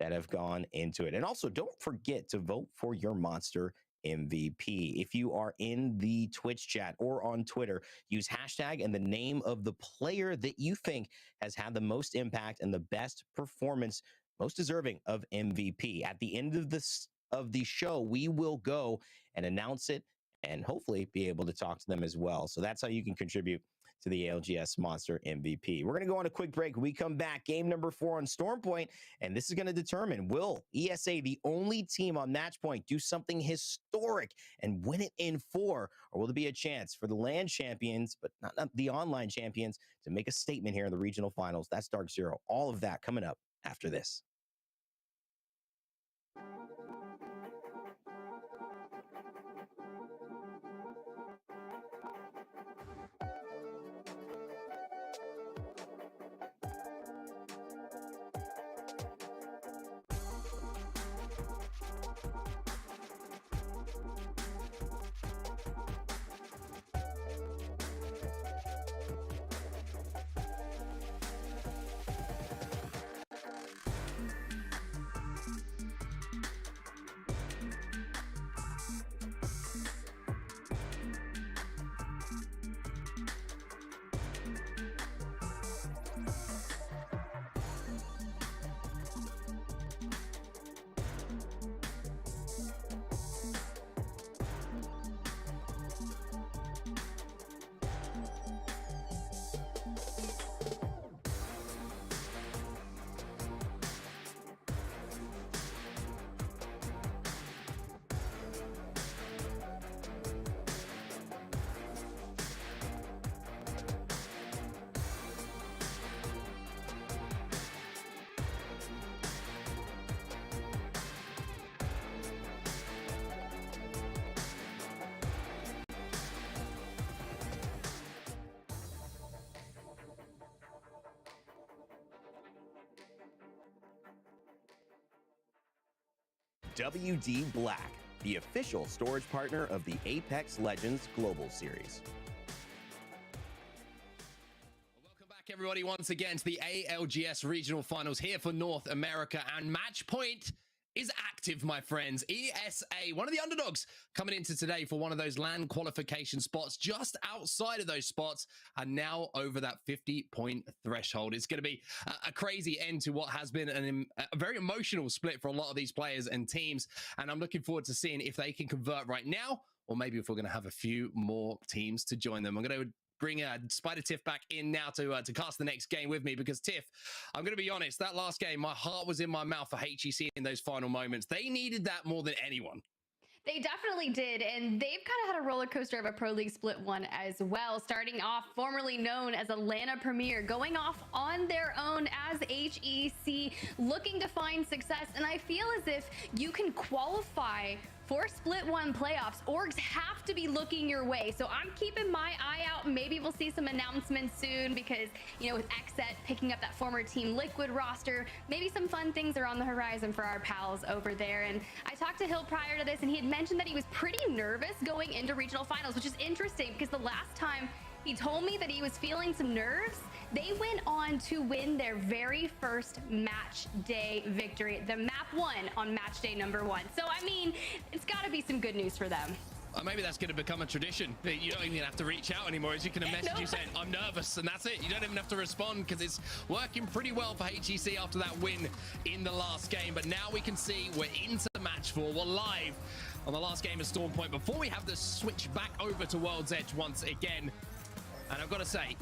that have gone into it. And also, don't forget to vote for your monster MVP. If you are in the Twitch chat or on Twitter, use hashtag and the name of the player that you think has had the most impact and the best performance, most deserving of MVP. At the end of the show, we will go and announce it and hopefully be able to talk to them as well. So that's how you can contribute to the ALGS Monster MVP. We're going to go on a quick break. When we come back, game number 4 on Stormpoint, and this is going to determine, will ESA, the only team on match point, do something historic and win it in 4, or will there be a chance for the LAN champions, but not the online champions, to make a statement here in the regional finals? That's Dark Zero. All of that coming up after this. WD Black, the official storage partner of the Apex Legends Global Series. Welcome back, everybody, once again to the ALGS Regional Finals here for North America, and match point is active, my friends. ESA, one of the underdogs, coming into today for one of those LAN qualification spots just outside of those spots, and now over that 50-point threshold. It's going to be a crazy end to what has been a very emotional split for a lot of these players and teams, and I'm looking forward to seeing if they can convert right now, or maybe if we're going to have a few more teams to join them. I'm going to bring Spider Tiff back in now to cast the next game with me, because Tiff, I'm going to be honest, that last game, my heart was in my mouth for HEC in those final moments. They needed that more than anyone. They definitely did, and they've kind of had a roller coaster of a Pro League Split 1 as well, starting off formerly known as Atlanta Premier, going off on their own as HEC, looking to find success, and I feel as if you can qualify for Split 1 playoffs. Orgs have to be looking your way, so I'm keeping my eye out. Maybe we'll see some announcements soon because, you know, with XSET picking up that former Team Liquid roster, maybe some fun things are on the horizon for our pals over there. And I talked to Hill prior to this, and he had mentioned that he was pretty nervous going into regional finals, which is interesting because the last time he told me that he was feeling some nerves, they went on to win their very first match day victory. The map won on match day #1. So, I mean, it's got to be some good news for them. Maybe that's going to become a tradition. You don't even have to reach out anymore. As you can message you saying, I'm nervous, and that's it. You don't even have to respond because it's working pretty well for HEC after that win in the last game. But now we can see we're into match 4. We're live on the last game of Storm Point before we have to switch back over to World's Edge once again. And I've got to say,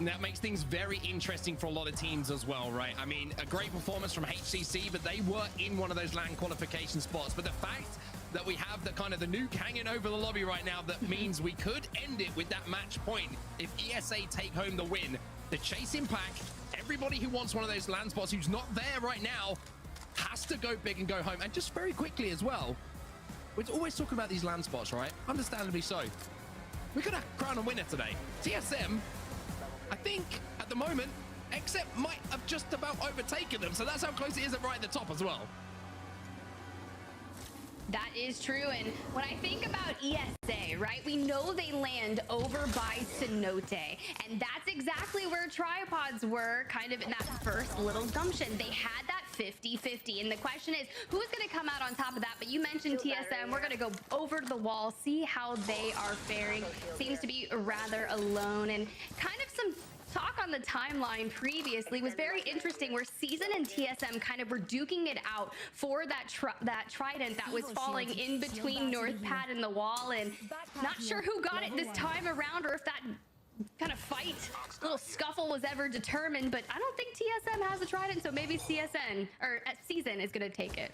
that makes things very interesting for a lot of teams as well, right? I mean, a great performance from HCC, but they were in one of those LAN qualification spots. But the fact that we have the kind of the nuke hanging over the lobby right now, that means we could end it with that match point. If ESA take home the win, the chasing pack, everybody who wants one of those LAN spots who's not there right now has to go big and go home. And just very quickly as well, we're always talking about these LAN spots, right? Understandably so. We're gonna crown a winner today. TSM, I think at the moment, XSET might have just about overtaken them. So that's how close it is right at the top as well. That is true, and when I think about ESA, right, we know they land over by Cenote, and that's exactly where tripods were kind of in that first little gumption. They had that 50-50, and the question is, who's going to come out on top of that? But you mentioned TSM. We're going to go over to the wall, see how they are faring. Seems to be rather alone, and kind of some talk on the timeline previously was very interesting, where Season and TSM kind of were duking it out for that trident that was falling in between Northpad and the wall, and not sure who got it this time around, or if that kind of fight, little scuffle was ever determined. But I don't think TSM has a trident, so maybe CSN or Season is going to take it.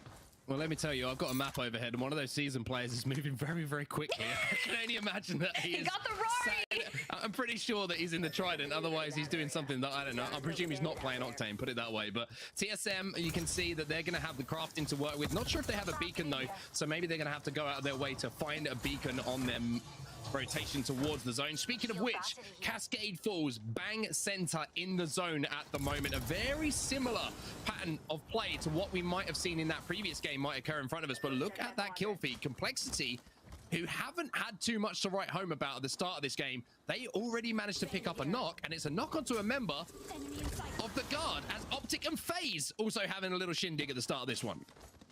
Well, let me tell you, I've got a map overhead, and one of those Season players is moving very, very quickly. I can only imagine that he is. Got the Rory! I'm pretty sure that he's in the Trident. Otherwise, he's doing something that I don't know. I presume he's not playing Octane, put it that way. But TSM, you can see that they're going to have the crafting to work with. Not sure if they have a beacon, though. So maybe they're going to have to go out of their way to find a beacon on them. Rotation towards the zone. Speaking of which, Cascade Falls, bang center in the zone at the moment. A very similar pattern of play to what we might have seen in that previous game might occur in front of us. But look at that kill feed. Complexity, who haven't had too much to write home about at the start of this game, they already managed to pick up a knock, and it's a knock onto a member of the guard, as Optic and FaZe also having a little shindig at the start of this one.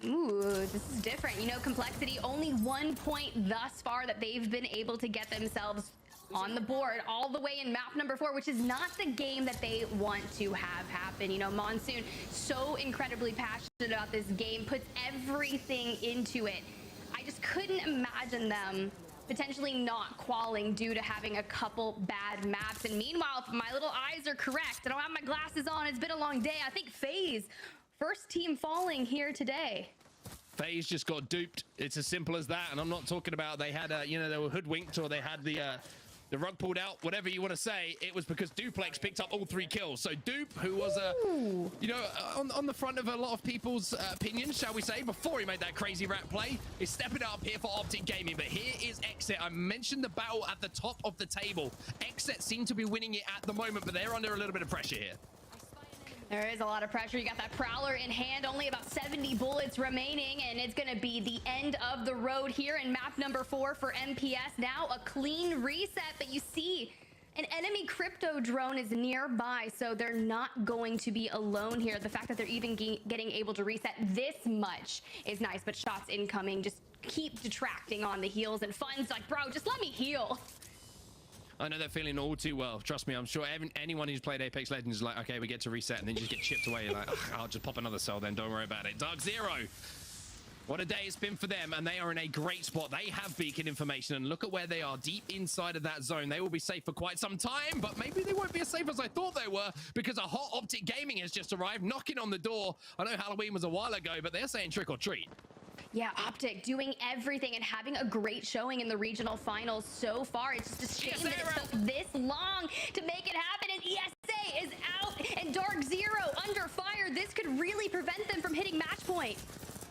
Ooh, this is different. You know, Complexity, only 1 point thus far that they've been able to get themselves on the board all the way in map #4, which is not the game that they want to have happen. You know, Monsoon, so incredibly passionate about this game, puts everything into it. I just couldn't imagine them potentially not qualing due to having a couple bad maps. And meanwhile, if my little eyes are correct, I don't have my glasses on, it's been a long day, I think FaZe, first team falling here today. FaZe just got duped. It's as simple as that. And I'm not talking about they had you know, they were hoodwinked, or they had the rug pulled out, whatever you want to say. It was because Duplex picked up all 3 kills. So Dupe, who was you know, on the front of a lot of people's opinions, shall we say, before he made that crazy rat play, is stepping up here for Optic Gaming. But here is XSET. I mentioned the battle at the top of the table. XSET seem to be winning it at the moment, but they're under a little bit of pressure here. There is a lot of pressure. You got that Prowler in hand, only about 70 bullets remaining, and it's going to be the end of the road here in map number 4 for MPS. Now a clean reset, but you see an enemy crypto drone is nearby, so they're not going to be alone here. The fact that they're even getting able to reset this much is nice, but shots incoming just keep detracting on the heals, and Fun's like, bro, just let me heal. I know they're feeling all too well. Trust me, I'm sure anyone who's played Apex Legends is like, okay, we get to reset, and then you just get chipped away. You're like, I'll just pop another cell then, don't worry about it. Dark Zero, what a day it's been for them, and they are in a great spot. They have beacon information, and look at where they are, deep inside of that zone. They will be safe for quite some time, but maybe they won't be as safe as I thought they were, because a hot Optic Gaming has just arrived, knocking on the door. I know Halloween was a while ago, but they're saying trick or treat. Yeah, Optic doing everything and having a great showing in the regional finals so far. It's just a shame that it took this long to make it happen, and ESA is out, and Dark Zero under fire. This could really prevent them from hitting match point.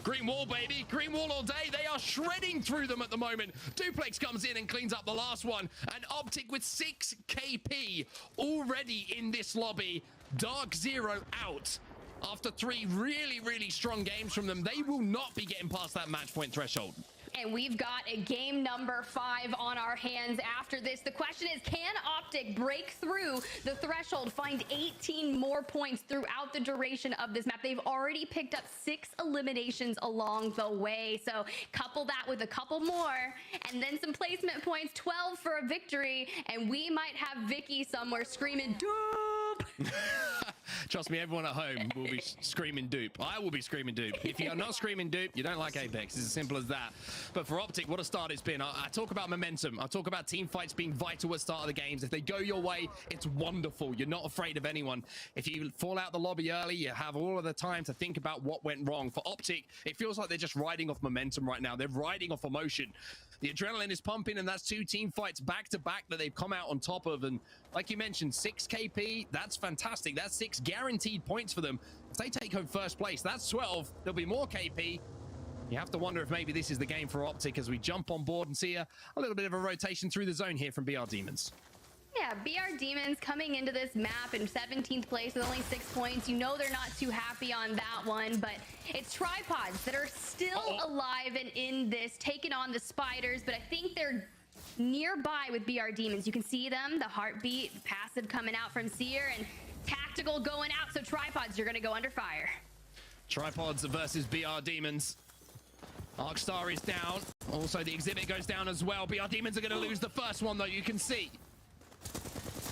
Green wall, baby. Green wall all day. They are shredding through them at the moment. Duplex comes in and cleans up the last one. And Optic with 6 KP already in this lobby. Dark Zero out. After 3 really, really strong games from them, they will not be getting past that match point threshold. And we've got a game number 5 on our hands after this. The question is, can Optic break through the threshold, find 18 more points throughout the duration of this map? They've already picked up 6 eliminations along the way. So couple that with a couple more, and then some placement points, 12 for a victory, and we might have Vicky somewhere screaming, "Dupe!" Trust me, everyone at home will be screaming dupe. I will be screaming dupe. If you're not screaming dupe, you don't like Apex. It's as simple as that. But for Optic, what a start it's been. I talk about momentum. I talk about team fights being vital at the start of the games. If they go your way, it's wonderful. You're not afraid of anyone. If you fall out the lobby early, you have all of the time to think about what went wrong. For Optic, it feels like they're just riding off momentum right now. They're riding off emotion. The adrenaline is pumping, and that's 2 team fights back-to-back that they've come out on top of. And like you mentioned, 6 KP, that's fantastic. That's 6 guaranteed points for them. If they take home first place, that's 12. There'll be more KP. You have to wonder if maybe this is the game for Optic as we jump on board and see a little bit of a rotation through the zone here from BR Demons. Yeah, BR Demons coming into this map in 17th place with only 6 points. You know they're not too happy on that one, but it's Tripods that are still alive and in this, taking on the Spiders, but I think they're nearby with BR Demons. You can see them, the heartbeat, passive coming out from Seer, and tactical going out, so Tripods, you're gonna go under fire. Tripods versus BR Demons. Arcstar is down. Also, the exhibit goes down as well. BR Demons are going to lose the first one, though, you can see.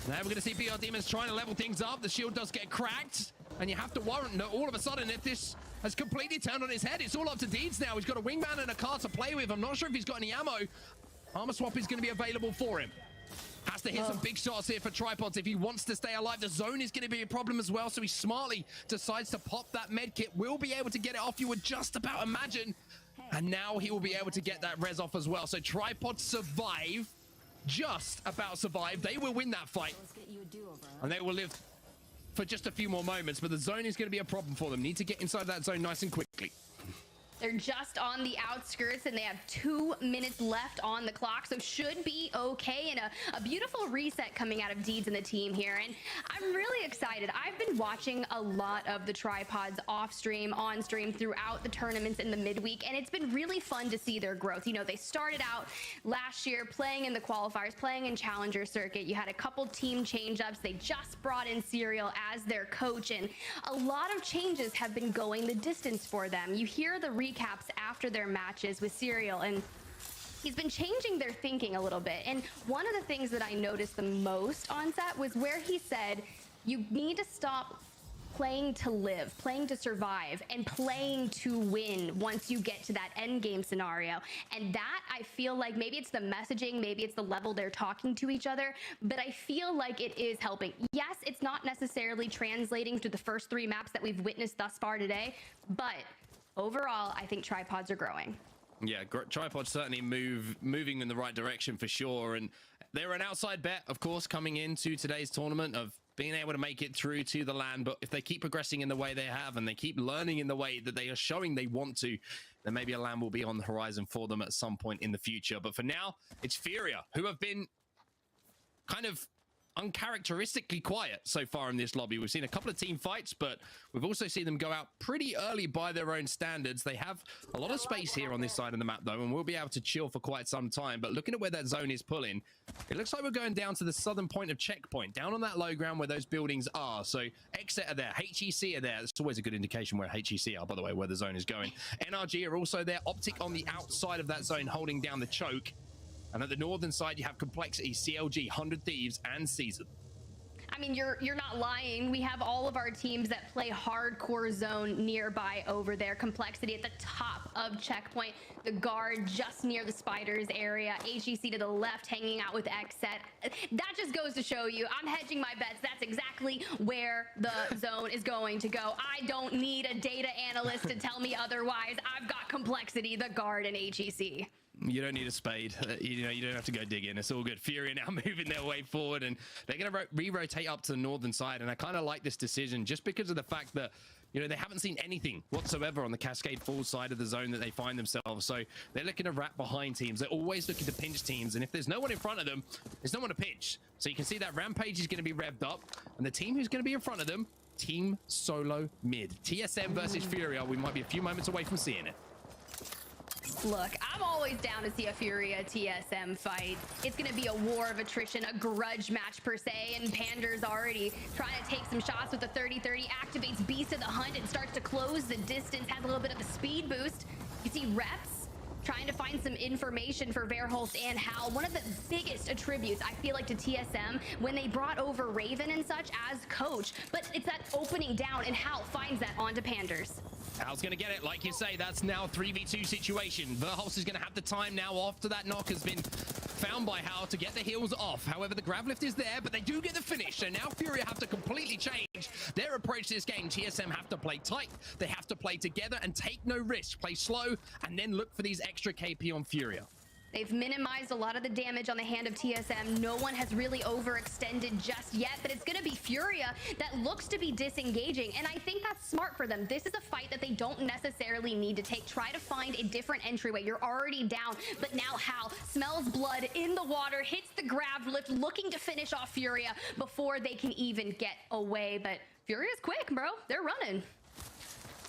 Now we're going to see BR Demons trying to level things up. The shield does get cracked, and you have to worry. No, all of a sudden, if this has completely turned on his head, it's all up to Deeds now. He's got a wingman and a car to play with. I'm not sure if he's got any ammo. Armor swap is going to be available for him. Has to hit some big shots here for Tripods if he wants to stay alive. The zone is going to be a problem as well, so he smartly decides to pop that med kit. Will be able to get it off, you would just about imagine. And now he will be able to get that res off as well. So Tripods survive, just about survive. They will win that fight. And they will live for just a few more moments, but the zone is going to be a problem for them. Need to get inside that zone nice and quickly. They're just on the outskirts, and they have 2 minutes left on the clock, so should be okay. And a beautiful reset coming out of Deeds and the team here. And I'm really excited. I've been watching a lot of the Tripods off stream, on stream throughout the tournaments in the midweek, and it's been really fun to see their growth. You know, they started out last year playing in the qualifiers, playing in Challenger Circuit. You had a couple team change-ups. They just brought in Serial as their coach, and a lot of changes have been going the distance for them. You hear the recaps after their matches with Serial, and he's been changing their thinking a little bit. And one of the things that I noticed the most on set was where he said, you need to stop playing to live, playing to survive, and playing to win once you get to that end game scenario. And that, I feel like, maybe it's the messaging, maybe it's the level they're talking to each other, but I feel like it is helping. Yes, it's not necessarily translating to the first 3 maps that we've witnessed thus far today, but overall, I think Tripods are growing. Yeah, Tripods certainly moving in the right direction for sure. And they're an outside bet, of course, coming into today's tournament of being able to make it through to the LAN. But if they keep progressing in the way they have and they keep learning in the way that they are showing they want to, then maybe a LAN will be on the horizon for them at some point in the future. But for now, it's Furia, who have been kind of uncharacteristically quiet so far in this lobby. We've seen a couple of team fights, but we've also seen them go out pretty early by their own standards. They have a lot of space here on this side of the map, though, and we'll be able to chill for quite some time. But looking at where that zone is pulling, it looks like we're going down to the southern point of checkpoint, down on that low ground where those buildings are. So Exet are there, HEC are there. It's always a good indication where HEC are, by the way, where the zone is going. NRG are also there. Optic on the outside of that zone, holding down the choke. And at the northern side, you have Complexity, CLG, 100 Thieves, and Season. I mean, you're not lying. We have all of our teams that play hardcore zone nearby over there. Complexity at the top of checkpoint, the guard just near the spiders area, HEC to the left hanging out with Xset. That just goes to show you, I'm hedging my bets. That's exactly where the zone is going to go. I don't need a data analyst to tell me otherwise. I've got Complexity, the guard, and HEC. You don't need a spade. You know, you don't have to go dig in. It's all good. Fury are now moving their way forward, and they're going to re-rotate up to the northern side. And I kind of like this decision just because of the fact that, you know, they haven't seen anything whatsoever on the Cascade Falls side of the zone that they find themselves. So they're looking to wrap behind teams. They're always looking to pinch teams. And if there's no one in front of them, there's no one to pinch. So you can see that Rampage is going to be revved up. And the team who's going to be in front of them, Team Solo Mid. TSM versus Furia. We might be a few moments away from seeing it. Look, I'm always down to see a Furia TSM fight. It's going to be a war of attrition, a grudge match per se, and Pander's already trying to take some shots with the 30-30, activates Beast of the Hunt and starts to close the distance, has a little bit of a speed boost. You see Reps trying to find some information for Verholst and Hal. One of the biggest attributes, I feel like, to TSM when they brought over Raven and such as coach, but it's that opening down, and Hal finds that onto Panders. Hal's going to get it. Like you say, that's now a 3v2 situation. Verholst is going to have the time now after that knock has been found by Hal to get the heals off. However, the grav lift is there, but they do get the finish. So now Fury have to completely change their approach to this game. TSM have to play tight. They have to play together and take no risks. Play slow and then look for these extra KP on Furia. They've minimized a lot of the damage on the hand of TSM. No one has really overextended just yet, but it's going to be Furia that looks to be disengaging, and I think that's smart for them. This is a fight that they don't necessarily need to take. Try to find a different entryway. You're already down, but now Hal smells blood in the water, hits the grav lift, looking to finish off Furia before they can even get away, but Furia's quick, bro. They're running.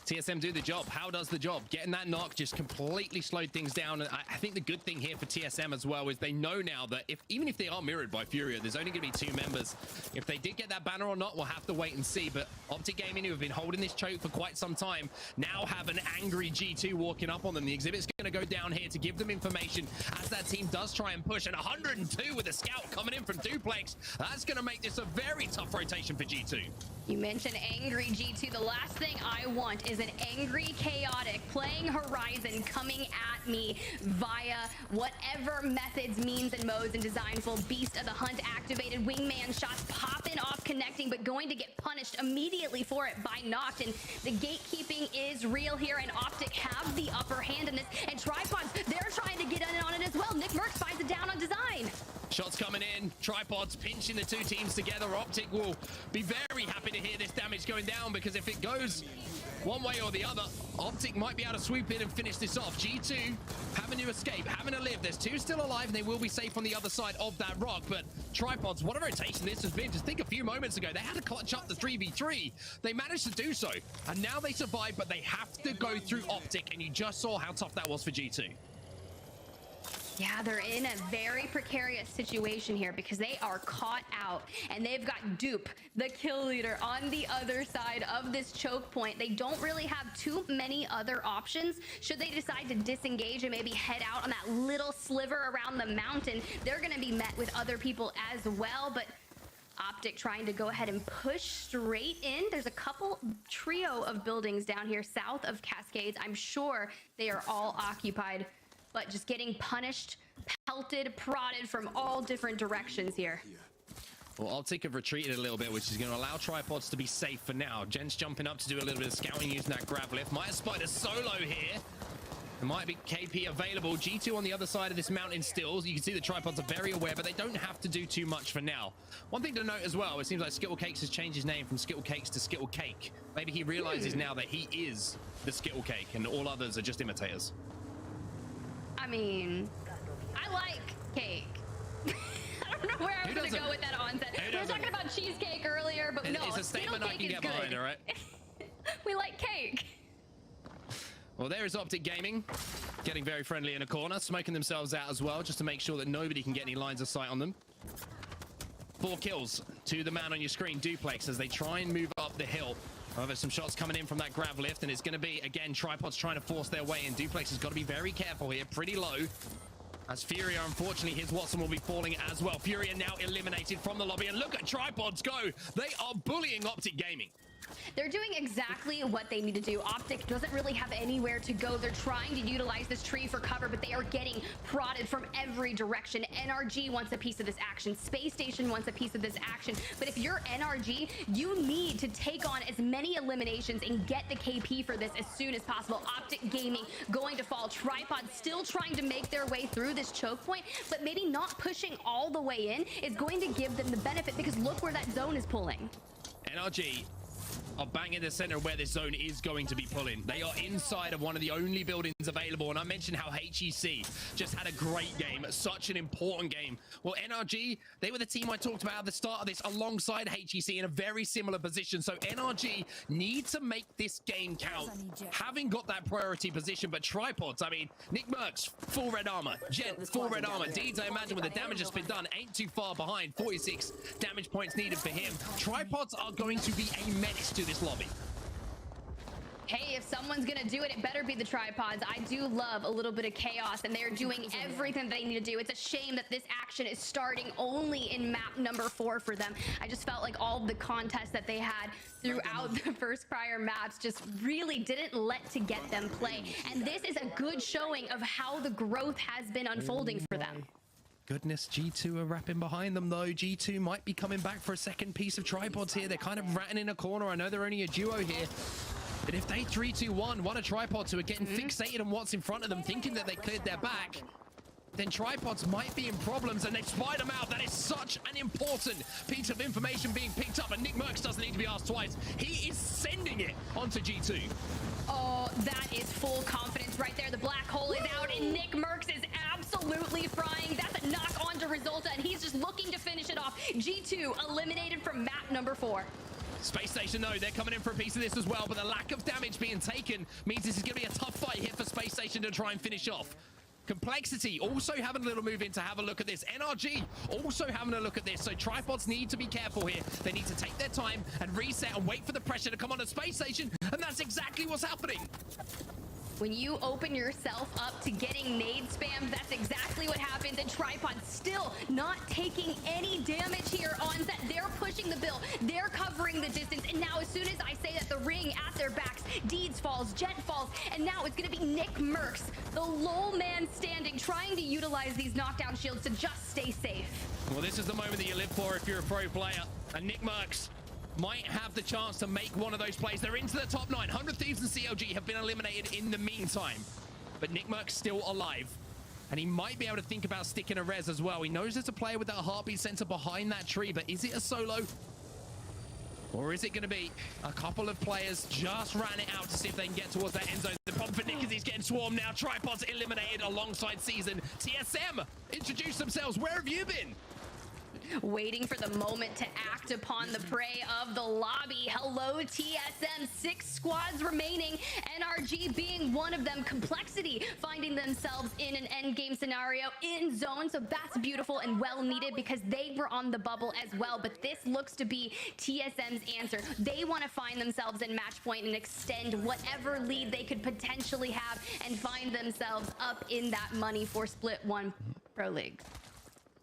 TSM do the job. How does the job? Getting that knock just completely slowed things down. And I think the good thing here for TSM as well is they know now that even if they are mirrored by Furia, there's only going to be 2 members. If they did get that banner or not, we'll have to wait and see. But Optic Gaming, who have been holding this choke for quite some time, now have an angry G2 walking up on them. The exhibit's going to go down here to give them information as that team does try and push. And 102 with a scout coming in from Duplex. That's going to make this a very tough rotation for G2. You mentioned angry G2. The last thing I want is an angry Chaotic playing Horizon coming at me via whatever methods, means, and modes and designful. Beast of the Hunt activated, wingman shots popping off, connecting, but going to get punished immediately for it by Noct. And the gatekeeping is real here, and Optic have the upper hand in this. And Tripods, they're trying to get in on it as well. Nick Merckx finds it down on design. Shots coming in, Tripods pinching the 2 teams together. Optic will be very happy to hear this damage going down, because if it goes one way or the other, Optic might be able to swoop in and finish this off. G2 having to escape, having to live. There's 2 still alive, and they will be safe on the other side of that rock. But Tripods, what a rotation this has been. Just think a few moments ago, they had to clutch up the 3v3. They managed to do so, and now they survive, but they have to go through Optic, and you just saw how tough that was for G2. Yeah, they're in a very precarious situation here because they are caught out, and they've got Dupe, the kill leader, on the other side of this choke point. They don't really have too many other options. Should they decide to disengage and maybe head out on that little sliver around the mountain, they're going to be met with other people as well. But Optic trying to go ahead and push straight in. There's a couple trio of buildings down here south of Cascades. I'm sure they are all occupied, but just getting punished, pelted, prodded from all different directions here. Well, Optic have retreated a little bit, which is going to allow Tripods to be safe for now. Gents jumping up to do a little bit of scouting using that grab lift. Might have spotted a solo here. There might be KP available. G2 on the other side of this mountain still. You can see the Tripods are very aware, but they don't have to do too much for now. One thing to note as well, it seems like Skittle Cakes has changed his name from Skittle Cakes to Skittle Cake. Maybe he realizes now that he is the Skittle Cake and all others are just imitators. I mean, I like cake. I don't know where I was going to go with that onset. We were talking about cheesecake earlier, but no, it's a statement I can get behind, all right? We like cake. Well, there is Optic Gaming, getting very friendly in a corner, smoking themselves out as well, just to make sure that nobody can get any lines of sight on them. 4 kills to the man on your screen, Duplex, as they try and move up the hill. However, some shots coming in from that grav lift, and it's going to be, again, Tripods trying to force their way in. Duplex has got to be very careful here, pretty low. As Furia, unfortunately, his Watson will be falling as well. Furia now eliminated from the lobby, and look at Tripods go. They are bullying Optic Gaming. They're doing exactly what they need to do. Optic doesn't really have anywhere to go. They're trying to utilize this tree for cover, but they are getting prodded from every direction. NRG wants a piece of this action. Space Station wants a piece of this action. But if you're NRG, you need to take on as many eliminations and get the KP for this as soon as possible. Optic Gaming going to fall. Tripod still trying to make their way through this choke point, but maybe not pushing all the way in is going to give them the benefit, because look where that zone is pulling. NRG are bang in the center where this zone is going to be pulling. They are inside of one of the only buildings available, and I mentioned how HEC just had a great game, such an important game. Well, NRG, they were the team I talked about at the start of this alongside HEC in a very similar position, so NRG need to make this game count, having got that priority position. But Tripods, I mean, Nick Merckx, full red armor, Gent, full red armor, Deeds, I imagine with the damage that's been done, ain't too far behind, 46 damage points needed for him. Tripods are going to be a menace to this lobby. Hey, if someone's gonna do it, it better be the Tripods. I do love a little bit of chaos, and they're doing everything they need to do. It's a shame that this action is starting only in map number 4 for them. I just felt like all the contests that they had throughout the first prior maps just really didn't let to get them play. And this is a good showing of how the growth has been unfolding for them. Goodness, G2 are wrapping behind them, though. G2 might be coming back for a second piece of Tripods here. They're kind of ratting in a corner. I know they're only a duo here. But if they 3-2-1, one of Tripods who are getting fixated on what's in front of them, thinking that they cleared their back, then Tripods might be in problems, and they spied them out. That is such an important piece of information being picked up, and Nick Merckx doesn't need to be asked twice. He is sending it onto G2. Oh, that is full confidence right there. The black hole is out, and Nick Merckx is absolutely frying. That's a knock on to Resulta, and he's just looking to finish it off. G2 eliminated from map number 4. Space Station, though, they're coming in for a piece of this as well, but the lack of damage being taken means this is going to be a tough fight here for Space Station to try and finish off. Complexity also having a little move in to have a look at this. NRG also having a look at this. So Tripods need to be careful here. They need to take their time and reset and wait for the pressure to come on to Space Station. And that's exactly what's happening. When you open yourself up to getting nade spam, that's exactly what happens. And Tripod still not taking any damage here on set. They're pushing the bill. They're covering the distance. And now as soon as I say that, the ring at their backs, Deeds falls, Gent falls, and now it's going to be Nick Merckx, the lone man standing, trying to utilize these knockdown shields to just stay safe. Well, this is the moment that you live for if you're a pro player. And Nick Merckx might have the chance to make one of those plays. They're into the top 9. 100 Thieves and CLG have been eliminated in the meantime. But Nick Merckx still alive. And he might be able to think about sticking a res as well. He knows there's a player with that heartbeat sensor behind that tree, but is it a solo? Or is it going to be a couple of players just ran it out to see if they can get towards that end zone? The problem for Nick is he's getting swarmed now. Tripods eliminated alongside Season. TSM introduce themselves. Where have you been? Waiting for the moment to act upon the prey of the lobby. Hello, TSM. 6 squads remaining. NRG being one of them. Complexity finding themselves in an endgame scenario in zone. So that's beautiful and well needed because they were on the bubble as well. But this looks to be TSM's answer. They want to find themselves in match point and extend whatever lead they could potentially have and find themselves up in that money for Split 1 Pro League.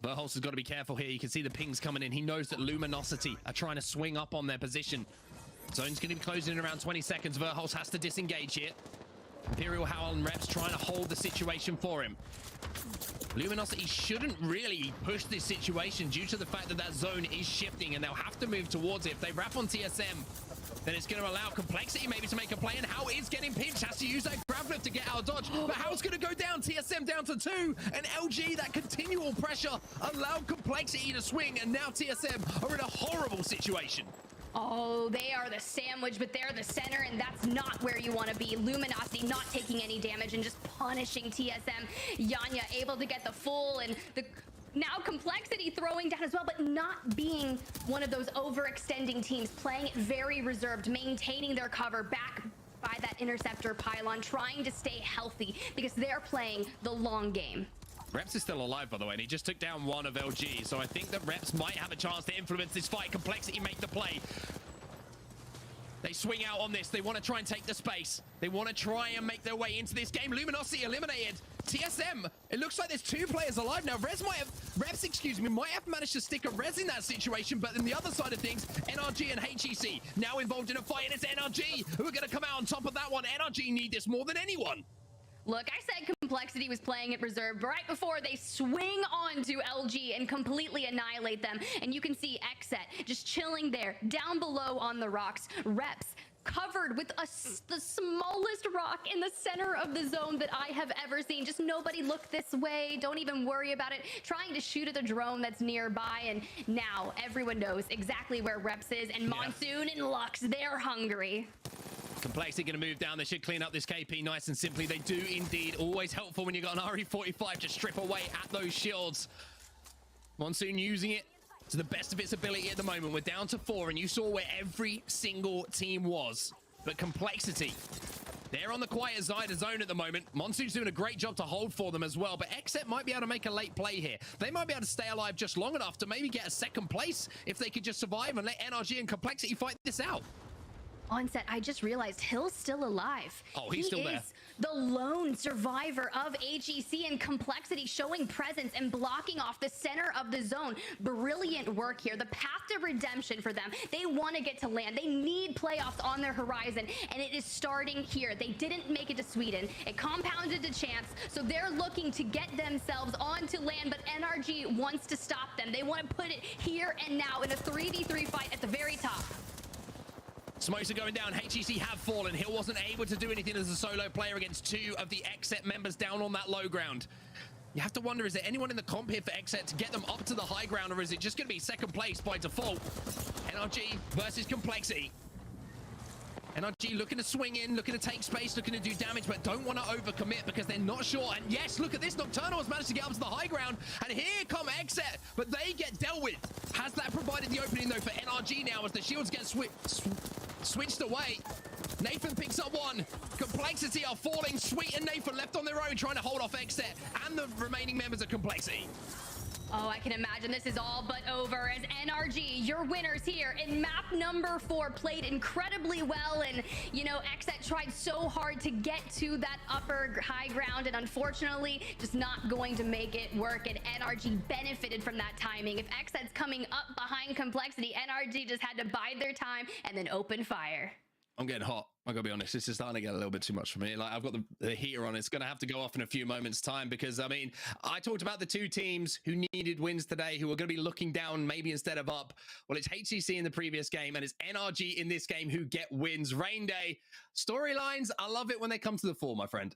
Verholz has got to be careful here. You can see the pings coming in. He knows that Luminosity are trying to swing up on their position. Zone's going to be closing in around 20 seconds. Verholz has to disengage here. Imperial Howl and Reps trying to hold the situation for him. Luminosity shouldn't really push this situation due to the fact that that zone is shifting and they'll have to move towards it. If they wrap on TSM, then it's going to allow Complexity maybe to make a play, and How is getting pinched, has to use that grab lift to get out of dodge, but How's going to go down, TSM down to 2, and LG, that continual pressure allowed Complexity to swing, and now TSM are in a horrible situation. Oh, they are the sandwich, but they're the center, and that's not where you want to be. Luminosity not taking any damage and just punishing TSM. Yanya able to get the full, and the Now Complexity throwing down as well, but not being one of those overextending teams, playing it very reserved, maintaining their cover back by that interceptor pylon, trying to stay healthy because they're playing the long game. Reps is still alive, by the way, and he just took down one of LG, so I think that Reps might have a chance to influence this fight. Complexity make the play. They swing out on this. They want to try and take the space. They want to try and make their way into this game. Luminosity eliminated. TSM, it looks like there's 2 players alive now. Reps might have managed to stick a Res in that situation, but on the other side of things, NRG and HEC now involved in a fight, and it's NRG who are going to come out on top of that one. NRG need this more than anyone. Look, I said Complexity was playing it reserved right before they swing on to LG and completely annihilate them. And you can see Xset just chilling there down below on the rocks. Reps covered with the smallest rock in the center of the zone that I have ever seen. Just nobody look this way. Don't even worry about it. Trying to shoot at the drone that's nearby. And now everyone knows exactly where Reps is. And Monsoon and Lux, they're hungry. Complexity going to move down. They should clean up this KP nice and simply. They do indeed. Always helpful when you got an RE45 to strip away at those shields. Monsoon using it to the best of its ability at the moment. We're down to 4, and you saw where every single team was. But Complexity, they're on the quiet side of zone at the moment. Monsoon's doing a great job to hold for them as well, but Xset might be able to make a late play here. They might be able to stay alive just long enough to maybe get a second place if they could just survive and let NRG and Complexity fight this out. Onset, I just realized Hill's still alive. Oh, he's still there. He is the lone survivor of HEC, and Complexity showing presence and blocking off the center of the zone. Brilliant work here. The path to redemption for them. They want to get to land. They need playoffs on their horizon, and it is starting here. They didn't make it to Sweden. It compounded to chance, so they're looking to get themselves onto land, but NRG wants to stop them. They want to put it here and now in a 3v3 fight at the very top. Smokes are going down. HEC have fallen. Hill wasn't able to do anything as a solo player against 2 of the Xset members down on that low ground. You have to wonder, is there anyone in the comp here for Xset to get them up to the high ground, or is it just going to be second place by default? NRG versus Complexity. NRG looking to swing in, looking to take space, looking to do damage, but don't want to overcommit because they're not sure. And yes, look at this. Nocturnal has managed to get up to the high ground, and here come Xset, but they get dealt with. Has that provided the opening, though, for NRG now as the shields get switched away? Nathan picks up one. Complexity are falling. Sweet and Nathan left on their own, trying to hold off Xset and the remaining members of Complexity. Oh, I can imagine this is all but over as NRG, your winners here in map number 4, played incredibly well. And, you know, Xset tried so hard to get to that upper high ground and unfortunately just not going to make it work. And NRG benefited from that timing. If Xset's coming up behind Complexity, NRG just had to bide their time and then open fire. I'm getting hot. I gotta be honest, this is starting to get a little bit too much for me. Like, I've got the heater on. It's gonna have to go off in a few moments' time because, I mean, I talked about the 2 teams who needed wins today, who are gonna be looking down maybe instead of up. Well, it's HCC in the previous game and it's NRG in this game who get wins. Rain Day storylines, I love it when they come to the fore, my friend.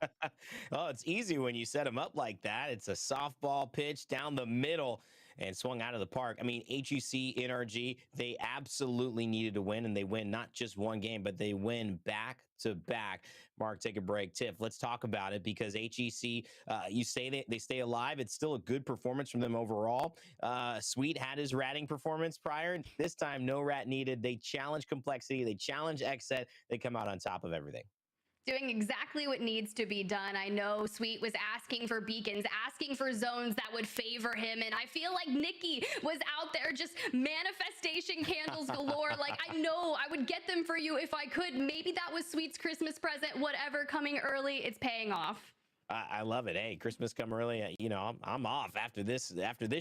Oh, it's easy when you set them up like that. It's a softball pitch down the middle and swung out of the park. I mean, HEC, NRG, they absolutely needed to win, and they win not just one game, but they win back to back. Mark, take a break. Tiff, let's talk about it because HEC, you say they stay alive. It's still a good performance from them overall. Sweet had his ratting performance prior. This time, no rat needed. They challenge Complexity. They challenge Xset. They come out on top of everything. Doing exactly what needs to be done. I know Sweet was asking for beacons, asking for zones that would favor him, and I feel like Nikki was out there just manifestation candles galore. Like, I know I would get them for you if I could. Maybe that was Sweet's Christmas present, whatever, coming early, it's paying off. I love it. Hey, Christmas come early. You know, I'm off after this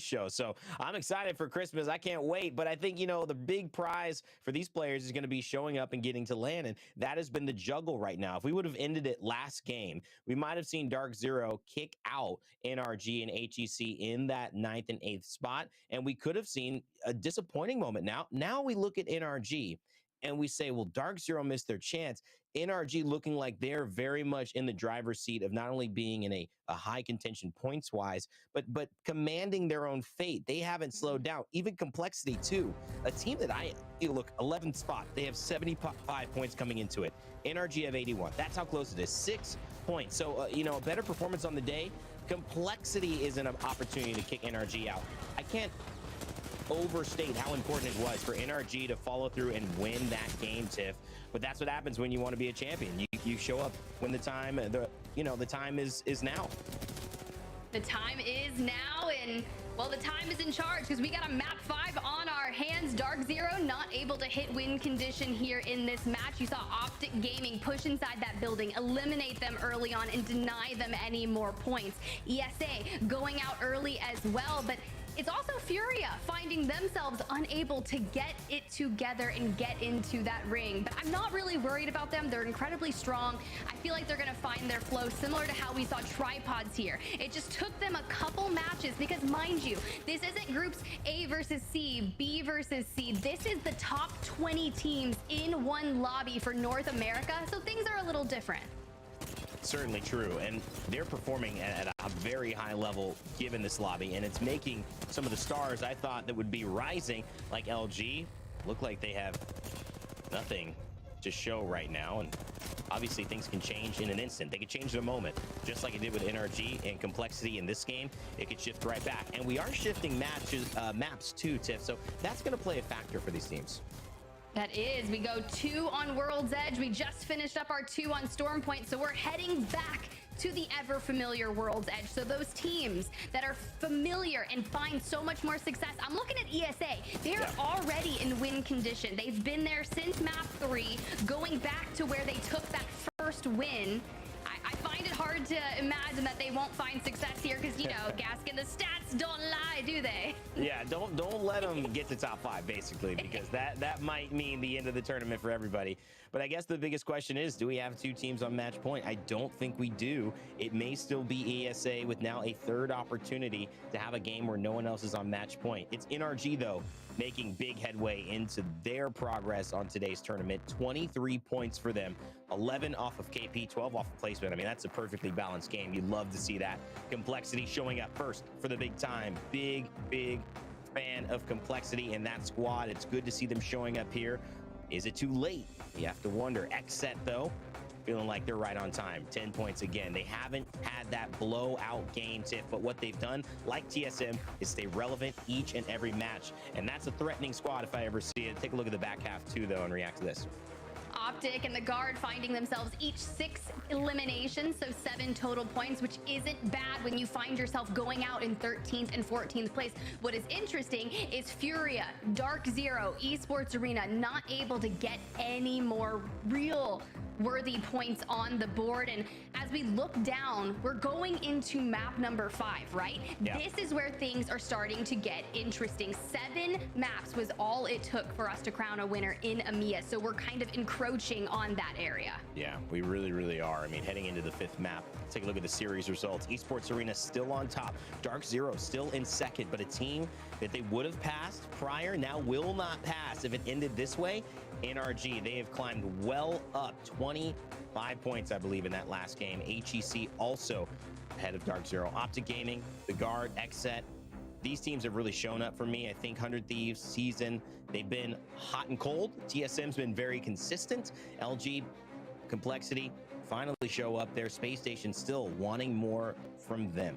show, so I'm excited for Christmas. I can't wait. But I think, you know, the big prize for these players is going to be showing up and getting to land, and that has been the juggle right now. If we would have ended it last game, we might have seen Dark Zero kick out NRG and HEC in that 9th and 8th spot, and we could have seen a disappointing moment. Now we look at NRG and we say, well, Dark Zero missed their chance. NRG looking like they're very much in the driver's seat of not only being in a high contention points wise, but commanding their own fate. They haven't slowed down. Even Complexity too, a team that look, 11th spot. They have 75 points coming into it. NRG have 81. That's how close it is. 6 points. So, you know, a better performance on the day. Complexity is an opportunity to kick NRG out. I can't overstate how important it was for NRG to follow through and win that game, Tiff. But that's what happens when you want to be a champion. You show up when the time is now. The time is now, and well, the time is in charge because we got a map 5 on our hands. Dark Zero not able to hit win condition here in this match. You saw Optic Gaming push inside that building, eliminate them early on, and deny them any more points. ESA going out early as well, but it's also Furia finding themselves unable to get it together and get into that ring. But I'm not really worried about them. They're incredibly strong. I feel like they're going to find their flow similar to how we saw Tripods here. It just took them a couple matches because, mind you, this isn't groups A versus C, B versus C. This is the top 20 teams in one lobby for North America, so things are a little different. Certainly true, and they're performing at a very high level given this lobby, and it's making some of the stars I thought that would be rising, like LG, look like they have nothing to show right now. And obviously things can change in an instant. They could change in a moment, just like it did with NRG and Complexity in this game. It could shift right back, and we are shifting maps too, Tiff, so that's going to play a factor for these teams. That is, we go 2 on World's Edge. We just finished up our 2 on Storm Point, so we're heading back to the ever familiar World's Edge. So those teams that are familiar and find so much more success. I'm looking at ESA. They're already in win condition. They've been there since map 3, going back to where they took that first win. I find it hard to imagine that they won't find success here because, you know, Gaskin, the stats don't lie, do they? Yeah, don't let them get to top 5, basically, because that might mean the end of the tournament for everybody. But I guess the biggest question is, do we have 2 teams on match point? I don't think we do. It may still be ESA with now a 3rd opportunity to have a game where no one else is on match point. It's NRG, though, making big headway into their progress on today's tournament. 23 points for them, 11 off of KP, 12 off of placement. I mean, that's a perfectly balanced game. You'd love to see that. Complexity showing up first for the big time. Big fan of Complexity and that squad. It's good to see them showing up here. Is it too late? You have to wonder. Xset, though, feeling like they're right on time. 10 points again. They haven't had that blowout game, Tiff, but what they've done, like TSM, is stay relevant each and every match. And that's a threatening squad if I ever see it. Take a look at the back half, too, though, and react to this. Optic and the Guard finding themselves each 6 eliminations, so 7 total points, which isn't bad when you find yourself going out in 13th and 14th place. What is interesting is Furia, Dark Zero, Esports Arena not able to get any more real worthy points on the board. And as we look down, we're going into map number 5, right? Yeah. This is where things are starting to get interesting. 7 maps was all it took for us to crown a winner in EMEA. So we're kind of encroaching on that area. Yeah, we really are. I mean, heading into the 5th map, take a look at the series results. Esports Arena still on top. Dark Zero still in 2nd, but a team that they would have passed prior now will not pass if it ended this way. NRG, they have climbed well up, 25 points, I believe, in that last game. HEC also ahead of Dark Zero. Optic Gaming, the Guard, Xset, these teams have really shown up for me. I think 100 Thieves, Season, they've been hot and cold. TSM's been very consistent. LG, Complexity, finally show up there. Space Station still wanting more from them.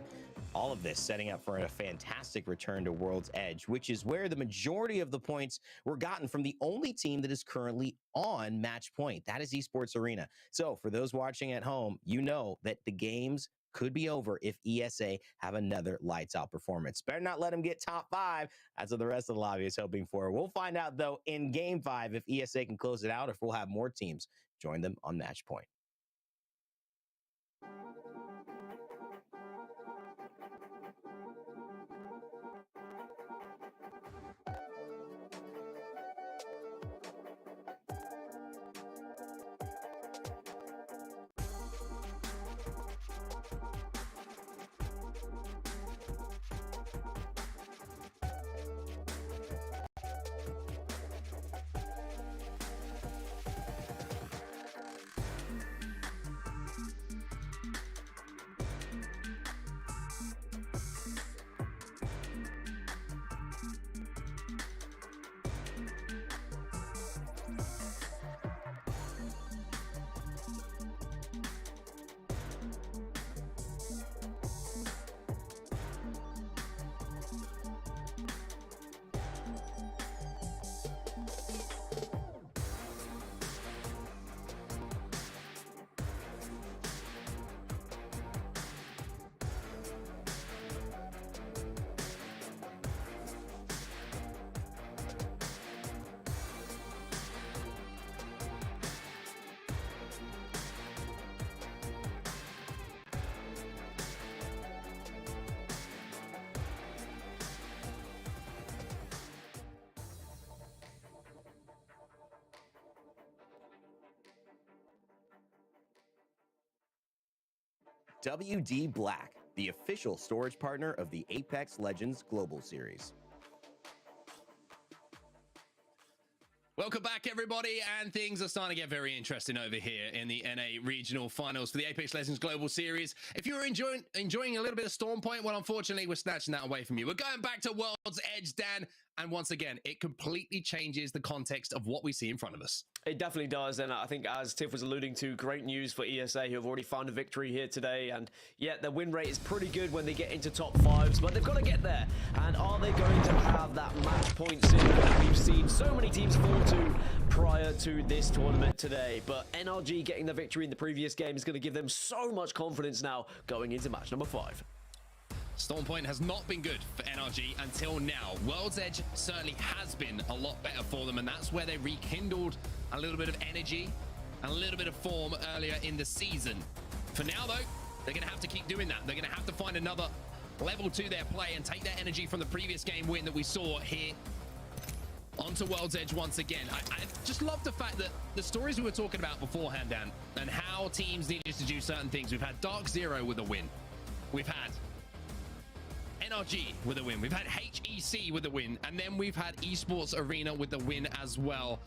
All of this setting up for a fantastic return to World's Edge, which is where the majority of the points were gotten from the only team that is currently on match point. That is Esports Arena. So for those watching at home, you know that the games could be over if ESA have another lights out performance. Better not let them get top 5. That's what the rest of the lobby is hoping for. We'll find out, though, in game 5 if ESA can close it out, if we'll have more teams join them on match point. WD Black, the official storage partner of the Apex Legends Global Series. Welcome back, everybody, and things are starting to get very interesting over here in the NA Regional Finals for the Apex Legends Global Series. If you were enjoying a little bit of Storm Point, well, unfortunately, we're snatching that away from you. We're going back to World's Edge, Dan, and once again, it completely changes the context of what we see in front of us. It definitely does, and I think as Tiff was alluding to, great news for ESA, who have already found a victory here today, and yeah, their win rate is pretty good when they get into top fives, but they've got to get there. And are they going to have that match point syndrome that we've seen so many teams fall to prior to this tournament today? But NRG getting the victory in the previous game is going to give them so much confidence now going into match number 5. Storm Point has not been good for NRG until now. World's Edge certainly has been a lot better for them, and that's where they rekindled a little bit of energy and a little bit of form earlier in the season. For now, though, they're going to have to keep doing that. They're going to have to find another level to their play and take that energy from the previous game win that we saw here onto World's Edge once again. I just love the fact that the stories we were talking about beforehand, Dan, and how teams needed to do certain things. We've had Dark Zero with a win. We've had NRG with a win. We've had HEC with a win. And then we've had Esports Arena with the win as well.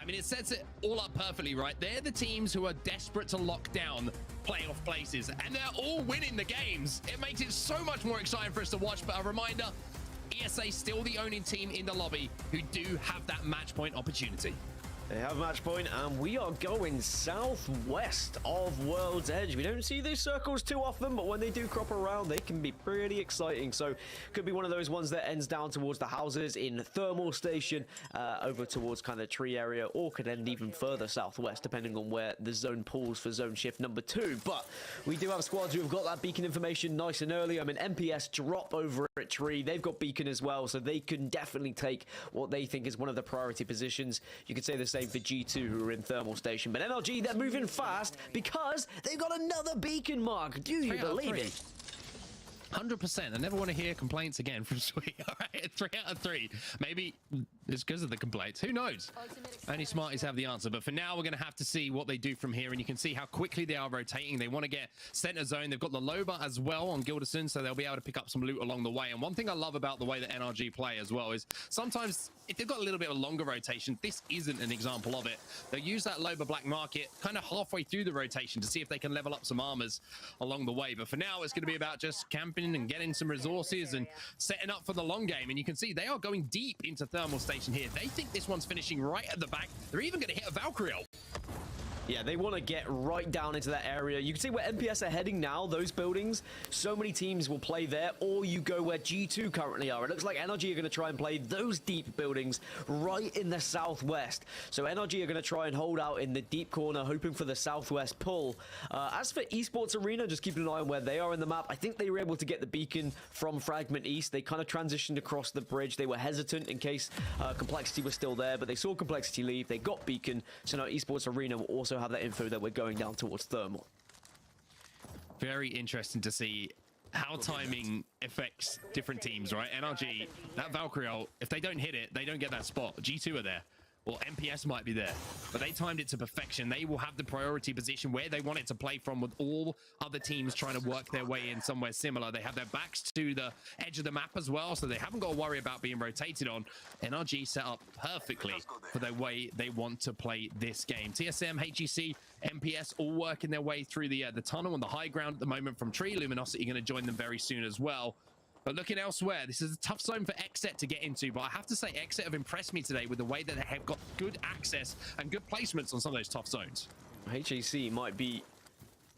I mean, it sets it all up perfectly, right? They're the teams who are desperate to lock down playoff places, and they're all winning the games. It makes it so much more exciting for us to watch. But a reminder, ESA still the only team in the lobby who do have that match point opportunity. They have match point, and we are going southwest of World's Edge. We don't see these circles too often, but when they do crop around, they can be pretty exciting. So could be one of those ones that ends down towards the houses in Thermal Station, over towards kind of tree area, or could end even further southwest, depending on where the zone pulls for zone shift number 2. But we do have squads who have got that beacon information nice and early. I mean, MPS drop over at tree. They've got beacon as well, so they can definitely take what they think is one of the priority positions. You could say the same for G2, who are in Thermal Station. But NRG, they're moving fast because they've got another beacon mark. Do you believe it? 100%. I never want to hear complaints again from Sweet. All right, 3 out of 3. Maybe it's because of the complaints. Who knows? Only smarties have the answer. But for now, we're going to have to see what they do from here. And you can see how quickly they are rotating. They want to get center zone. They've got the Loba as well on Gilderson, so they'll be able to pick up some loot along the way. And one thing I love about the way that NRG play as well is sometimes if they've got a little bit of a longer rotation, this isn't an example of it. They'll use that Loba Black Market kind of halfway through the rotation to see if they can level up some armors along the way. But for now, it's going to be about just camping and getting some resources and setting up for the long game. And you can see they are going deep into Thermal Station here. They think this one's finishing right at the back. They're even going to hit a Valkyrie. Yeah, they want to get right down into that area. You can see where MPS are heading now, those buildings. So many teams will play there, or you go where G2 currently are. It looks like NRG are going to try and play those deep buildings right in the southwest. So NRG are going to try and hold out in the deep corner, hoping for the southwest pull. As for Esports Arena, just keeping an eye on where they are in the map. I think they were able to get the beacon from Fragment East. They kind of transitioned across the bridge. They were hesitant in case Complexity was still there, but they saw Complexity leave. They got beacon. So now Esports Arena will also have that info that we're going down towards Thermal. Very interesting to see how timing affects different teams, right? NRG, that Valkyrie ult, if they don't hit it, they don't get that spot. G2 are there. Or MPS might be there, but they timed it to perfection. They will have the priority position where they want it to play from, with all other teams trying to work their way in somewhere similar. They have their backs to the edge of the map as well, so they haven't got to worry about being rotated on. NRG set up perfectly for the way they want to play this game. TSM, HEC, MPS all working their way through the tunnel on the high ground at the moment from Tree. Luminosity going to join them very soon as well. But looking elsewhere, this is a tough zone for XSET to get into, but I have to say XSET have impressed me today with the way that they have got good access and good placements on some of those tough zones. HEC might be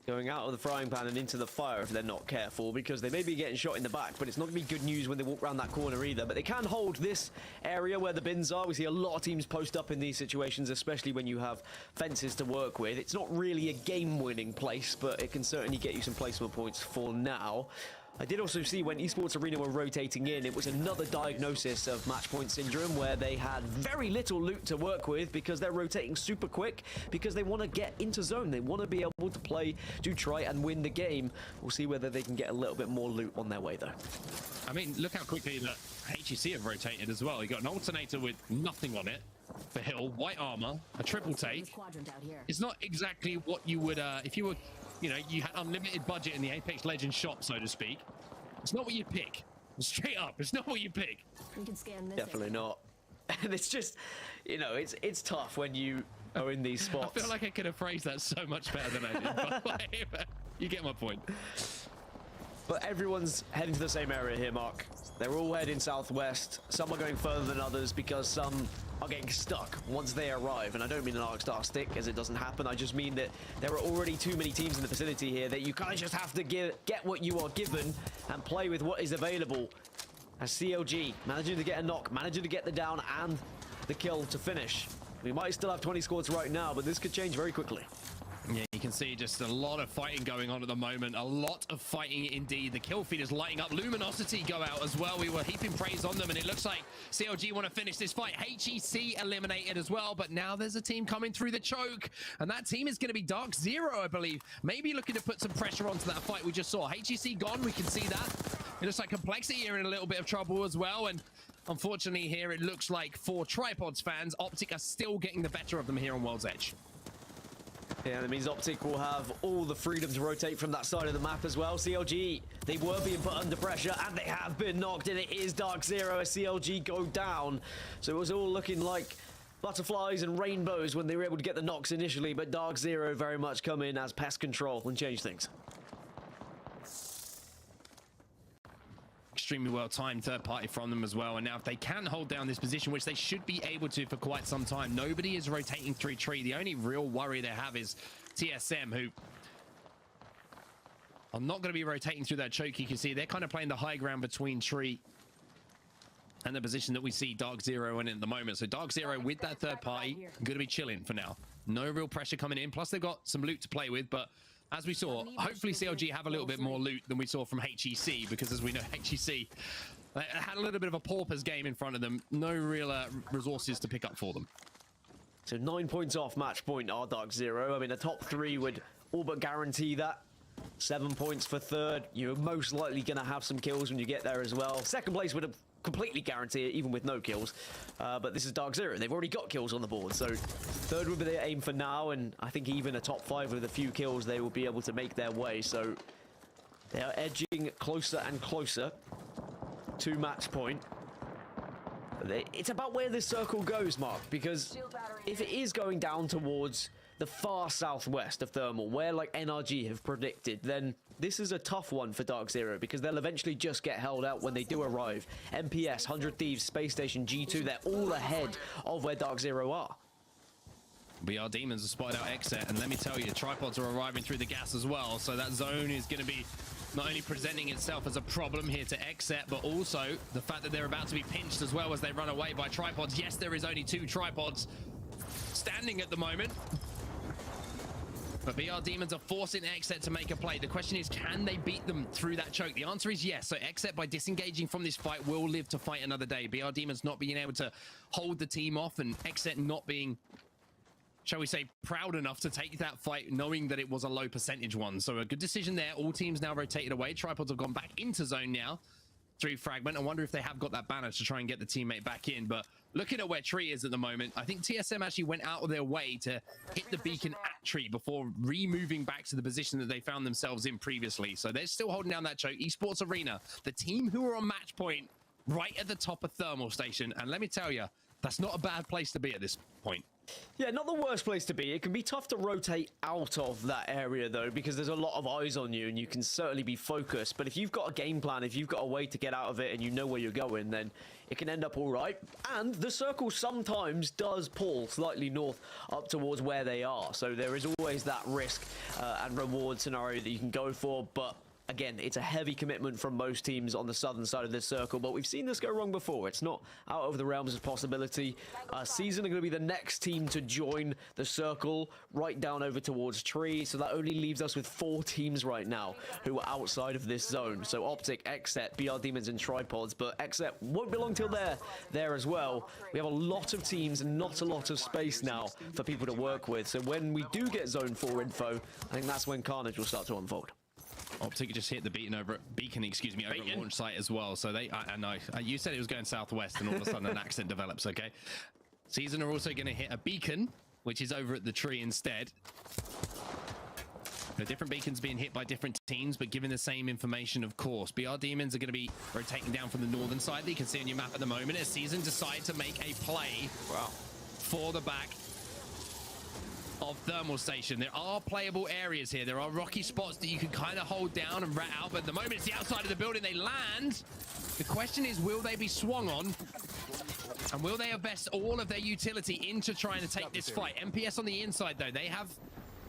going out of the frying pan and into the fire if they're not careful, because they may be getting shot in the back, but it's not going to be good news when they walk around that corner either. But they can hold this area where the bins are. We see a lot of teams post up in these situations, especially when you have fences to work with. It's not really a game-winning place, but it can certainly get you some placement points for now. I did also see when Esports Arena were rotating in, it was another diagnosis of match point syndrome, where they had very little loot to work with because they're rotating super quick, because they want to get into zone. They want to be able to play to try and win the game. We'll see whether they can get a little bit more loot on their way, though. I mean, look how quickly that HEC have rotated as well. You got an alternator with nothing on it for Hill, white armor, a triple take. It's not exactly what you would, if you were you know, you had unlimited budget in the Apex Legends shop, so to speak. It's not what you pick. Straight up, it's not what you pick. We can scan this. Definitely not. And it's just, you know, it's tough when you are in these spots. I feel like I could have phrased that so much better than I did. But like, you get my point. But everyone's heading to the same area here, Mark. They're all heading southwest. Some are going further than others because some are getting stuck once they arrive. And I don't mean an arc star stick, as it doesn't happen. I just mean that there are already too many teams in the vicinity here that you kind of just have to get what you are given and play with what is available. As CLG managing to get a knock, managing to get the down and the kill to finish. We might still have 20 squads right now, but this could change very quickly. Yeah, you can see just a lot of fighting going on at the moment. A lot of fighting indeed. The kill feed is lighting up. Luminosity go out as well. We were heaping praise on them, and it looks like CLG want to finish this fight. HEC eliminated as well, but now there's a team coming through the choke, and that team is going to be Dark Zero, I believe. Maybe looking to put some pressure onto that fight we just saw. HEC gone, we can see that. It looks like Complexity are in a little bit of trouble as well, and unfortunately here it looks like for Tripods fans, Optic are still getting the better of them here on World's Edge. Yeah, that means Optic will have all the freedom to rotate from that side of the map as well. CLG, they were being put under pressure, and they have been knocked, and it is Dark Zero as CLG go down. So it was all looking like butterflies and rainbows when they were able to get the knocks initially, but Dark Zero very much come in as pest control and change things. Extremely well timed third party from them as well, and now if they can hold down this position, which they should be able to for quite some time, nobody is rotating through tree. The only real worry they have is TSM, who are not going to be rotating through that choke. You can see they're kind of playing the high ground between tree and the position that we see Dark Zero in at the moment. So Dark Zero with that third party going to be chilling for now. No real pressure coming in, plus they've got some loot to play with, but as we saw, hopefully CLG have a little bit more loot than we saw from HEC, because as we know, HEC had a little bit of a paupers game in front of them. No real resources to pick up for them. So 9 points off match point are Dark Zero. I mean, the top three would all but guarantee that. 7 points for third. You're most likely going to have some kills when you get there as well. Second place would have completely guarantee it, even with no kills. But this is Dark Zero. They've already got kills on the board. So third would be their aim for now. And I think even a top 5 with a few kills, they will be able to make their way. So they are edging closer and closer to match point. It's about where this circle goes, Mark, because if it is going down towards the far southwest of Thermal, where like NRG have predicted, then this is a tough one for Dark Zero, because they'll eventually just get held out when they do arrive. MPS, 100 Thieves, Space Station, G2, they're all ahead of where Dark Zero are. BR Demons have spotted out Exet, and let me tell you, Tripods are arriving through the gas as well, so that zone is going to be not only presenting itself as a problem here to Exet, but also the fact that they're about to be pinched as well as they run away by Tripods. Yes, there is only 2 Tripods standing at the moment, but BR Demons are forcing Exet to make a play. The question is, can they beat them through that choke? The answer is yes. So Exet, by disengaging from this fight, will live to fight another day. BR Demons not being able to hold the team off, and Exet not being, shall we say, proud enough to take that fight, knowing that it was a low percentage one. So a good decision there. All teams now rotated away. Tripods have gone back into zone now through Fragment. I wonder if they have got that banner to try and get the teammate back in. But looking at where Tree is at the moment, I think TSM actually went out of their way to hit the beacon at Tree before re-moving back to the position that they found themselves in previously. So they're still holding down that choke. Esports Arena, the team who are on match point, right at the top of Thermal Station. And let me tell you, that's not a bad place to be at this point. Yeah, not the worst place to be. It can be tough to rotate out of that area, though, because there's a lot of eyes on you, and you can certainly be focused. But if you've got a game plan, if you've got a way to get out of it, and you know where you're going, then it can end up all right. And the circle sometimes does pull slightly north up towards where they are. So there is always that risk and reward scenario that you can go for. But again, it's a heavy commitment from most teams on the southern side of this circle, but we've seen this go wrong before. It's not out of the realms of possibility. Season are going to be the next team to join the circle right down over towards Tree, so that only leaves us with 4 teams right now who are outside of this zone. So Optic, Exet, BR Demons, and Tripods, but Exet won't belong till there as well. We have a lot of teams and not a lot of space now for people to work with, so when we do get Zone 4 info, I think that's when Carnage will start to unfold. Optic just hit the beacon over at launch site as well. So I know you said it was going southwest, and all of a sudden an accent develops. Okay, Season are also going to hit a beacon, which is over at the tree instead. The different beacons being hit by different teams, but given the same information, of course. BR Demons are going to be rotating down from the northern side that you can see on your map at the moment as Season decide to make a play for the back of Thermal Station. There are playable areas here. There are rocky spots that you can kind of hold down and rat out, but at the moment it's the outside of the building they land. The question is, will they be swung on? And will they invest all of their utility into trying to take this fight? MPS on the inside, though. They have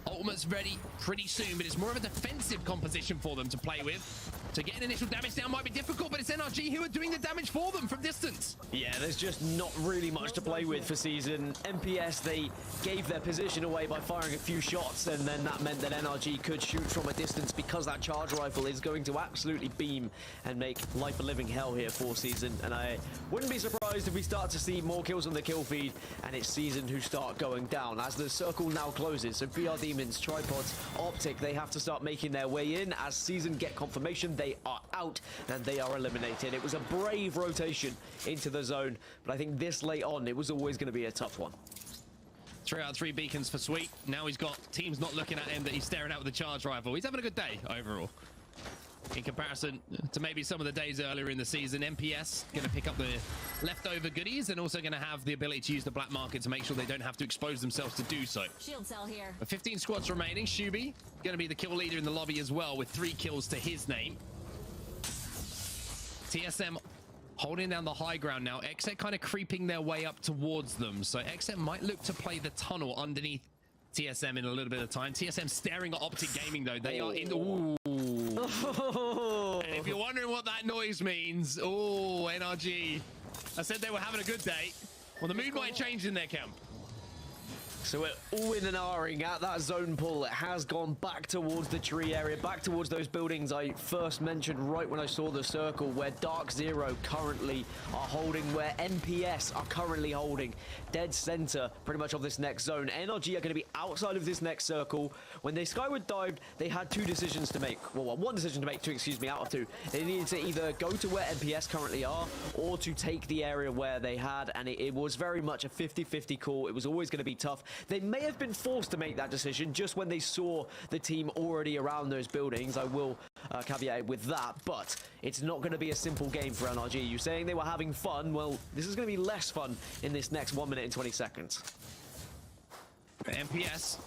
ultimates ready pretty soon, but it's more of a defensive composition for them to play with. To get an initial damage down might be difficult, but it's NRG who are doing the damage for them from distance. Yeah, there's just not really much to play with for Season. MPS, they gave their position away by firing a few shots, and then that meant that NRG could shoot from a distance because that charge rifle is going to absolutely beam and make life a living hell here for Season. And I wouldn't be surprised if we start to see more kills on the kill feed, and it's Season who start going down as the circle now closes. So BR Demons, Tripods, Optic, they have to start making their way in. As Season get confirmation, they are out and they are eliminated. It was a brave rotation into the zone, but I think this late on, it was always going to be a tough one. 3 out of 3 beacons for Sweet. Now he's got teams not looking at him that he's staring at with the charge rifle. He's having a good day overall. In comparison to maybe some of the days earlier in the season, MPS going to pick up the leftover goodies and also going to have the ability to use the black market to make sure they don't have to expose themselves to do so. Shield cell here. 15 squads remaining. Shubi going to be the kill leader in the lobby as well with 3 kills to his name. TSM holding down the high ground now. XET kind of creeping their way up towards them. So XET might look to play the tunnel underneath TSM in a little bit of time. TSM staring at Optic Gaming though. They are in the... Ooh. And if you're wondering what that noise means, oh, NRG. I said they were having a good day. Well, the mood might change in their camp. So we're all in and ahhing at that zone pull. It has gone back towards the tree area, back towards those buildings I first mentioned right when I saw the circle, where Dark Zero currently are holding, where NPS are currently holding. Dead center pretty much of this next zone. NRG are going to be outside of this next circle. When they skyward dived, they had 2 decisions to make. Well, 1 decision to make, 2, excuse me, out of 2. They needed to either go to where NPS currently are or to take the area where they had, and it was very much a 50-50 call. It was always going to be tough. They may have been forced to make that decision just when they saw the team already around those buildings. I will caveat it with that, but it's not going to be a simple game for NRG. You saying they were having fun? Well, this is going to be less fun in this next 1 minute and 20 seconds. MPS,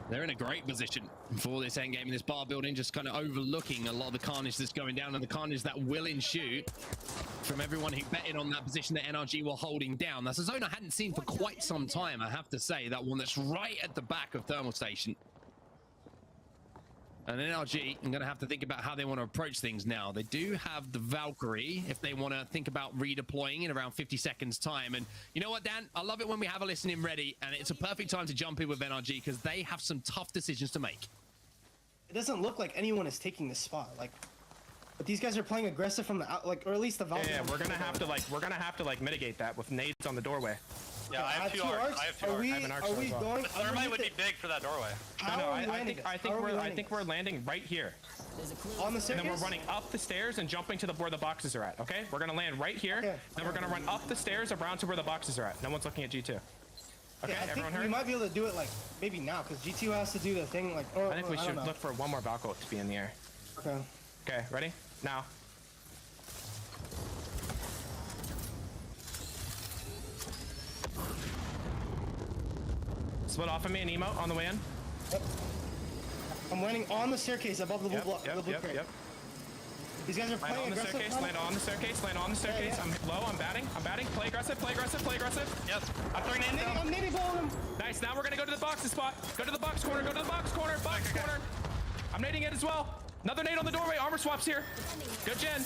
they're in a great position for this endgame in this bar building, just kind of overlooking a lot of the carnage that's going down and the carnage that will ensue from everyone who betted on that position that NRG were holding down. That's a zone I hadn't seen for quite some time, I have to say. That one that's right at the back of Thermal Station. And NRG are going to have to think about how they want to approach things now. They do have the Valkyrie if they want to think about redeploying in around 50 seconds time. And you know what, Dan? I love it when we have a listening ready, and it's a perfect time to jump in with NRG because they have some tough decisions to make. It doesn't look like anyone is taking this spot. Like, but these guys are playing aggressive from the out, like, or at least the Valkyrie. Yeah, we're gonna have to mitigate that with nades on the doorway. Yeah, I have 2 arcs. I have 2 arcs. I have an arc. Are we going? The thermite would be big for that doorway. No, I think we're landing right here. On the staircase? And then we're running up the stairs and jumping to where the boxes are at, okay? We're gonna land right here, okay. Then we're gonna run up the stairs around to where the boxes are at. No one's looking at G2. Okay, yeah, everyone heard? We might be able to do it, like, maybe now, because G2 has to do the thing, like, I think we should look for 1 more Valko to be in the air. Okay. Okay, ready? Now. Split off of me and Emo on the way in. Yep. I'm landing on the staircase above the blue block. Yep. These guys are playing aggressive. Land on the staircase. Yeah. I'm low. I'm batting. Play aggressive. Yes. I'm throwing nades down. I'm nading blowing them. Nice. Now we're gonna go to the boxes spot. Go to the box corner. Box corner. I'm nading it as well. Another nade on the doorway. Armor swaps here. Good gen.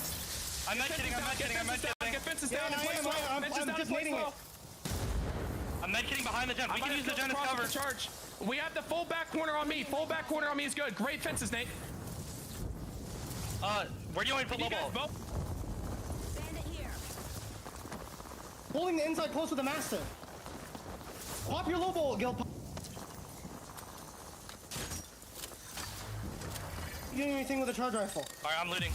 I'm not kidding. Get fences down. I'm just nading it. I'm not kidding behind the gen. We can use the gen as cover. Charge. We have the full back corner on me. Is good. Great fences, Nate. Where do you want me to put low ball? Bandit here. Holding the inside close with the master. Pop your low ball, Gil. You doing anything with the charge rifle? Alright, I'm looting.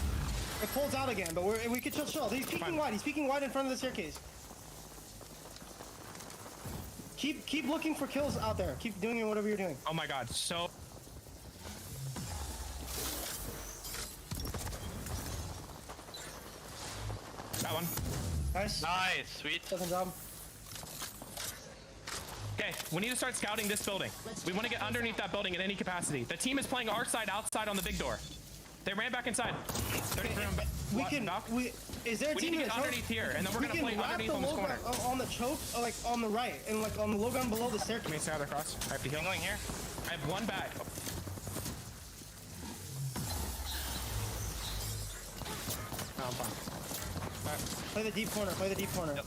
It pulls out again, but we could chill. He's peeking wide. He's peeking wide in front of the staircase. keep looking for kills out there. Keep doing whatever you're doing. Oh my god, so... That one. Nice. Nice, sweet. Second job. Okay, we need to start scouting this building. We want to get underneath that building in any capacity. The team is playing our side outside on the big door. They ran back inside. Is there a We team need to in get the underneath here, and then we're we gonna can play wrap underneath the on this low corner. ground on the choke, like on the right, and like on the low ground below the staircase. Let me stay across. I have to heal. I'm going here. I have one bag. No, I'm fine. Play the deep corner. Play the deep corner. Yep.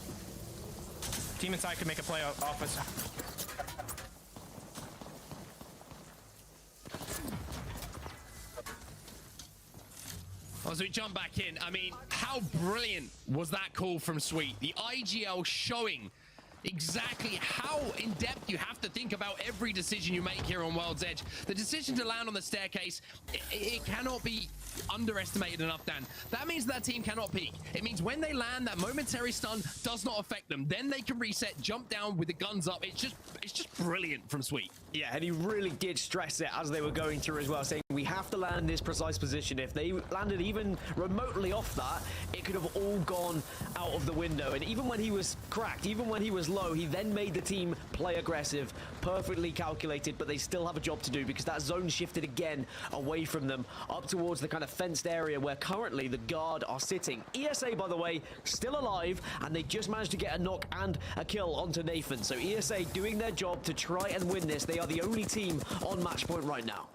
Team inside can make a play off us. As we jump back in, I mean, how brilliant was that call from Sweet? The IGL showing exactly how in-depth you have to think about every decision you make here on World's Edge. The decision to land on the staircase, it cannot be underestimated enough, Dan. That means that team cannot peek. It means when they land, that momentary stun does not affect them. Then they can reset, jump down with the guns up. It's just brilliant from Sweet. Yeah, and he really did stress it as they were going through as well, saying we have to land this precise position. If they landed even remotely off that, it could have all gone out of the window. And even when he was cracked, even when he was low, he then made the team play aggressive, perfectly calculated, but they still have a job to do because that zone shifted again away from them, up towards the kind of fenced area where currently the guard are sitting. ESA, by the way, still alive, and they just managed to get a knock and a kill onto Nathan. So ESA doing their job to try and win this. They are the only team on match point right now.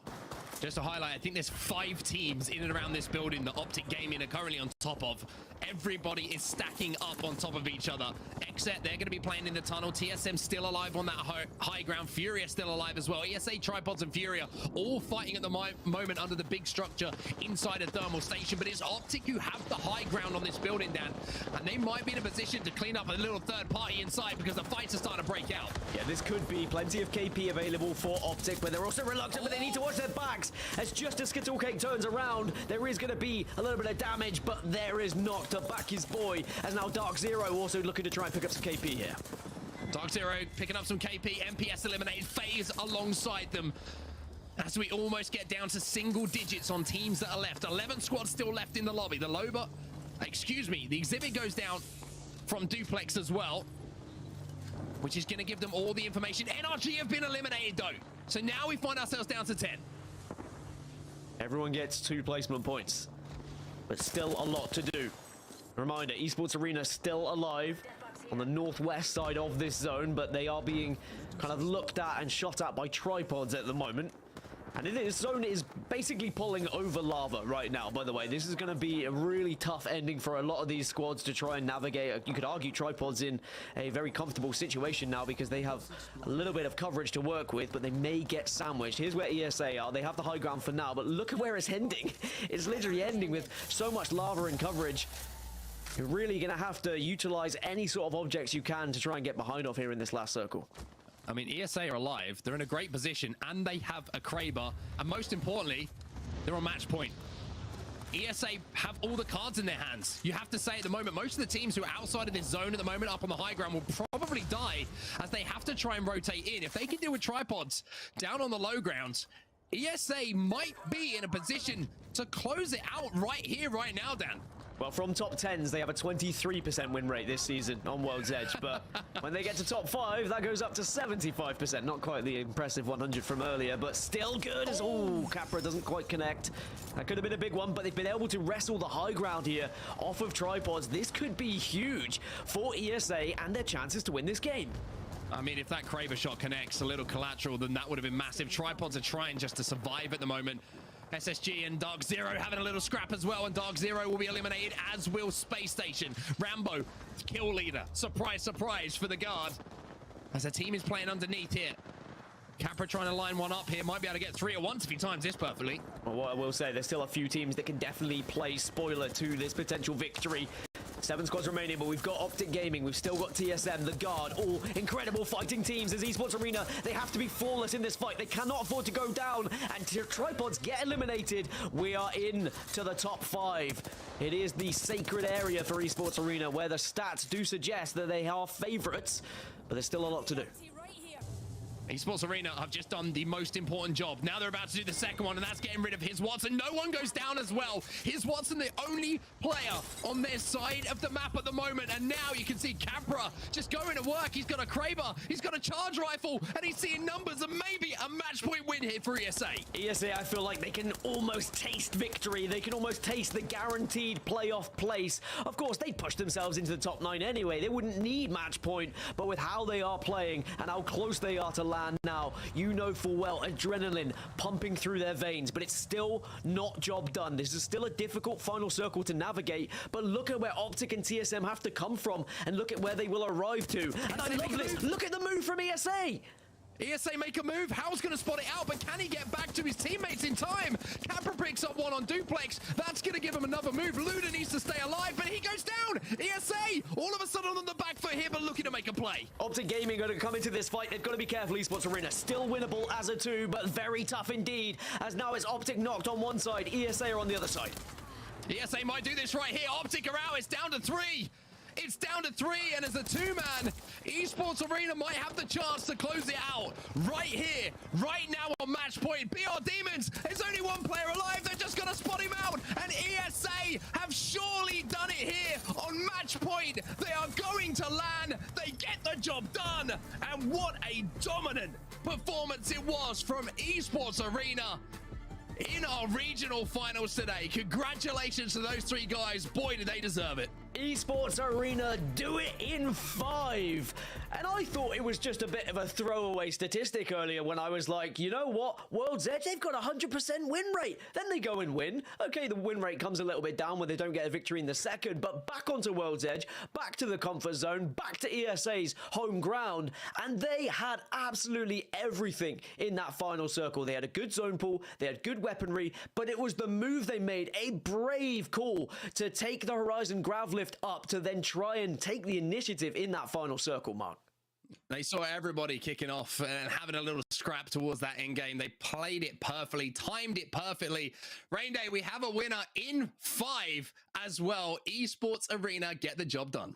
Just to highlight, I think there's 5 teams in and around this building that Optic Gaming are currently on top of. Everybody is stacking up on top of each other. Except they're going to be playing in the tunnel. TSM still alive on that high ground. Furia still alive as well. ESA, Tripods, and Furia all fighting at the moment under the big structure inside a thermal station. But it's Optic who have the high ground on this building, Dan. And they might be in a position to clean up a little third party inside because the fights are starting to break out. Yeah, this could be plenty of KP available for Optic, but they're also reluctant, but they need to watch their backs. As just as Skittlecake turns around, there is going to be a little bit of damage, but there is not to back his boy, as now Dark Zero also looking to try and pick up some KP here. Dark Zero picking up some KP, MPS eliminated, FaZe alongside them. As we almost get down to single digits on teams that are left. 11 squads still left in the lobby. The the exhibit goes down from Duplex as well, which is going to give them all the information. NRG have been eliminated though. So now we find ourselves down to 10. Everyone gets 2 placement points, but still a lot to do. Reminder, Esports Arena still alive on the northwest side of this zone, but they are being kind of looked at and shot at by Tripods at the moment. And this zone is basically pulling over lava right now, by the way. This is going to be a really tough ending for a lot of these squads to try and navigate. You could argue Tripods in a very comfortable situation now because they have a little bit of coverage to work with, but they may get sandwiched. Here's where ESA are. They have the high ground for now, but look at where it's ending. It's literally ending with so much lava and coverage. You're really going to have to utilize any sort of objects you can to try and get behind off here in this last circle. I mean, ESA are alive. They're in a great position, and they have a Kraber. And most importantly, they're on match point. ESA have all the cards in their hands. You have to say at the moment, most of the teams who are outside of this zone at the moment, up on the high ground, will probably die as they have to try and rotate in. If they can deal with Tripods down on the low grounds, ESA might be in a position to close it out right here, right now, Dan. Well, from top 10s, they have a 23% win rate this season on World's Edge, but when they get to top 5, that goes up to 75%. Not quite the impressive 100 from earlier, but still good as... Oh, Capra doesn't quite connect. That could have been a big one, but they've been able to wrestle the high ground here off of Tripods. This could be huge for ESA and their chances to win this game. I mean, if that Kraber shot connects, a little collateral, then that would have been massive. Tripods are trying just to survive at the moment. SSG and Dark Zero having a little scrap as well, and Dark Zero will be eliminated, as will Space Station. Rambo, kill leader. Surprise, surprise for the guard. As the team is playing underneath here. Capra trying to line one up here. Might be able to get 3 at once if he times this perfectly. Well, what I will say, there's still a few teams that can definitely play spoiler to this potential victory. 7 squads remaining, but we've got Optic Gaming, we've still got TSM, the Guard, all incredible fighting teams as Esports Arena. They have to be flawless in this fight. They cannot afford to go down, and Tripods get eliminated. We are in to the top 5. It is the sacred area for Esports Arena, where the stats do suggest that they are favorites, but there's still a lot to do. Esports Arena have just done the most important job. Now they're about to do the second one, and that's getting rid of his Watson. No one goes down as well. His Watson, the only player on their side of the map at the moment. And now you can see Capra just going to work. He's got a Kraber, he's got a charge rifle, and he's seeing numbers and maybe a match point win here for ESA. ESA, I feel like they can almost taste victory. They can almost taste the guaranteed playoff place. Of course, they pushed themselves into the top 9 anyway. They wouldn't need match point, but with how they are playing and how close they are to land now, you know full well adrenaline pumping through their veins, but it's still not job done. This is still a difficult final circle to navigate, but look at where Optic and TSM have to come from, and look at where they will arrive to. And I love this. Look at the move from ESA. ESA make a move. How's going to spot it out, but can he get back to his teammates in time? Capra picks up one on Duplex. That's going to give him another move. Luda needs to stay alive, but he goes down. ESA all of a sudden on the back foot here, but looking to make a play. Optic Gaming are going to come into this fight. They've got to be careful. Esports Arena still winnable as a 2, but very tough indeed, as now it's Optic knocked on one side, ESA are on the other side. ESA might do this right here. Optic are out. It's down to 3. It's down to 3, and as a 2-man, Esports Arena might have the chance to close it out right here, right now on match point. BR Demons, there's only one player alive. They're just going to spot him out, and ESA have surely done it here on match point. They are going to land. They get the job done, and what a dominant performance it was from Esports Arena in our regional finals today. Congratulations to those 3 guys. Boy, did they deserve it. Esports Arena do it in 5. And I thought it was just a bit of a throwaway statistic earlier when I was like, you know what? World's Edge, they've got 100% win rate. Then they go and win. Okay, the win rate comes a little bit down when they don't get a victory in the second, but back onto World's Edge, back to the comfort zone, back to ESA's home ground, and they had absolutely everything in that final circle. They had a good zone pool, they had good weaponry, but it was the move they made, a brave call to take the Horizon Grav lift up to then try and take the initiative in that final circle, Mark. They saw everybody kicking off and having a little scrap towards that end game. They played it perfectly, timed it perfectly. Rain Day, we have a winner in 5 as well. Esports Arena get the job done.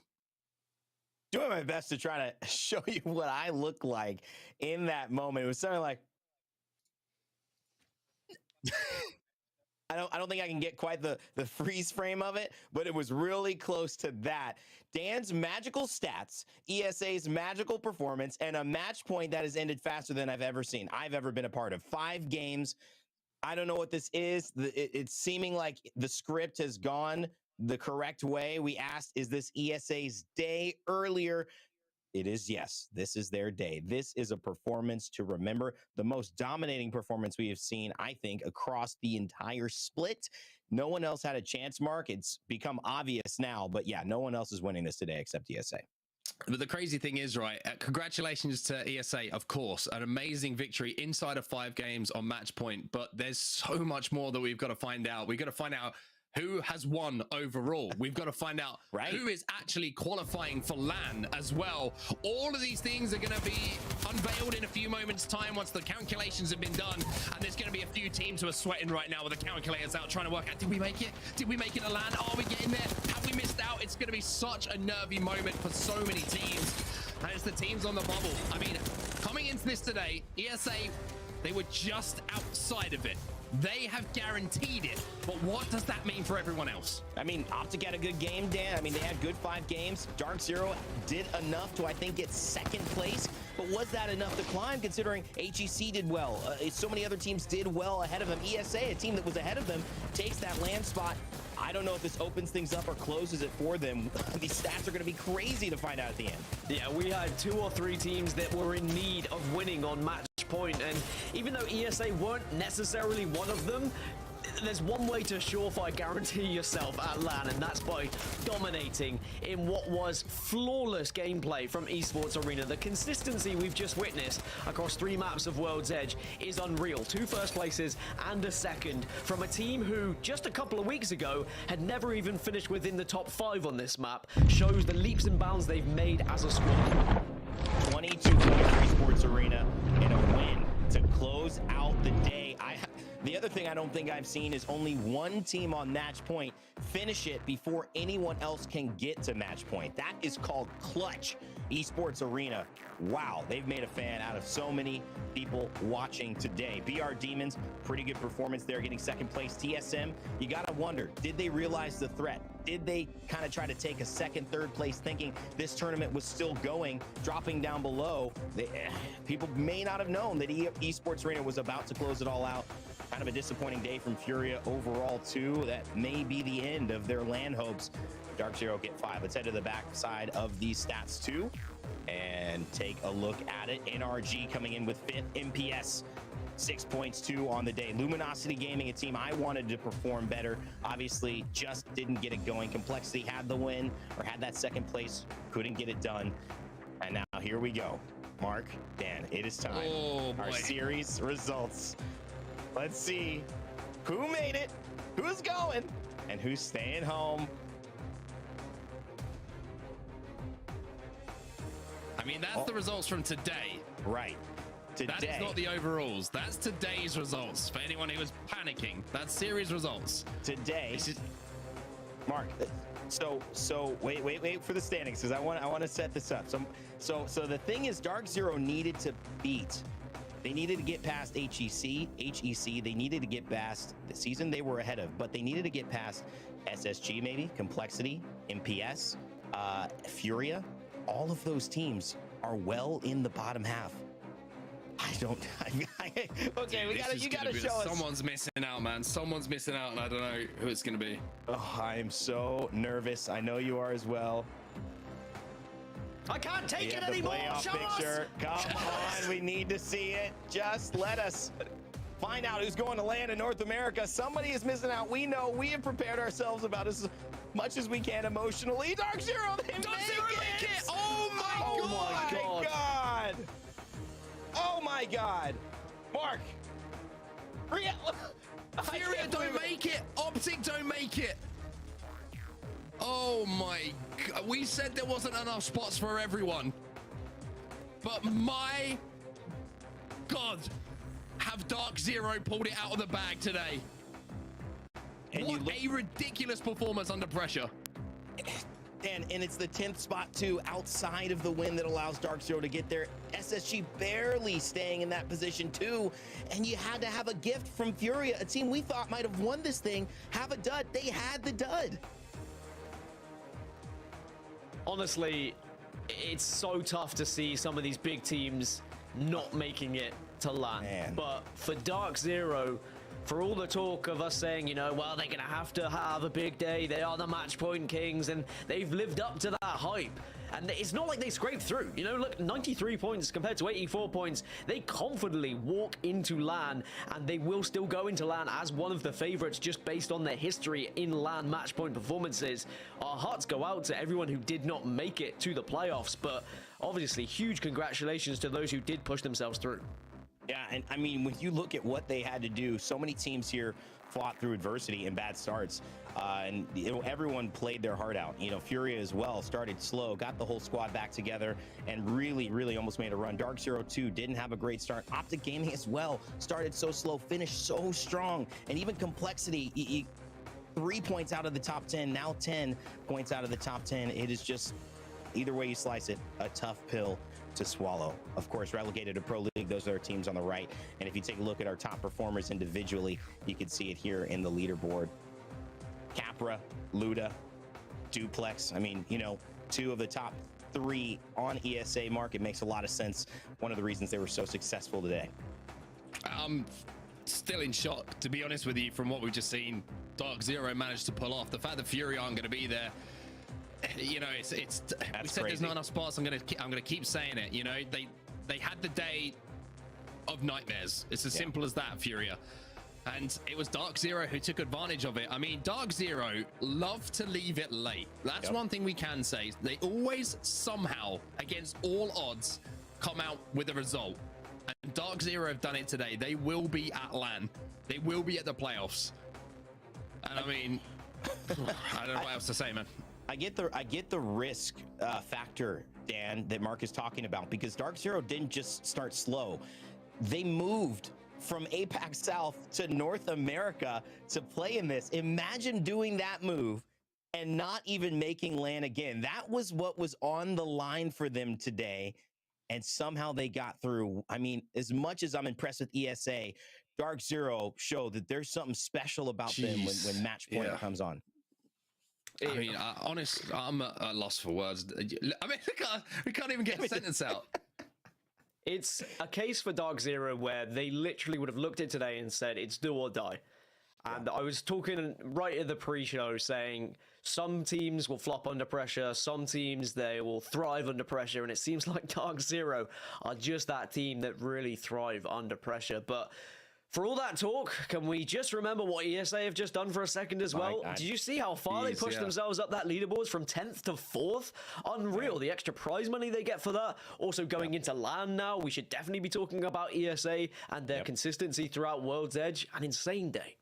Doing my best to try to show you what I look like in that moment. It was something like, I don't think I can get quite the freeze frame of it, but it was really close to that. Dan's magical stats, ESA's magical performance, and a match point that has ended faster than I've ever seen. I've ever been a part of 5 games. I don't know what this is. It's seeming like the script has gone the correct way. We asked, is this ESA's day earlier? It is, yes. This is their day. This is a performance to remember. The most dominating performance we have seen, I think, across the entire split. No one else had a chance, Mark. It's become obvious now, but yeah, no one else is winning this today except ESA. But the crazy thing is, right, congratulations to ESA, of course, an amazing victory inside of 5 games on match point, but there's so much more that we've got to find out. We've got to find out who has won overall. We've got to find out who is actually qualifying for LAN as well. All of these things are going to be unveiled in a few moments' time once the calculations have been done. And there's going to be a few teams who are sweating right now with the calculators out trying to work out, did we make it? Did we make it to LAN? Are we getting there? Have we missed out? It's going to be such a nervy moment for so many teams. And it's the teams on the bubble. I mean, coming into this today, ESA, they were just outside of it. They have guaranteed it, but what does that mean for everyone else? I mean, Optic had a good game, Dan. I mean, they had good 5 games. Dark Zero did enough to, I think, get 2nd place. But was that enough to climb, considering HEC did well? So many other teams did well ahead of them. ESA, a team that was ahead of them, takes that land spot. I don't know if this opens things up or closes it for them. These stats are going to be crazy to find out at the end. Yeah, we had 2 or 3 teams that were in need of winning on match point, and even though ESA weren't necessarily one of them, there's one way to surefire guarantee yourself at LAN, and that's by dominating in what was flawless gameplay from Esports Arena. The consistency we've just witnessed across 3 maps of World's Edge is unreal. 2 first places and a 2nd from a team who just a couple of weeks ago had never even finished within the top 5 on this map. Shows the leaps and bounds they've made as a squad. 22 points for Esports Arena and a win to close out the day. The other thing I don't think I've seen is only one team on match point finish it before anyone else can get to match point. That is called clutch esports arena. Wow, they've made a fan out of so many people watching today. BR Demons, pretty good performance there, getting second place. TSM, you gotta wonder, did they realize the threat? Did they kind of try to take a second, third place thinking this tournament was still going, dropping down below? People may not have known that esports arena was about to close it all out. Kind of a disappointing day from Furia overall too. That may be the end of their LAN hopes. Dark Zero get 5. Let's head to the back side of these stats too and take a look at it. NRG coming in with 5th, MPS 6 points, 2 on the day. Luminosity Gaming, a team I wanted to perform better, obviously just didn't get it going. Complexity had the win, or had that second place, couldn't get it done. And now here we go. Mark, Dan, it is time. Oh, boy. Our series results. Let's see who made it, who's going, and who's staying home. I mean, that's the results from today. Right. Today. That is not the overalls. That's today's results. For anyone who was panicking, that's series results. Today, Mark. So wait for the standings, because I want to set this up. So the thing is, Dark Zero needed to beat. They needed to get past HEC. They needed to get past the season they were ahead of, but they needed to get past SSG, maybe Complexity, MPS, Furia. All of those teams are well in the bottom half. Okay, you gotta show us. Someone's missing out, man. Someone's missing out, and I don't know who it's gonna be. Oh, I am so nervous. I know you are as well. I can't take it anymore. Show us. Come on, we need to see it. Just let us find out who's going to land in North America. Somebody is missing out. We know. We have prepared ourselves about as much as we can emotionally. Dark Zero, they make it. Oh my god. Oh my god. Mark. Furia don't make it. Optic don't make it. Oh my god. We said there wasn't enough spots for everyone. But my god, have Dark Zero pulled it out of the bag today. And what a ridiculous performance under pressure. And it's the 10th spot too, outside of the win that allows Dark Zero to get there. SSG barely staying in that position too. And you had to have a gift from Furia, a team we thought might have won this thing, have a dud. They had the dud. Honestly, it's so tough to see some of these big teams not making it to LAN. Man. But for Dark Zero, for all the talk of us saying, you know, well, they're going to have a big day. They are the match point kings, and they've lived up to that hype. And it's not like they scraped through. You know, look, 93 points compared to 84 points. They confidently walk into LAN, and they will still go into LAN as one of the favorites just based on their history in LAN match point performances. Our hearts go out to everyone who did not make it to the playoffs, but obviously huge congratulations to those who did push themselves through. Yeah, and I mean, when you look at what they had to do, so many teams here fought through adversity and bad starts, and everyone played their heart out. You know, Furia as well started slow, got the whole squad back together, and really almost made a run. Dark Zero 2 didn't have a great start. Optic Gaming as well started so slow, finished so strong, and even Complexity, 3 points out of the top 10, now 10 points out of the top 10. It is just, either way you slice it, a tough pill to swallow. Of course, relegated to Pro League, those are our teams on the right. And if you take a look at our top performers individually, you can see it here in the leaderboard. Capra, Luda, Duplex. I mean, you know, 2 of the top 3 on ESA. Mark, it makes a lot of sense. One of the reasons they were so successful today. I'm still in shock, to be honest with you, from what we've just seen. Dark Zero managed to pull off. The fact that Fury aren't going to be there, you know, it's we said crazy. There's not enough spots. I'm gonna keep saying it. You know, they had the day of nightmares. It's as simple as that, Furia. And it was Dark Zero who took advantage of it. I mean, Dark Zero love to leave it late. That's one thing we can say. They always somehow, against all odds, come out with a result. And Dark Zero have done it today. They will be at LAN. They will be at the playoffs. And I mean, I don't know what else to say, man. I get the risk factor, Dan, that Mark is talking about, because Dark Zero didn't just start slow. They moved from APAC South to North America to play in this. Imagine doing that move and not even making LAN again. That was what was on the line for them today, and somehow they got through. I mean, as much as I'm impressed with ESA, Dark Zero showed that there's something special about them when match point comes on. I mean, I'm at a loss for words. I mean, we can't even get a sentence out. It's a case for Dark Zero where they literally would have looked at today and said, it's do or die. And I was talking right at the pre-show saying some teams will flop under pressure, some teams, they will thrive under pressure, and it seems like Dark Zero are just that team that really thrive under pressure. But for all that talk, can we just remember what ESA have just done for a second as well? Did you see how far they pushed themselves up that leaderboards from 10th to 4th? Unreal, the extra prize money they get for that. Also going into LAN now, we should definitely be talking about ESA and their consistency throughout World's Edge. An insane day.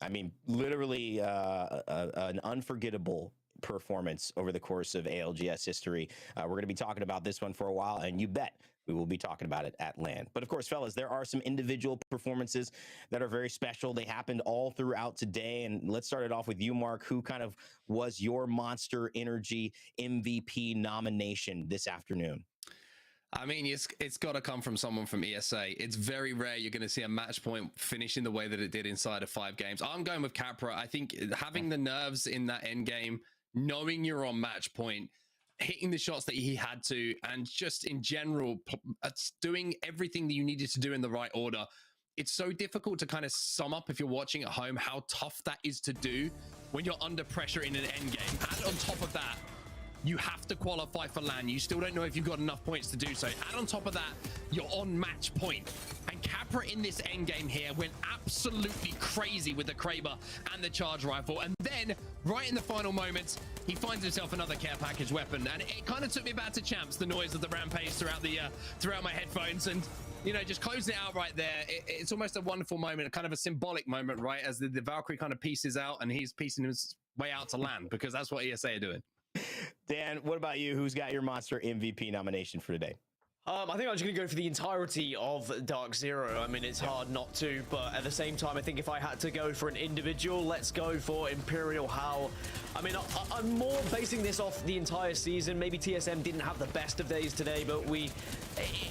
I mean, literally an unforgettable performance over the course of ALGS history. We're going to be talking about this one for a while, and you bet we will be talking about it at LAN. But of course, fellas, there are some individual performances that are very special. They happened all throughout today. And let's start it off with you, Mark. Who kind of was your Monster Energy MVP nomination this afternoon? I mean, it's got to come from someone from ESA. It's very rare you're going to see a match point finishing the way that it did inside of 5 games. I'm going with Capra. I think having the nerves in that end game, knowing you're on match point, hitting the shots that he had to, and just in general, doing everything that you needed to do in the right order. It's so difficult to kind of sum up if you're watching at home how tough that is to do when you're under pressure in an end game. And on top of that, you have to qualify for LAN. You still don't know if you've got enough points to do so. And on top of that, you're on match point. And Capra in this end game here went absolutely crazy with the Kraber and the charge rifle. And then, right in the final moments, he finds himself another care package weapon. And it kind of took me back to Champs, the noise of the rampage throughout my headphones. And, you know, just closing it out right there. It's almost a wonderful moment, kind of a symbolic moment, right? As the Valkyrie kind of pieces out and he's piecing his way out to LAN, because that's what ESA are doing. Dan, what about you? Who's got your Monster MVP nomination for today? I think I'm just going to go for the entirety of Dark Zero. I mean, it's hard not to, but at the same time, I think if I had to go for an individual, let's go for Imperial How. I mean, I'm more basing this off the entire season. Maybe TSM didn't have the best of days today, but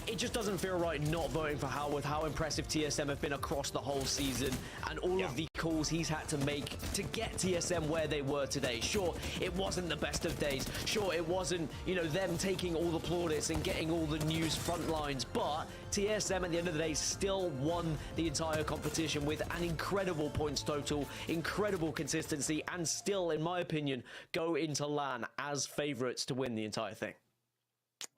it just doesn't feel right not voting for How with how impressive TSM have been across the whole season and all of the calls he's had to make to get TSM where they were today. Sure, it wasn't the best of days. Sure, it wasn't, you know, them taking all the plaudits and getting all the news front lines, but TSM at the end of the day still won the entire competition with an incredible points total, incredible consistency, and still, in my opinion, go into LAN as favorites to win the entire thing.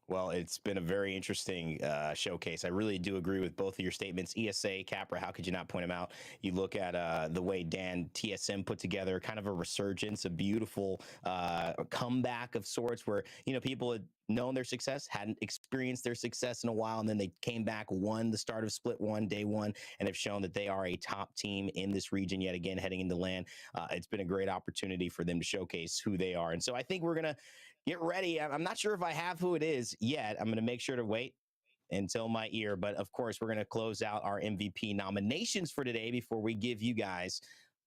Well, it's been a very interesting showcase. I really do agree with both of your statements. ESA, Capra, how could you not point them out? You look at the way Dan TSM put together kind of a resurgence, a beautiful comeback of sorts where, you know, people had known their success, hadn't experienced their success in a while, and then they came back, won the start of Split 1, day 1, and have shown that they are a top team in this region yet again heading into LAN. It's been a great opportunity for them to showcase who they are. And so I think we're going to get ready. I'm not sure if I have who it is yet. I'm going to make sure to wait until my ear. But of course, we're going to close out our MVP nominations for today before we give you guys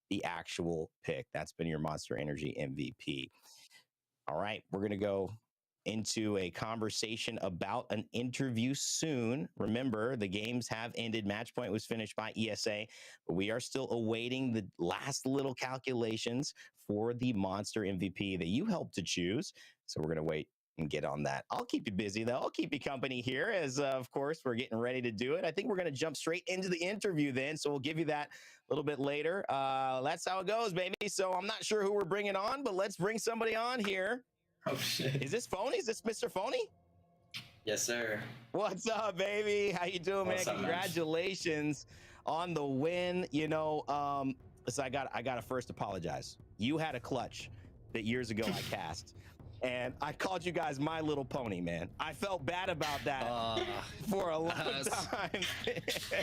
the actual pick. That's been your Monster Energy MVP. All right, we're going to go into a conversation about an interview soon. Remember, the games have ended. Match point was finished by ESA, but we are still awaiting the last little calculations for the Monster MVP that you helped to choose. So we're going to wait and get on that. I'll keep you busy, though. I'll keep you company here as, of course, we're getting ready to do it. I think we're going to jump straight into the interview then, so we'll give you that a little bit later. That's how it goes, baby. So I'm not sure who we're bringing on, but let's bring somebody on here. Oh, shit. Is this Phony? Is this Mr. Phony? Yes, sir. What's up, baby? How you doing, man? Congratulations on the win. You know, listen, I got to first apologize. You had a clutch that years ago I cast, and I called you guys My Little Pony, man. I felt bad about that for a long time.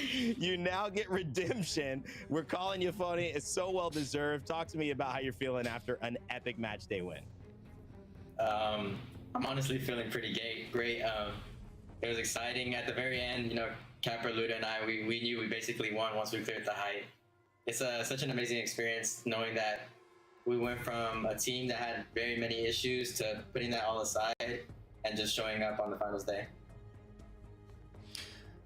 You now get redemption. We're calling you Phony. It's so well deserved. Talk to me about how you're feeling after an epic match day win. I'm honestly feeling pretty great. It was exciting at the very end, you know, Capra, Luda, and I, we knew we basically won once we cleared the height. It's such an amazing experience knowing that we went from a team that had very many issues to putting that all aside and just showing up on the finals day.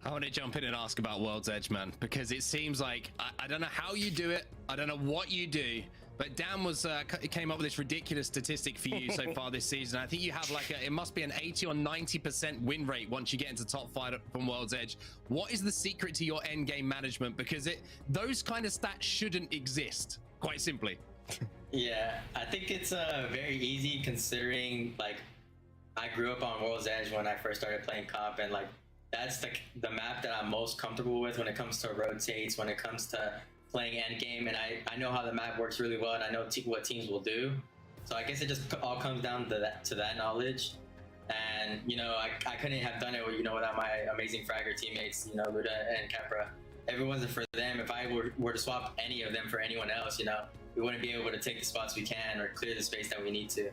I want to jump in and ask about World's Edge, man, because it seems like I don't know how you do it. I don't know what you do, but Dan came up with this ridiculous statistic for you so far this season. I think you have like it must be an 80 or 90% win rate once you get into top 5 from World's Edge. What is the secret to your end game management? Because those kind of stats shouldn't exist, quite simply. Yeah, I think it's very easy considering like I grew up on World's Edge when I first started playing comp, and like that's the map that I'm most comfortable with when it comes to rotates, when it comes to playing endgame, and I know how the map works really well, and I know what teams will do. So I guess it just all comes down to that knowledge. And you know, I couldn't have done it without my amazing fragger teammates, Luda and Capra. If it wasn't for them, if I were to swap any of them for anyone else, we wouldn't be able to take the spots we can or clear the space that we need to.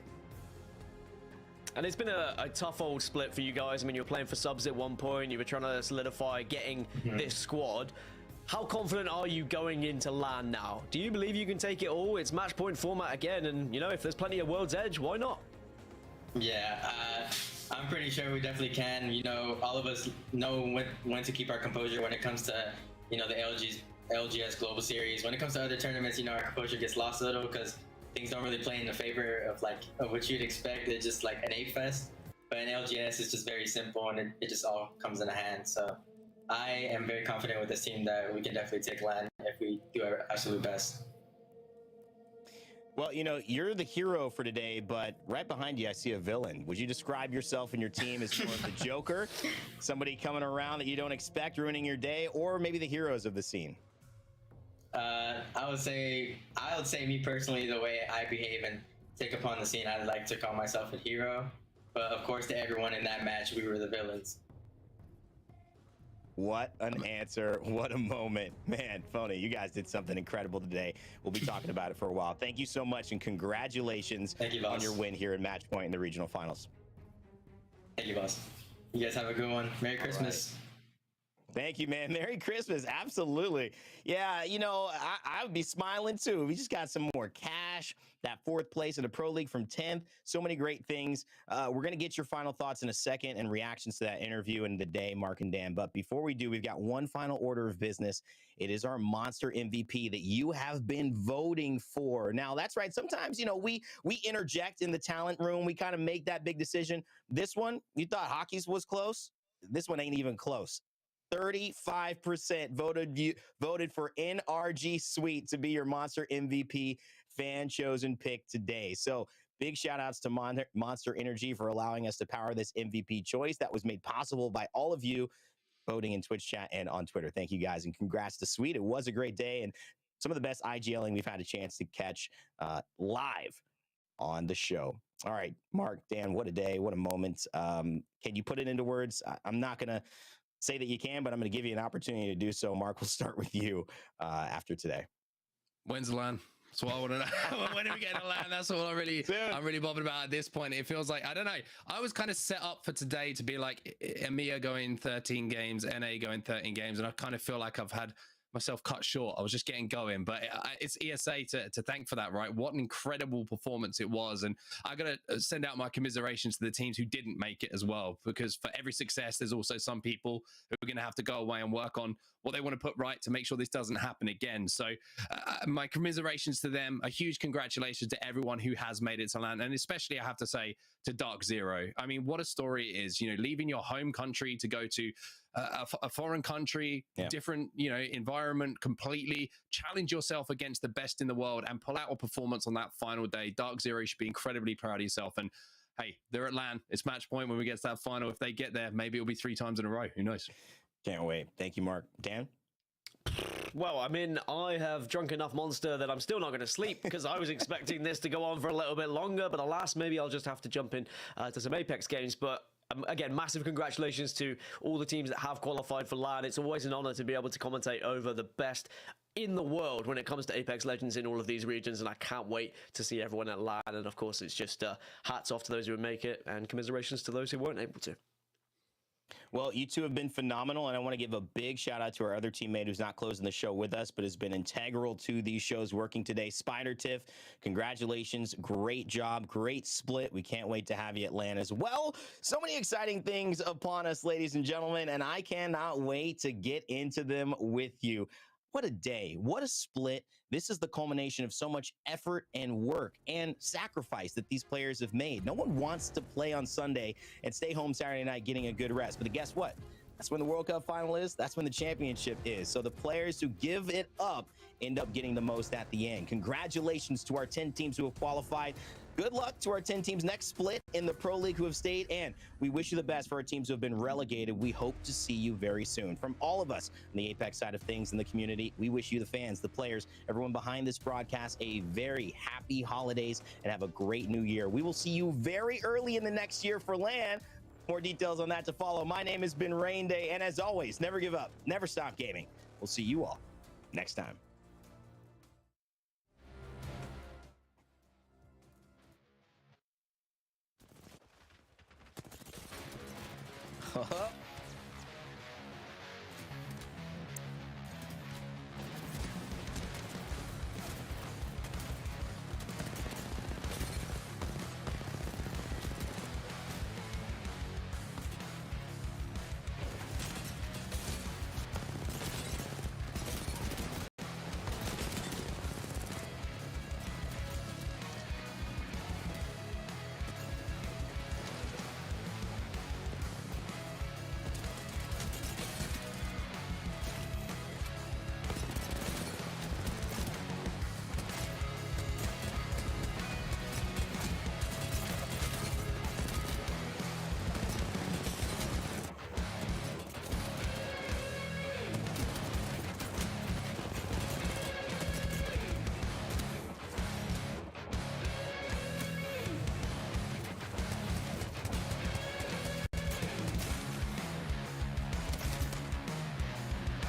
And it's been a tough old split for you guys. I mean, you were playing for subs at one point. You were trying to solidify getting this squad. How confident are you going into LAN now? Do you believe you can take it all? It's match point format again, and if there's plenty of World's Edge, why not? Yeah, I'm pretty sure we definitely can. All of us know when to keep our composure when it comes to the ALGS Global Series. When it comes to other tournaments, our composure gets lost a little because things don't really play in the favor of what you'd expect. It's just like an ape fest. But in LGS, it's just very simple, and it just all comes in a hand. So I am very confident with this team that we can definitely take LAN if we do our absolute best. Well, you're the hero for today, but right behind you, I see a villain. Would you describe yourself and your team as more of the Joker, somebody coming around that you don't expect, ruining your day, or maybe the heroes of the scene? I would say me personally, the way I behave and take upon the scene, I'd like to call myself a hero. But of course, to everyone in that match, we were the villains. What an answer. What a moment. Man, Phony, you guys did something incredible today. We'll be talking about it for a while. Thank you so much, and congratulations on your win here in Match Point in the regional finals. Thank you, boss. You guys have a good one. Merry Christmas. Thank you, man. Merry Christmas. Absolutely. Yeah, I would be smiling too. We just got some more cash, that 4th place in the Pro League from 10th. So many great things. We're going to get your final thoughts in a second and reactions to that interview and the day, Mark and Dan. But before we do, we've got one final order of business. It is our Monster MVP that you have been voting for. Now, that's right. Sometimes, we interject in the talent room. We kind of make that big decision. This one, you thought Hockey's was close? This one ain't even close. 35% voted for NRG Sweet to be your Monster MVP fan chosen pick today. So big shout outs to Monster Energy for allowing us to power this MVP choice that was made possible by all of you voting in Twitch chat and on Twitter. Thank you guys, and congrats to Sweet. It was a great day and some of the best IGLing we've had a chance to catch live on the show. All right, Mark, Dan, what a day, what a moment. Can you put it into words? I'm not going to say that you can, but I'm going to give you an opportunity to do so. Mark, we'll start with you after today. When's the LAN? That's what I want to know. When are we getting to LAN? That's what I'm really bothered about at this point. It feels like, I don't know. I was kind of set up for today to be like EMEA going 13 games, NA going 13 games, and I kind of feel like I've had myself cut short. I was just getting going, but it's ESA to thank for that, right? What an incredible performance it was. And I got to send out my commiserations to the teams who didn't make it as well, because for every success, there's also some people who are going to have to go away and work on what they want to put right to make sure this doesn't happen again. So my commiserations to them, a huge congratulations to everyone who has made it to LAN, and especially I have to say to Dark Zero. I mean, what a story it is, leaving your home country to go to a foreign country, different, environment completely, challenge yourself against the best in the world and pull out a performance on that final day. Dark Zero should be incredibly proud of yourself. And hey, they're at LAN. It's match point when we get to that final. If they get there, maybe it'll be 3 times in a row. Who knows? Can't wait. Thank you, Mark. Dan? Well, I mean, I have drunk enough Monster that I'm still not going to sleep because I was expecting this to go on for a little bit longer. But alas, maybe I'll just have to jump in to some Apex games. But again, massive congratulations to all the teams that have qualified for LAN. It's always an honor to be able to commentate over the best in the world when it comes to Apex Legends in all of these regions, and I can't wait to see everyone at LAN. And of course, it's just hats off to those who would make it, and commiserations to those who weren't able to. Well, you two have been phenomenal, and I want to give a big shout out to our other teammate who's not closing the show with us, but has been integral to these shows working today. Spider Tiff, congratulations. Great job. Great split. We can't wait to have you at LAN as well. So many exciting things upon us, ladies and gentlemen, and I cannot wait to get into them with you. What a day. What a split. This is the culmination of so much effort and work and sacrifice that these players have made. No one wants to play on Sunday and stay home Saturday night getting a good rest. But guess what? That's when the World Cup final is. That's when the championship is. So the players who give it up end up getting the most at the end. Congratulations to our 10 teams who have qualified. Good luck to our 10 teams next split in the Pro League who have stayed, and we wish you the best for our teams who have been relegated. We hope to see you very soon. From all of us on the Apex side of things in the community, we wish you, the fans, the players, everyone behind this broadcast, a very happy holidays and have a great new year. We will see you very early in the next year for LAN. More details on that to follow. My name has been Rain Day, and as always, never give up, never stop gaming. We'll see you all next time.